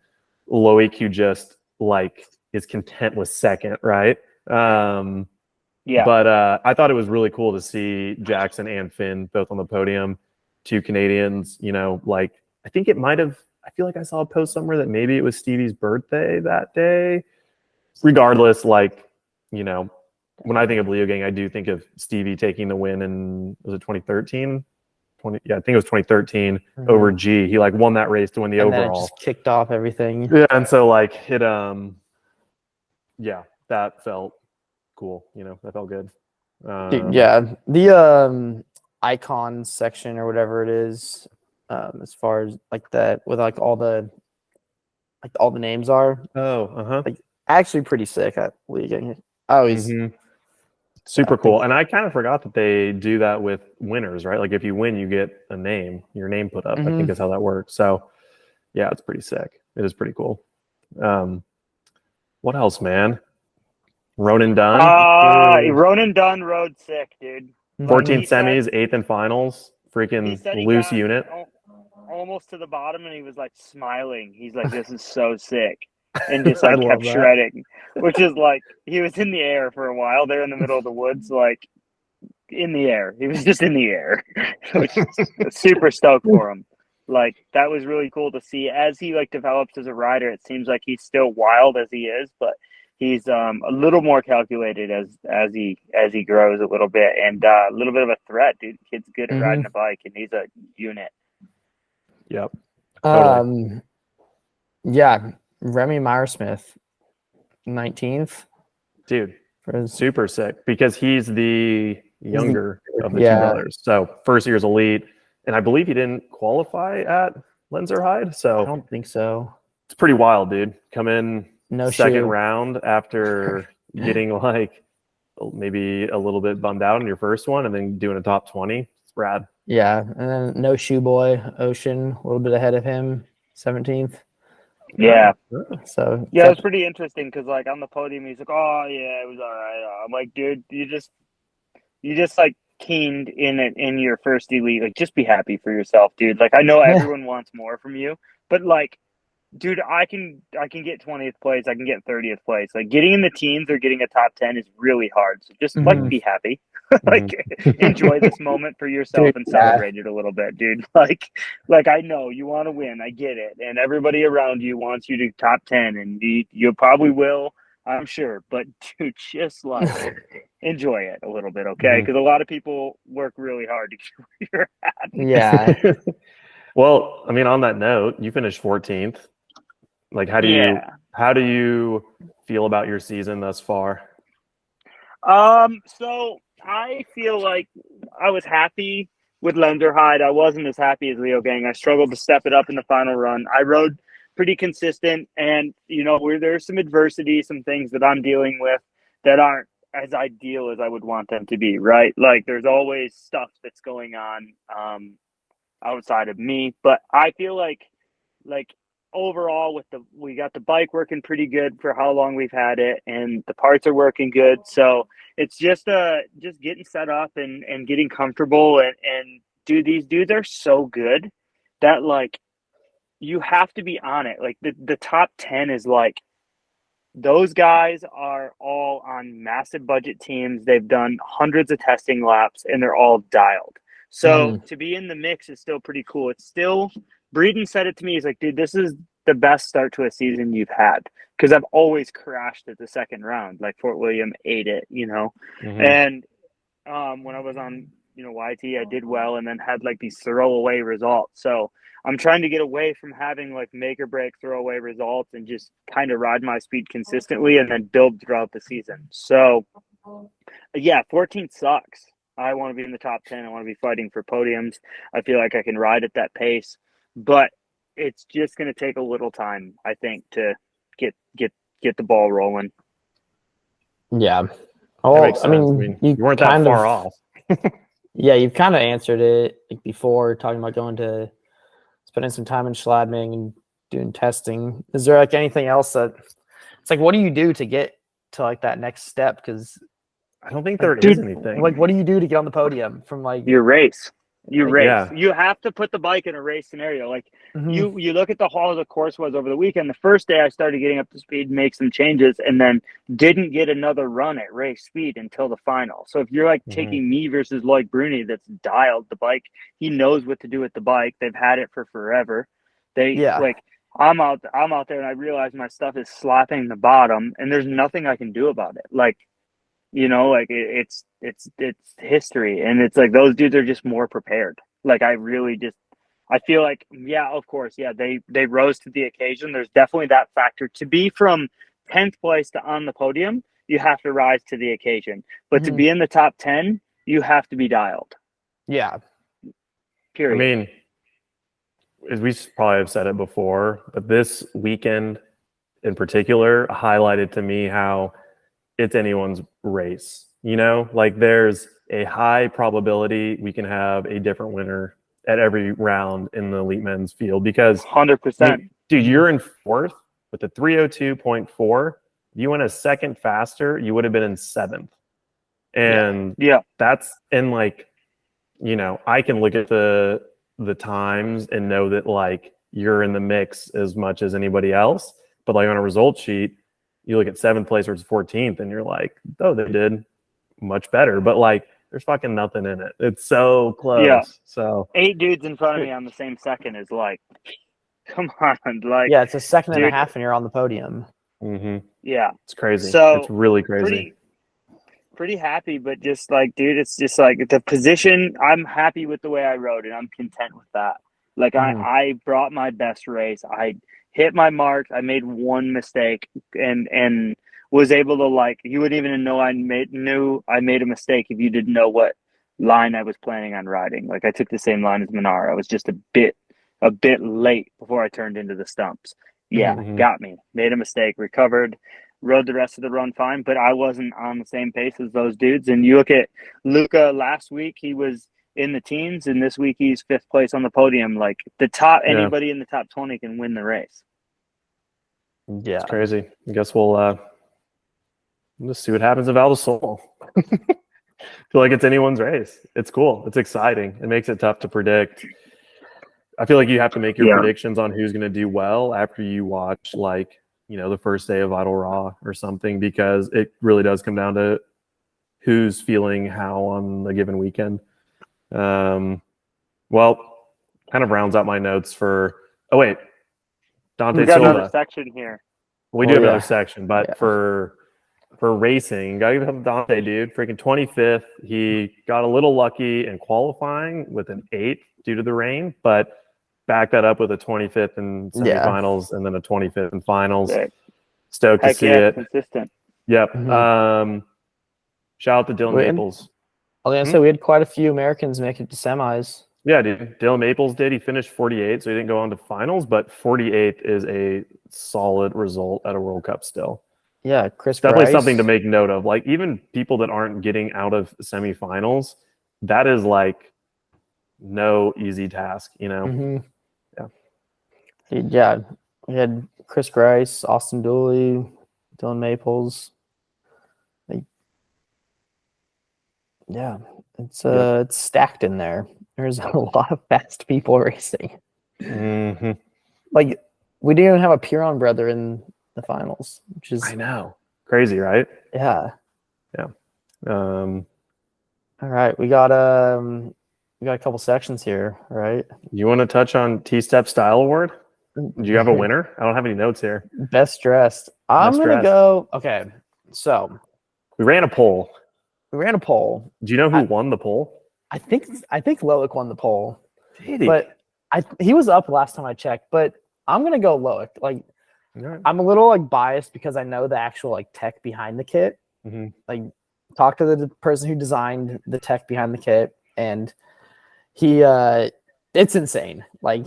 Loic, who just like is content with second, right? yeah. But I thought it was really cool to see Jackson and Finn both on the podium. Two Canadians, you know, like I think it might have. I feel like I saw a post somewhere that maybe it was Stevie's birthday that day. Regardless, like, you know, when I think of Leogang, I do think of Stevie taking the win in, was it 2013? Yeah, I think it was 2013 over G. He like won that race to win the and then it overall. just kicked off everything. Yeah, and so like it yeah, that felt cool, you know, that felt good. Dude, yeah, the icon section or whatever it is, as far as like that with like all the names are Oh, uh-huh. like actually pretty sick at league. I always Super I cool. think- And I kind of forgot that they do that with winners, right? Like if you win, you get a name, your name put up. I think is how that works. So yeah, it's pretty sick. It is pretty cool. What else, man? Ronan Dunn. Ronan Dunn rode sick, dude. 14 He said- semis, 8th in finals. He Freaking said he loose got unit. almost to the bottom, and he was like smiling. He's like, "This is so sick," and just like I love kept that. shredding. Which is like he was in the air for a while. There in the middle of the woods, like in the air. He was just in the air. Which is super stoked for him. Like that was really cool to see as he like develops as a rider. It seems like he's still wild as he is, but he's a little more calculated as he grows a little bit, and a little bit of a threat, dude. Kid's good at riding a bike, and he's a unit. Yep. Totally. Yeah, Remy Myersmith, 19th. Dude, super sick because he's the younger of the two brothers. So first year's elite. And I believe he didn't qualify at Lenzerheide. So I don't think so. it's pretty wild, dude. Come in second shoe. round after getting like maybe a little bit bummed out in your first one and then doing a top 20. It's rad. Yeah, and then no shoe boy, Ocean, a little bit ahead of him, 17th. Yeah. So Yeah, it was pretty interesting because like on the podium he's like, oh yeah, it was all right. I'm like, dude, you just like keened in it in your first elite. Like, just be happy for yourself, dude. Like, I know everyone wants more from you, but like, dude, I can get 20th place, I can get 30th place. Like, getting in the teens or getting a top 10 is really hard. So just like be happy. Like, enjoy this moment for yourself and celebrate it a little bit, dude. Like I know you want to win, I get it, and everybody around you wants you to top 10, and you probably will, I'm sure. But dude, just like enjoy it a little bit, okay? Because a lot of people work really hard to get where you're at. Yeah. Well, I mean, on that note, you finished 14th. Like, how do you feel about your season thus far? So I feel like I was happy with Lenzerheide. I wasn't as happy as Leogang. I struggled to step it up in the final run. I rode pretty consistent, and where there's some adversity, some things that I'm dealing with that aren't as ideal as I would want them to be, right? Like, there's always stuff that's going on outside of me, but I feel like overall we got the bike working pretty good for how long we've had it, and the parts are working good. So it's just getting set up and getting comfortable, and dude, these dudes are so good that like you have to be on it. Like the top 10 is like, those guys are all on massive budget teams. They've done hundreds of testing laps, and they're all dialed. So to be in the mix is still pretty cool. It's still, Breeden said it to me. He's like, dude, this is the best start to a season you've had. Because I've always crashed at the second round. Like Fort William ate it, And when I was on, YT, I did well and then had like these throwaway results. So I'm trying to get away from having like make or break throwaway results and just kind of ride my speed consistently and then build throughout the season. So yeah, 14th sucks. I want to be in the top 10. I want to be fighting for podiums. I feel like I can ride at that pace, but it's just going to take a little time, I think, to get the ball rolling. Yeah. Oh, I mean, you weren't that far off. Yeah, you've kind of answered it like before, talking about spending some time in Schladming and doing testing. Is there like anything else that it's like, what do you do to get to like that next step? Because I don't think there is anything. Like, what do you do to get on the podium from like your race? You race. Yeah. You have to put the bike in a race scenario. Like you look at how the course was over the weekend. The first day I started getting up to speed, make some changes, and then didn't get another run at race speed until the final. So if you're like taking me versus Loic Bruni, that's dialed the bike, he knows what to do with the bike. They've had it for forever. Like I'm out there and I realize my stuff is slapping the bottom, and there's nothing I can do about it. Like, like it's history, and it's like those dudes are just more prepared. Like I feel like, yeah, of course, yeah, they rose to the occasion. There's definitely that factor. To be from 10th place to on the podium, you have to rise to the occasion. But to be in the top 10, you have to be dialed. Yeah. I Period. mean, as we probably have said it before, but this weekend in particular highlighted to me how it's anyone's race. Like there's a high probability we can have a different winner at every round in the elite men's field, because 100%. Dude, you're in fourth with a 302.4. You went a second faster, you would have been in seventh. And that's, and like, I can look at the times and know that like you're in the mix as much as anybody else. But like on a result sheet, you look at 7th place versus 14th and you're like, oh, they did much better. But like, there's fucking nothing in it. It's so close. Yeah. So 8 dudes in front of me on the same second is like, come on. Like, yeah, it's a second and a half and you're on the podium. Yeah. It's crazy. So it's really crazy. Pretty happy, but just like, dude, it's just like the position. I'm happy with the way I rode, and I'm content with that. Like I brought my best race. I hit my mark. I made one mistake and was able to, like, you wouldn't even know I made a mistake if you didn't know what line I was planning on riding. Like I took the same line as Minar. I was just a bit late before I turned into the stumps. Yeah, got me. Made a mistake, recovered, rode the rest of the run fine, but I wasn't on the same pace as those dudes. And you look at Luca last week, he was in the teens, and this week he's 5th place on the podium. Like anybody in the top 20 can win the race. Yeah, it's crazy. I guess we'll just see what happens at Val di Sole. Feel like it's anyone's race. It's cool. It's exciting. It makes it tough to predict. I feel like you have to make your predictions on who's going to do well after you watch, like, the first day of Vital Raw or something, because it really does come down to who's feeling how on a given weekend. Well, kind of rounds out my notes for. Oh wait, Dante we got Silva. another section here. We do have another section, but for racing, gotta give him Dante, dude. Freaking 25th. He got a little lucky in qualifying with an 8th due to the rain, but back that up with a 25th in semifinals and then a 25th in finals. Yeah. Stoked to see it. Consistent. Yep. Shout out to Dylan Maples. I was gonna say we had quite a few Americans make it to semis. Yeah, dude. Dylan Maples did. He finished 48, so he didn't go on to finals, but 48th is a solid result at a World Cup still. Yeah, Chris Definitely Bryce. Something to make note of. Like, even people that aren't getting out of semifinals, that is like no easy task, Yeah. Yeah, we had Chris Grice, Austin Dooley, Dylan Maples. It's stacked in there. There's a lot of fast people racing. Mm-hmm. Like, we didn't even have a Piron brother in the finals, which is I know, crazy, right? Yeah. All right, we got a couple sections here, right? You want to touch on T-Step Style Award? Do you have a winner? I don't have any notes here. Best dressed. I'm gonna go. Okay, so we ran a poll. Do you know who won the poll? I think Loic won the poll. Did he? But he was up last time I checked. But I'm gonna go Loic. Like, right. I'm a little biased because I know the actual tech behind the kit. Mm-hmm. Like, talk to the person who designed the tech behind the kit, and he it's insane. Like,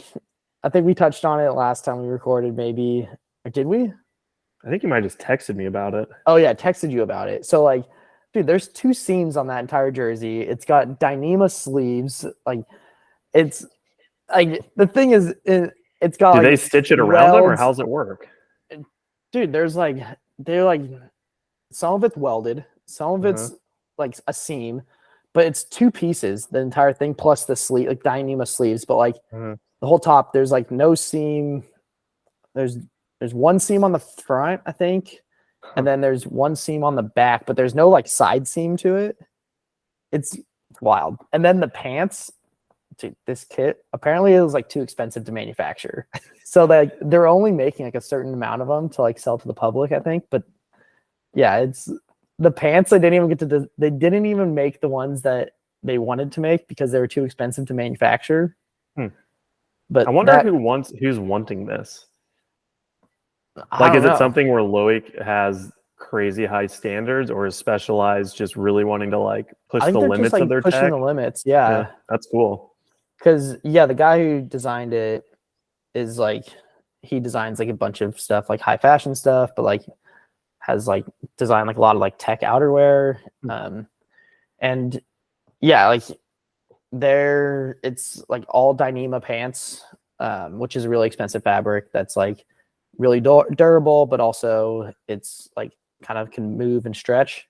I think we touched on it last time we recorded, maybe. Or did we? I think you might have just texted me about it. Oh yeah, texted you about it. So dude, there's 2 seams on that entire jersey. It's got Dyneema sleeves. It's the thing is, it's got. Do they stitch it around them, or how's it work? Dude, there's some of it's welded, some of it's a seam, but it's 2 pieces, the entire thing, plus the sleeve, Dyneema sleeves. But the whole top, there's no seam. There's 1 seam on the front, I think. And then there's 1 seam on the back, but there's no side seam to it. It's wild. And then the pants, dude, this kit apparently it was too expensive to manufacture. So they're only making a certain amount of them to sell to the public, I think. But yeah, it's the pants. They didn't even make the ones that they wanted to make because they were too expensive to manufacture. But I wonder who's wanting this. Is it something where Loic has crazy high standards, or is Specialized just really wanting to push the limits of their pushing tech? the limits? Yeah, that's cool. Because the guy who designed it is he designs a bunch of stuff, high fashion stuff, but has designed a lot of tech outerwear, and it's all Dyneema pants, which is a really expensive fabric that's really durable, but also it's kind of can move and stretch.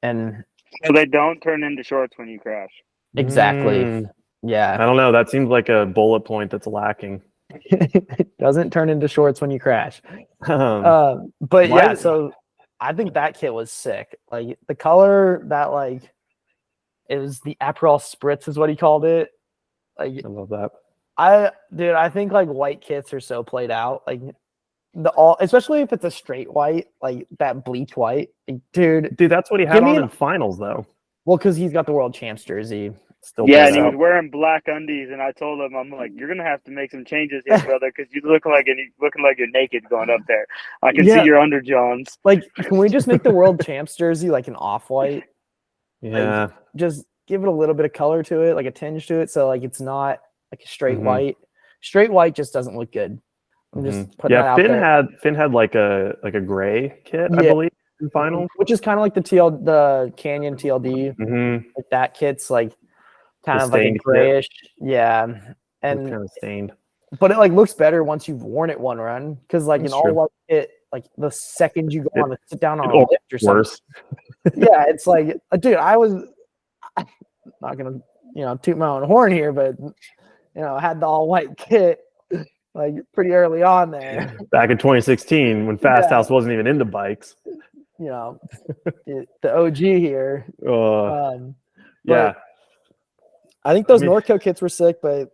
And so they don't turn into shorts when you crash. Exactly. Yeah. I don't know. That seems like a bullet point that's lacking. It doesn't turn into shorts when you crash. So I think that kit was sick. The color that it was the Aperol Spritz is what he called it. I love that. I think white kits are so played out. Especially if it's a straight white, that bleach white. Dude, that's what he had on in finals though. Well, because he's got the world champs jersey. And he was wearing black undies, and I told him, I'm like, you're gonna have to make some changes here, brother, because you're looking like you're naked going up there. I can see your underjohns. Can we just make the world champs jersey an off-white? Yeah. Just give it a little bit of color to it, a tinge to it, so it's not a straight white. Straight white just doesn't look good. I'm just putting that out there. Finn had a gray kit, I believe, in finals, which is kind of the Canyon TLD. That kit's kind The of like a stained kit. grayish. Yeah. It's And kind of stained. but it like looks better once you've worn it one run. Because like That's in all true. white kit, like the second you go on to sit down on a Or lift or something. worse. Yeah, it's like, dude, I'm not gonna, toot my own horn here, but I had the all white kit like pretty early on there. Back in 2016, when Fast Yeah. House wasn't even into bikes. The OG here. Yeah. I think those Norco kits were sick, but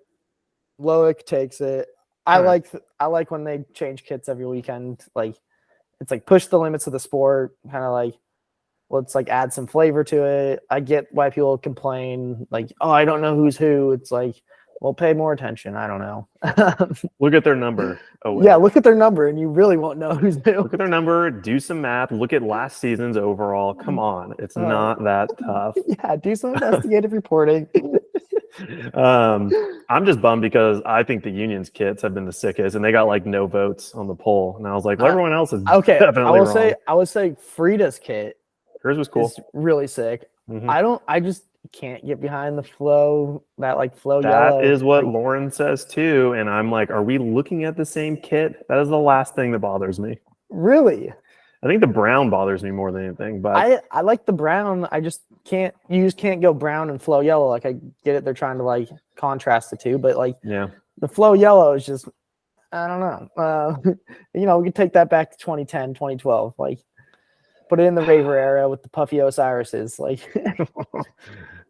Loic takes it. I like when they change kits every weekend. Like it's like push the limits of the sport, kind of like let's like add some flavor to it. I get why people complain, like, oh, I don't know who's who. It's like, well, pay more attention. I don't know. Look at their number. Oh, yeah, look at their number, and you really won't know who's who. Look at their number. Do some math. Look at last season's overall. Come on, it's not that tough. Yeah, do some investigative reporting. I'm just bummed because I think the Union's kits have been the sickest, and they got like no votes on the poll. And I was like, well, everyone else is definitely wrong. I would say Frida's kit. Hers was cool. It's really sick. Mhm. I just can't get behind the flow, that like flow That yellow. is what Lauren says too. And I'm like, are we looking at the same kit? That is the last thing that bothers me. Really? I think the brown bothers me more than anything. But I like the brown. I just can't. You just can't go brown and flow yellow. Like I get it. They're trying to like contrast the two, but like the flow yellow is just. I don't know. We could take that back to 2010, 2012. Like put it in the Raver era with the puffy Osiris's. Like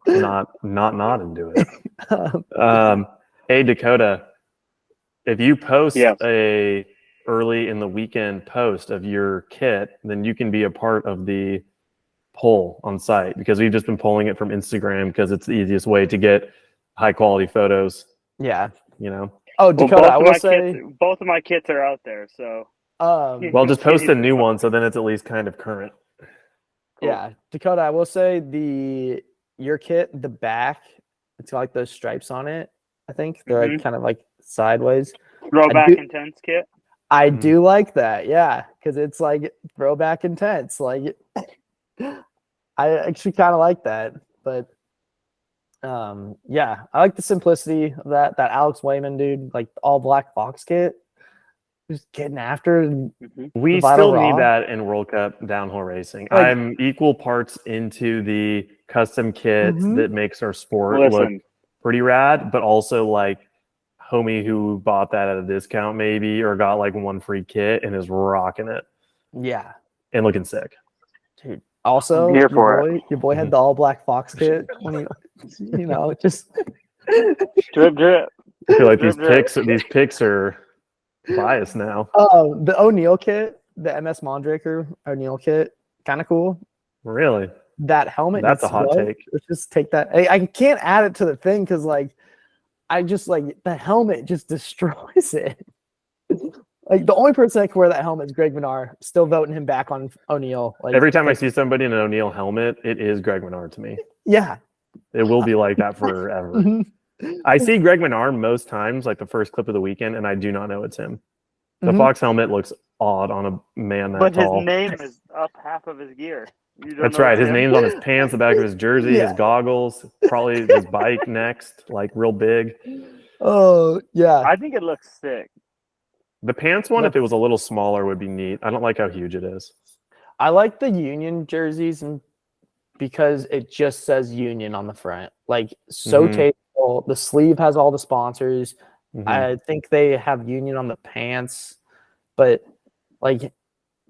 not into it. Hey Dakotah, if you post a early in the weekend post of your kit, then you can be a part of the poll on site, because we've just been polling it from Instagram because it's the easiest way to get high quality photos. Yeah. Oh, Dakotah, I will say both of my kits are out there. So well, just post a new one so then it's at least kind of current. Cool. Yeah, Dakotah, I will say your kit, the back, it's got like those stripes on it. I think they're like kind of like sideways. Throwback intense kit. I do like that, yeah, because it's like throwback intense. Like, I actually kind of like that, but yeah, I like the simplicity of that Alex Wayman dude, like all black Fox kit, just getting after it. We still need that in World Cup downhill racing. Like, I'm equal parts into the custom kit that makes our sport look pretty rad, but also like homie who bought that at a discount maybe, or got like one free kit and is rocking it. Yeah. And looking sick. Dude. Also, your boy had the all black Fox kit when just drip. I feel like these picks are biased now. The O'Neill kit, the MS Mondraker O'Neill kit, kind of cool. Really? That helmet. That's a hot take. Let's just take that. I can't add it to the thing because like I just like the helmet just destroys it. Like the only person that can wear that helmet is Greg Menard. Still voting him back on O'Neill. Like every time I see somebody in an O'Neill helmet, it is Greg Menard to me. Yeah. It will be like that forever. I see Greg Menard most times, like the first clip of the weekend, and I do not know it's him. The Fox helmet looks odd on a man that tall. But his name is up half of his gear. That's right. His name's on his pants, the back of his jersey, his goggles, probably his bike next, like real big. Oh, yeah. I think it looks sick. The pants one, if it was a little smaller, would be neat. I don't like how huge it is. I like the Union jerseys because it just says Union on the front. Like, so tasteful. The sleeve has all the sponsors. I think they have Union on the pants. But, like,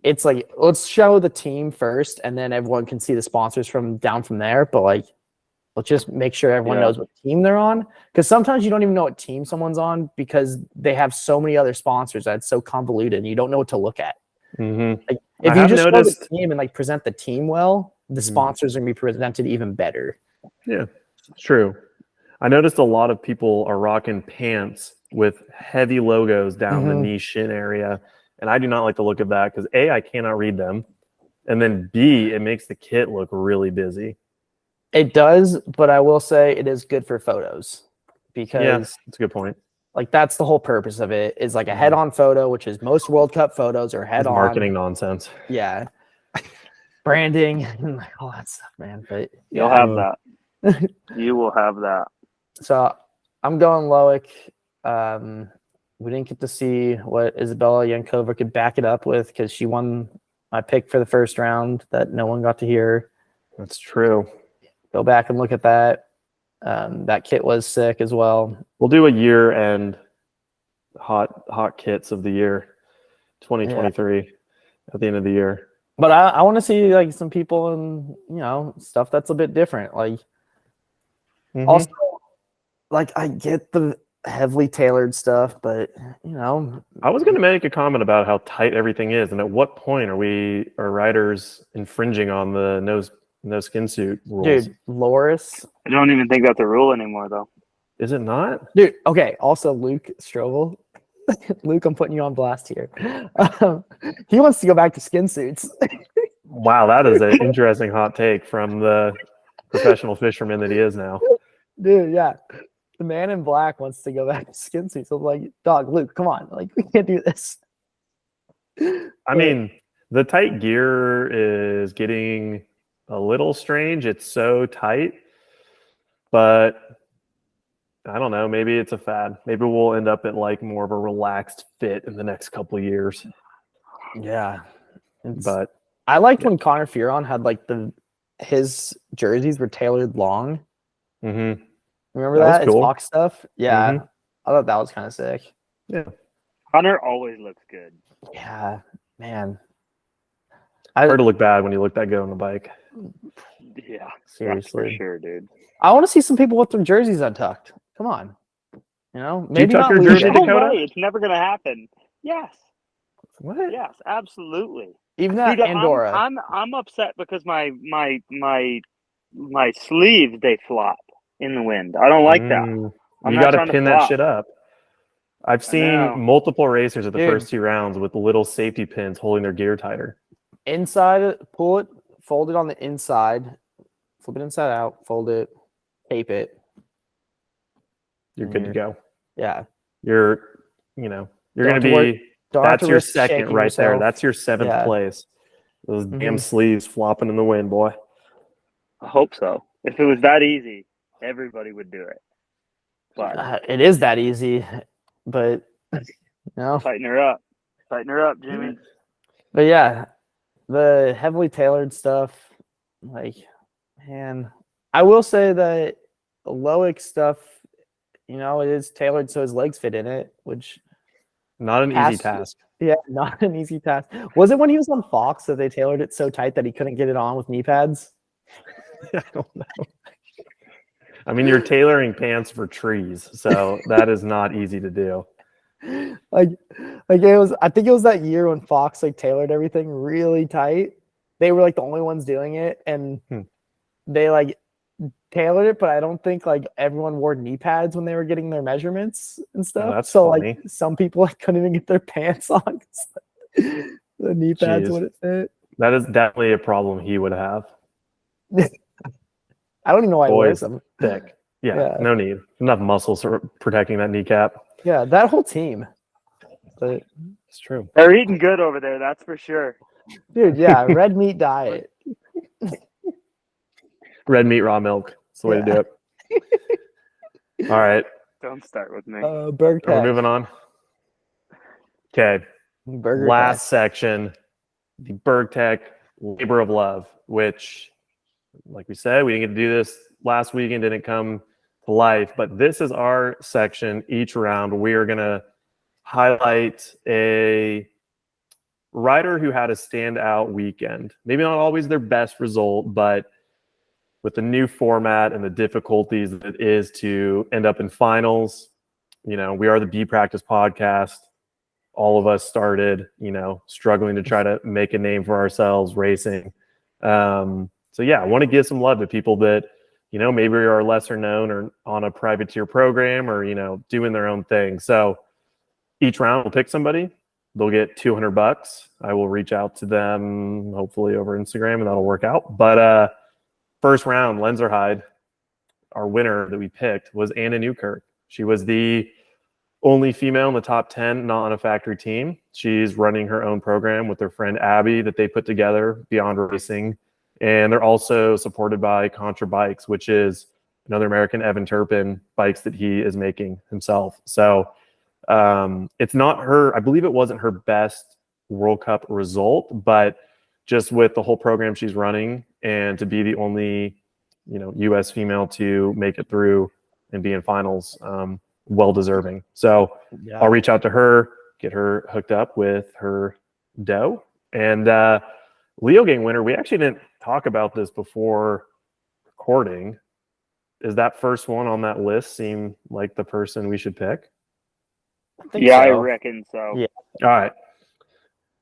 it's like, let's show the team first, and then everyone can see the sponsors from there. But, like, let's just make sure everyone knows what team they're on. Because sometimes you don't even know what team someone's on because they have so many other sponsors that it's so convoluted and you don't know what to look at. Like, if you just notice the team and like present the team well, the sponsors are going to be presented even better. Yeah, it's true. I noticed a lot of people are rocking pants with heavy logos down the knee shin area. And I do not like the look of that because A, I cannot read them. And then B, it makes the kit look really busy. It does, but I will say it is good for photos because that's a good point. Like that's the whole purpose of it is like a head-on photo, which is most World Cup photos are head-on. Marketing nonsense. Yeah. Branding and like all that stuff, man. But you'll have that. You will have that. So I'm going Loic. We didn't get to see what Isabella Yankova could back it up with because she won my pick for the first round that no one got to hear. That's true. Go back and look at that. That kit was sick as well. We'll do a year-end hot kits of the year, 2023, at the end of the year. But I want to see like some people and stuff that's a bit different. Like also, like I get the heavily tailored stuff, but I was going to make a comment about how tight everything is, and at what point are riders infringing on the no skin suit rules? Dude, Loris. I don't even think that's a rule anymore, though. Is it not? Dude, okay. Also, Luke Strovel. Luke, I'm putting you on blast here. He wants to go back to skin suits. Wow, that is an interesting hot take from the professional fisherman that he is now. Dude, yeah. The man in black wants to go back to skin suits. I'm like, dog, Luke, come on. Like, we can't do this. I mean, the tight gear is getting a little strange. It's so tight, but I don't know. Maybe it's a fad. Maybe we'll end up at like more of a relaxed fit in the next couple of years. Yeah. But I liked when Connor Fearon had like his jerseys were tailored long. Mm-hmm. Remember That was that? cool. His Fox stuff? Yeah. Mhm. I thought that was kind of sick. Yeah. Hunter always looks good. Yeah, man. Hard to look bad when you look that good on the bike. Yeah, Seriously. that's for sure, dude. I want to see some people with their jerseys untucked. Come on. Maybe tuck not your Leogang. jersey, No Dakotah? way, it's never gonna happen. Yes, What? yes, absolutely. Even that Dude, Andorra. I'm upset because my sleeves they flop in the wind. I don't like that. I'm You not got to trying to pin that flop. shit up. I've know. seen multiple racers at the Dude. first 2 rounds with little safety pins holding their gear tighter. Inside, pull it, fold it on the inside, flip it inside out, fold it, tape it. You're good to go. Yeah. You're going to Don't be, have that's to your risk second shaking right there. yourself. That's your 7th Yeah. place. Those damn Mhm. sleeves flopping in the wind, boy. I hope so. If it was that easy, everybody would do it. But It is that easy, but no. tighten her up. Tighten her up, Jimmy. But yeah, the heavily tailored stuff, like, man, I will say that the Loic stuff, it is tailored so his legs fit in it, which Not an easy task. yeah, not an easy task. Was it when he was on Fox that they tailored it so tight that he couldn't get it on with knee pads? I don't know. I mean, you're tailoring pants for trees, so that is not easy to do. Like it was. I think it was that year when Fox like tailored everything really tight. They were like the only ones doing it, and they like tailored it. But I don't think like everyone wore knee pads when they were getting their measurements and stuff. that's so funny. like some people like couldn't even get their pants on. 'Cause the knee pads Jeez. wouldn't fit. That is definitely a problem he would have. I don't even know why he wears Boys. them. Thick. Yeah, Yeah. no need. Enough muscles for protecting that kneecap. Yeah, that whole team. But It's true. They're eating good over there, that's for sure. dude, yeah, red meat diet. Red meat, raw milk. That's the way to do it. All right. Don't start with me. Burger We're Tech. moving on. Okay. Burger Last Tech. section, the Berg Tech Labor of Love, which, like we said, we didn't get to do this last weekend, didn't come to life, but this is our section. Each round, we are going to highlight a rider who had a standout weekend. Maybe not always their best result, but with the new format and the difficulties that it is to end up in finals, we are the B Practice podcast. All of us started, struggling to try to make a name for ourselves racing. So yeah, I want to give some love to people that, maybe are lesser known or on a privateer program or, doing their own thing. So each round we'll pick somebody. They'll get $200. I will reach out to them, hopefully over Instagram, and that'll work out. But first round, Lenzerheide, our winner that we picked was Anna Newkirk. She was the only female in the top 10 not on a factory team. She's running her own program with her friend Abby that they put together, Beyond Racing. And they're also supported by Contra Bikes, which is another American, Evan Turpin, bikes that he is making himself. So it's not her, I believe it wasn't her best World Cup result, but just with the whole program she's running and to be the only, U.S. female to make it through and be in finals, well deserving. So I'll reach out to her, get her hooked up with her dough. And Leogang winner, we actually didn't talk about this before recording. Is that first one on that list seem like the person we should pick? I reckon so. Yeah. All right.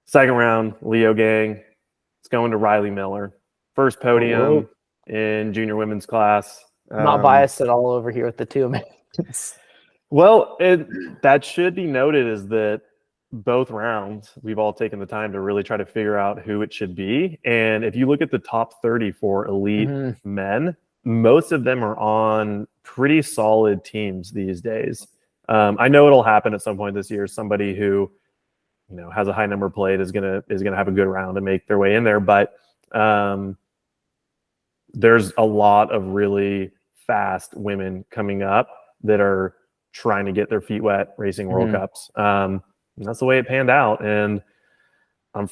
Second round, Leogang. It's going to Riley Miller. First podium in junior women's class. Not biased at all over here with the two Americans. Well, that should be noted is that both rounds, we've all taken the time to really try to figure out who it should be. And if you look at the top 30 for elite men, most of them are on pretty solid teams these days. I know it'll happen at some point this year. Somebody who, has a high number plate is gonna have a good round and make their way in there. But there's a lot of really fast women coming up that are trying to get their feet wet racing World Cups. And that's the way it panned out. And I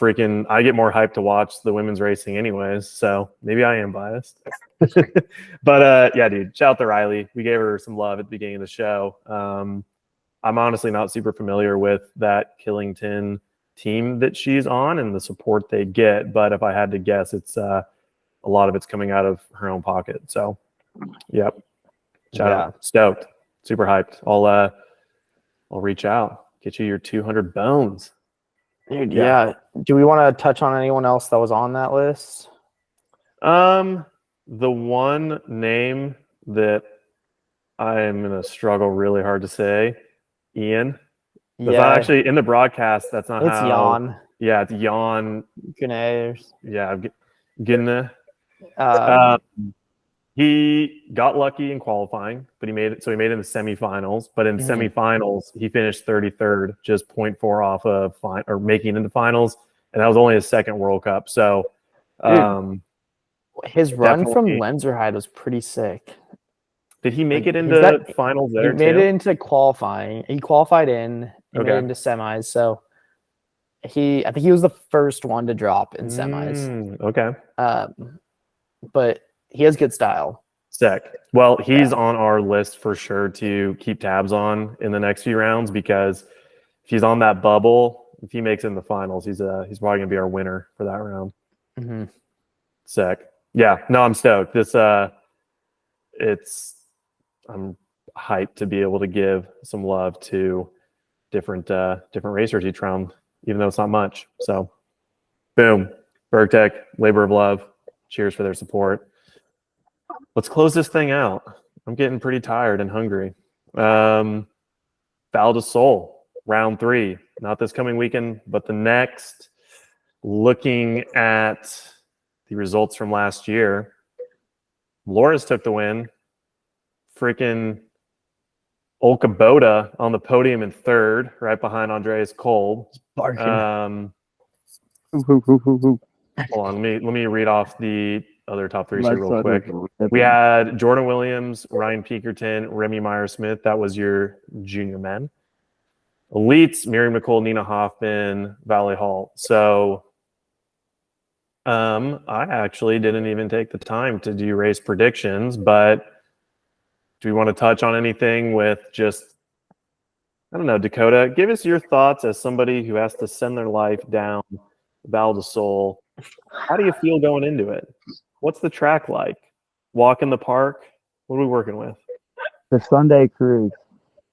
get more hyped to watch the women's racing anyways. So maybe I am biased. But yeah, dude, shout out to Riley. We gave her some love at the beginning of the show. I'm honestly not super familiar with that Killington team that she's on and the support they get. But if I had to guess, it's a lot of it's coming out of her own pocket. So, yep. Shout out. Stoked. Super hyped. I'll reach out. Get you your 200 bones. Dude, yeah. Do we want to touch on anyone else that was on that list? The one name that I am going to struggle really hard to say, Ian. That's not actually in the broadcast. That's not it's Jan. Yeah, it's Jan. Gunners. Yeah, Gunne. He got lucky in qualifying, but he made it. So he made it in the semifinals. But in semifinals, he finished 33rd, just 0.4 off of making it into finals, and that was only his second World Cup. So, his run from Lenzerheide was pretty sick. Did he make it into finals there? He made it into qualifying. He qualified in. He made it into semis. So I think he was the first one to drop in semis. Okay. But he has good style. Sick. Well, he's on our list for sure to keep tabs on in the next few rounds because if he's on that bubble, if he makes it in the finals, he's probably gonna be our winner for that round. Sick. Yeah. No, I'm stoked. I'm hyped to be able to give some love to different racers each round, even though it's not much. So, boom, BergTech, labor of love. Cheers for their support. Let's close this thing out. I'm getting pretty tired and hungry. Val di Sole, round 3. Not this coming weekend, but the next. Looking at the results from last year, Loris took the win. Freaking Olkaboda on the podium in 3rd, right behind Andreas Kolb. Hold on, let me read off the other top 3 here real quick. We had Jordan Williams, Ryan Pekerton, Remy Meyer-Smith. That was your junior men. Elites, Miriam Nicole, Nina Hoffman, Valley Hall. So I actually didn't even take the time to do race predictions, but do we want to touch on anything with just, I don't know, Dakotah, give us your thoughts as somebody who has to send their life down Val di Sole. How do you feel going into it? What's the track like? Walk in the park? What are we working with? The Sunday cruise.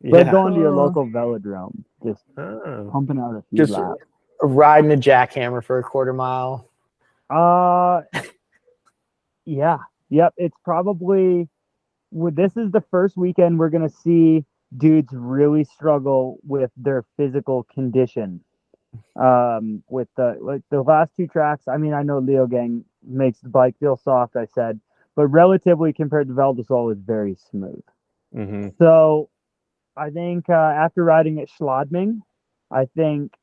Like going to your local velodrome. Just pumping out a few laps. Riding a jackhammer for a quarter mile. Yeah. Yep. It's probably... This is the first weekend we're going to see dudes really struggle with their physical condition. With the last 2 tracks, I mean, I know Leogang makes the bike feel soft, I said, but relatively compared to Val di Sole, it's very smooth. So I think after riding at Schladming, I think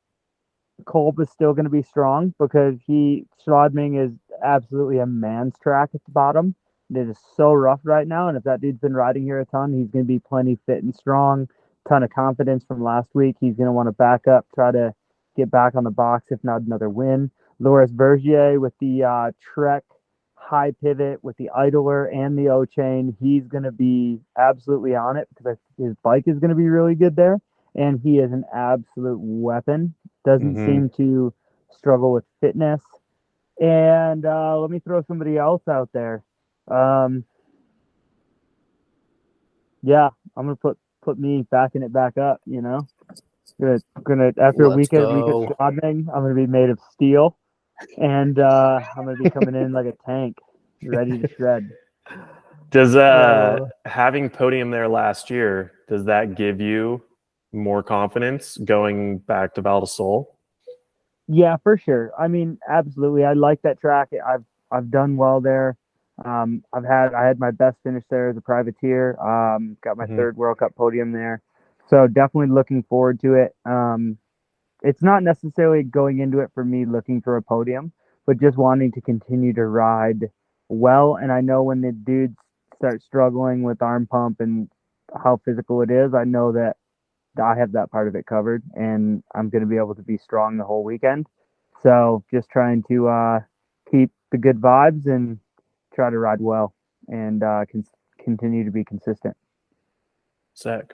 Kolb is still going to be strong because Schladming is absolutely a man's track at the bottom. it is so rough right now. And if that dude's been riding here a ton, he's going to be plenty fit and strong. Ton of confidence from last week. He's going to want to back up, try to get back on the box, if not another win. Loris Bergier with the Trek high pivot with the idler and the O-chain. He's going to be absolutely on it because his bike is going to be really good there. And he is an absolute weapon. Doesn't seem to struggle with fitness. And let me throw somebody else out there. Yeah, I'm going to put me backing it back up, you know. Gonna after a week of squatting, I'm gonna be made of steel, and I'm gonna be coming in like a tank, ready to shred. Does having podium there last year, does that give you more confidence going back to Val di Sole? Yeah, for sure. I mean, absolutely. I like that track. I've done well there. I had my best finish there as a privateer. Got my third World Cup podium there. So definitely looking forward to it. It's not necessarily going into it for me looking for a podium, but just wanting to continue to ride well. And I know when the dudes start struggling with arm pump and how physical it is, I know that I have that part of it covered, and I'm going to be able to be strong the whole weekend. So just trying to keep the good vibes and try to ride well and continue to be consistent. Sick.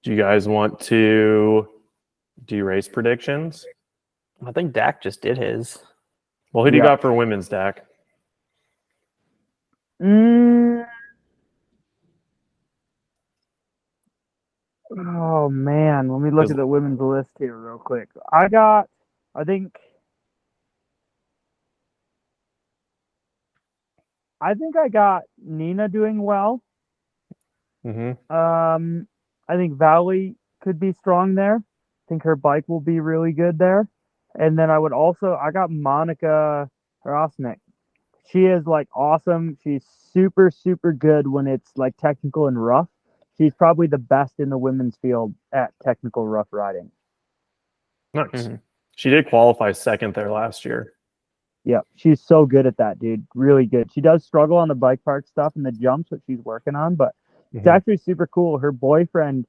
Do you guys want to do race predictions? I think Dak just did his. Well, who do you got for women's, Dak? Oh man, let me look at the women's list here real quick. I think I got Nina doing well. I think Valley could be strong there. I think her bike will be really good there. And then I got Monica Hrosnik. She is like awesome. She's super, super good when it's like technical and rough. She's probably the best in the women's field at technical rough riding. Nice. She did qualify second there last year. Yeah, she's so good at that, dude. Really good. She does struggle on the bike park stuff and the jumps, which she's working on, but it's actually super cool. Her boyfriend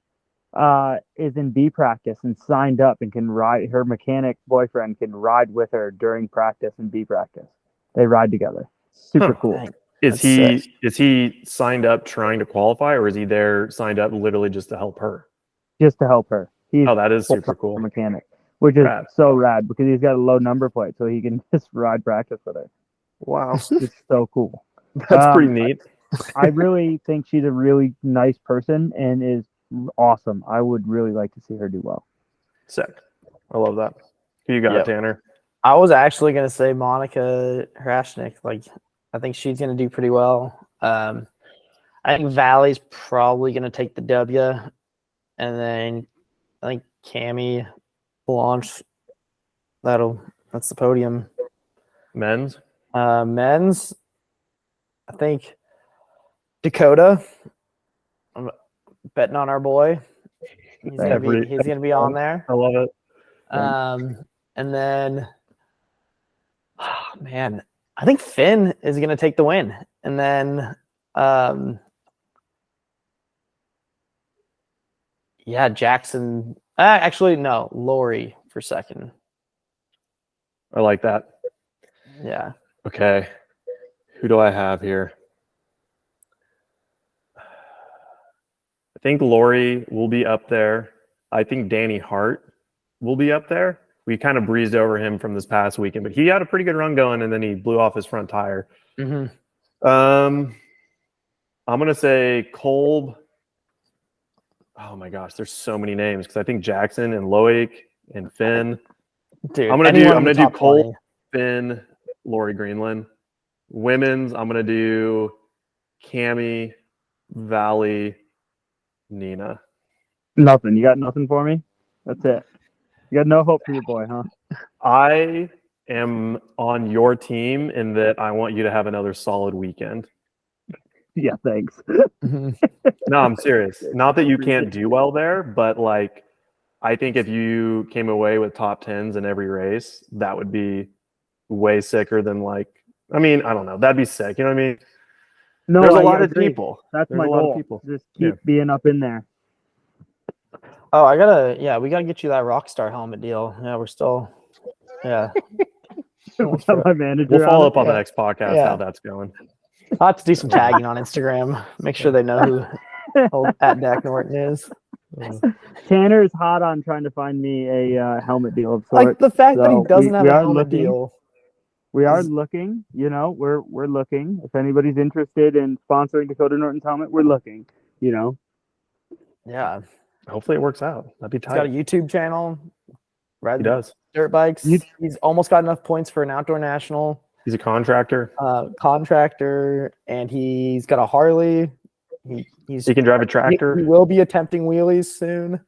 is in B practice and signed up and can ride. Her mechanic boyfriend can ride with her during practice and B practice. They ride together. Super cool. Is he signed up trying to qualify, or is he there signed up literally just to help her? Just to help her. That is super cool. Mechanic, which is so rad because he's got a low number plate, so he can just ride practice with her. Wow, it's so cool. That's pretty neat. I really think she's a really nice person and is awesome. I would really like to see her do well. Sick. I love that. Who you got, Tanner? I was actually going to say Monica Hrosnik. Like, I think she's going to do pretty well. I think Valley's probably going to take the W. And then I think Cami Blanche, that's the podium. Men's? Men's, I think Dakotah. I'm betting on our boy. He's gonna be on there. I love it. And then, man, I think Finn is gonna take the win. And then, Jackson. Actually, no, Lori for second. I like that. Yeah. Okay. Who do I have here? I think Lori will be up there. I think Danny Hart will be up there. We kind of breezed over him from this past weekend, but he had a pretty good run going, and then he blew off his front tire. I'm going to say Kolb. Oh, my gosh. There's so many names because I think Jackson and Loic and Finn. Dude, I'm going to do Kolb, Finn, Lori Greenland. Women's, I'm going to do Cami, Valley, Nina. Nothing. You got nothing for me? That's it. You got no hope for your boy, huh? I am on your team in that I want you to have another solid weekend. Yeah, thanks. No, I'm serious. Not that you can't do well there, but like I think if you came away with top 10s in every race, that would be way sicker than like I mean, I don't know. That'd be sick. You know what I mean? No, There's a I lot of agree. people. That's There's my a lot of goal. people. Just keep being up in there. Oh, we gotta get you that Rockstar helmet deal. Yeah, we're still, yeah. We'll tell my manager. We'll follow up on the Yeah. next podcast Yeah. how that's going. I'll have to do some tagging on Instagram. Make sure they know who old at Dak Norton is. Tanner is hot on trying to find me a helmet deal of sorts. Like the fact that he So doesn't have we a are helmet looking. deal. We are looking. You know, we're looking. If anybody's interested in sponsoring Dakotah Norton's helmet, we're looking. You know. Yeah. Hopefully it works out. That'd be He's got a tight. YouTube channel. He does. Dirt bikes. He's almost got enough points for an outdoor national. He's a contractor. Contractor, and he's got a Harley. He can drive a tractor. He will be attempting wheelies soon.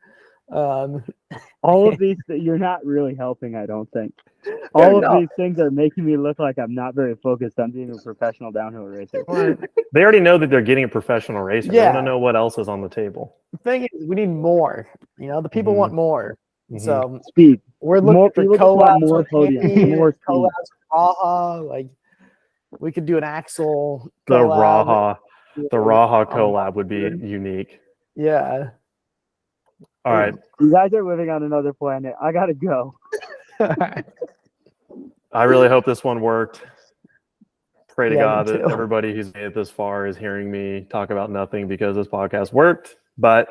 All of these, you're not really helping, I don't think. All of these things are making me look like I'm not very focused on being a professional downhill racer. They already know that they're getting a professional racer. Yeah. They want to know what else is on the table. The thing is, we need more. You know, the people want more. Mhm. So Speed. we're looking More for people just want collabs more with podiums, Andy, more speed. collabs with Raha. Like we could do an Axel. The collab. Raha collab would be unique. Yeah. All right. You guys are living on another planet. I gotta go. I really hope this one worked. Pray to Yeah, God me that too. everybody who's made it this far is hearing me talk about nothing because this podcast worked. But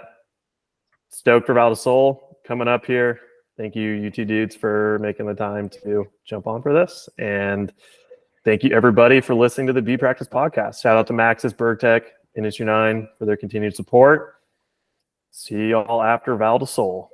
stoked for Val di Sole coming up here. Thank you, UT dudes, for making the time to jump on for this. And thank you, everybody, for listening to the B Practice podcast. Shout out to Maxis, BergTech, Industry 9 for their continued support. See y'all after Val di Sole.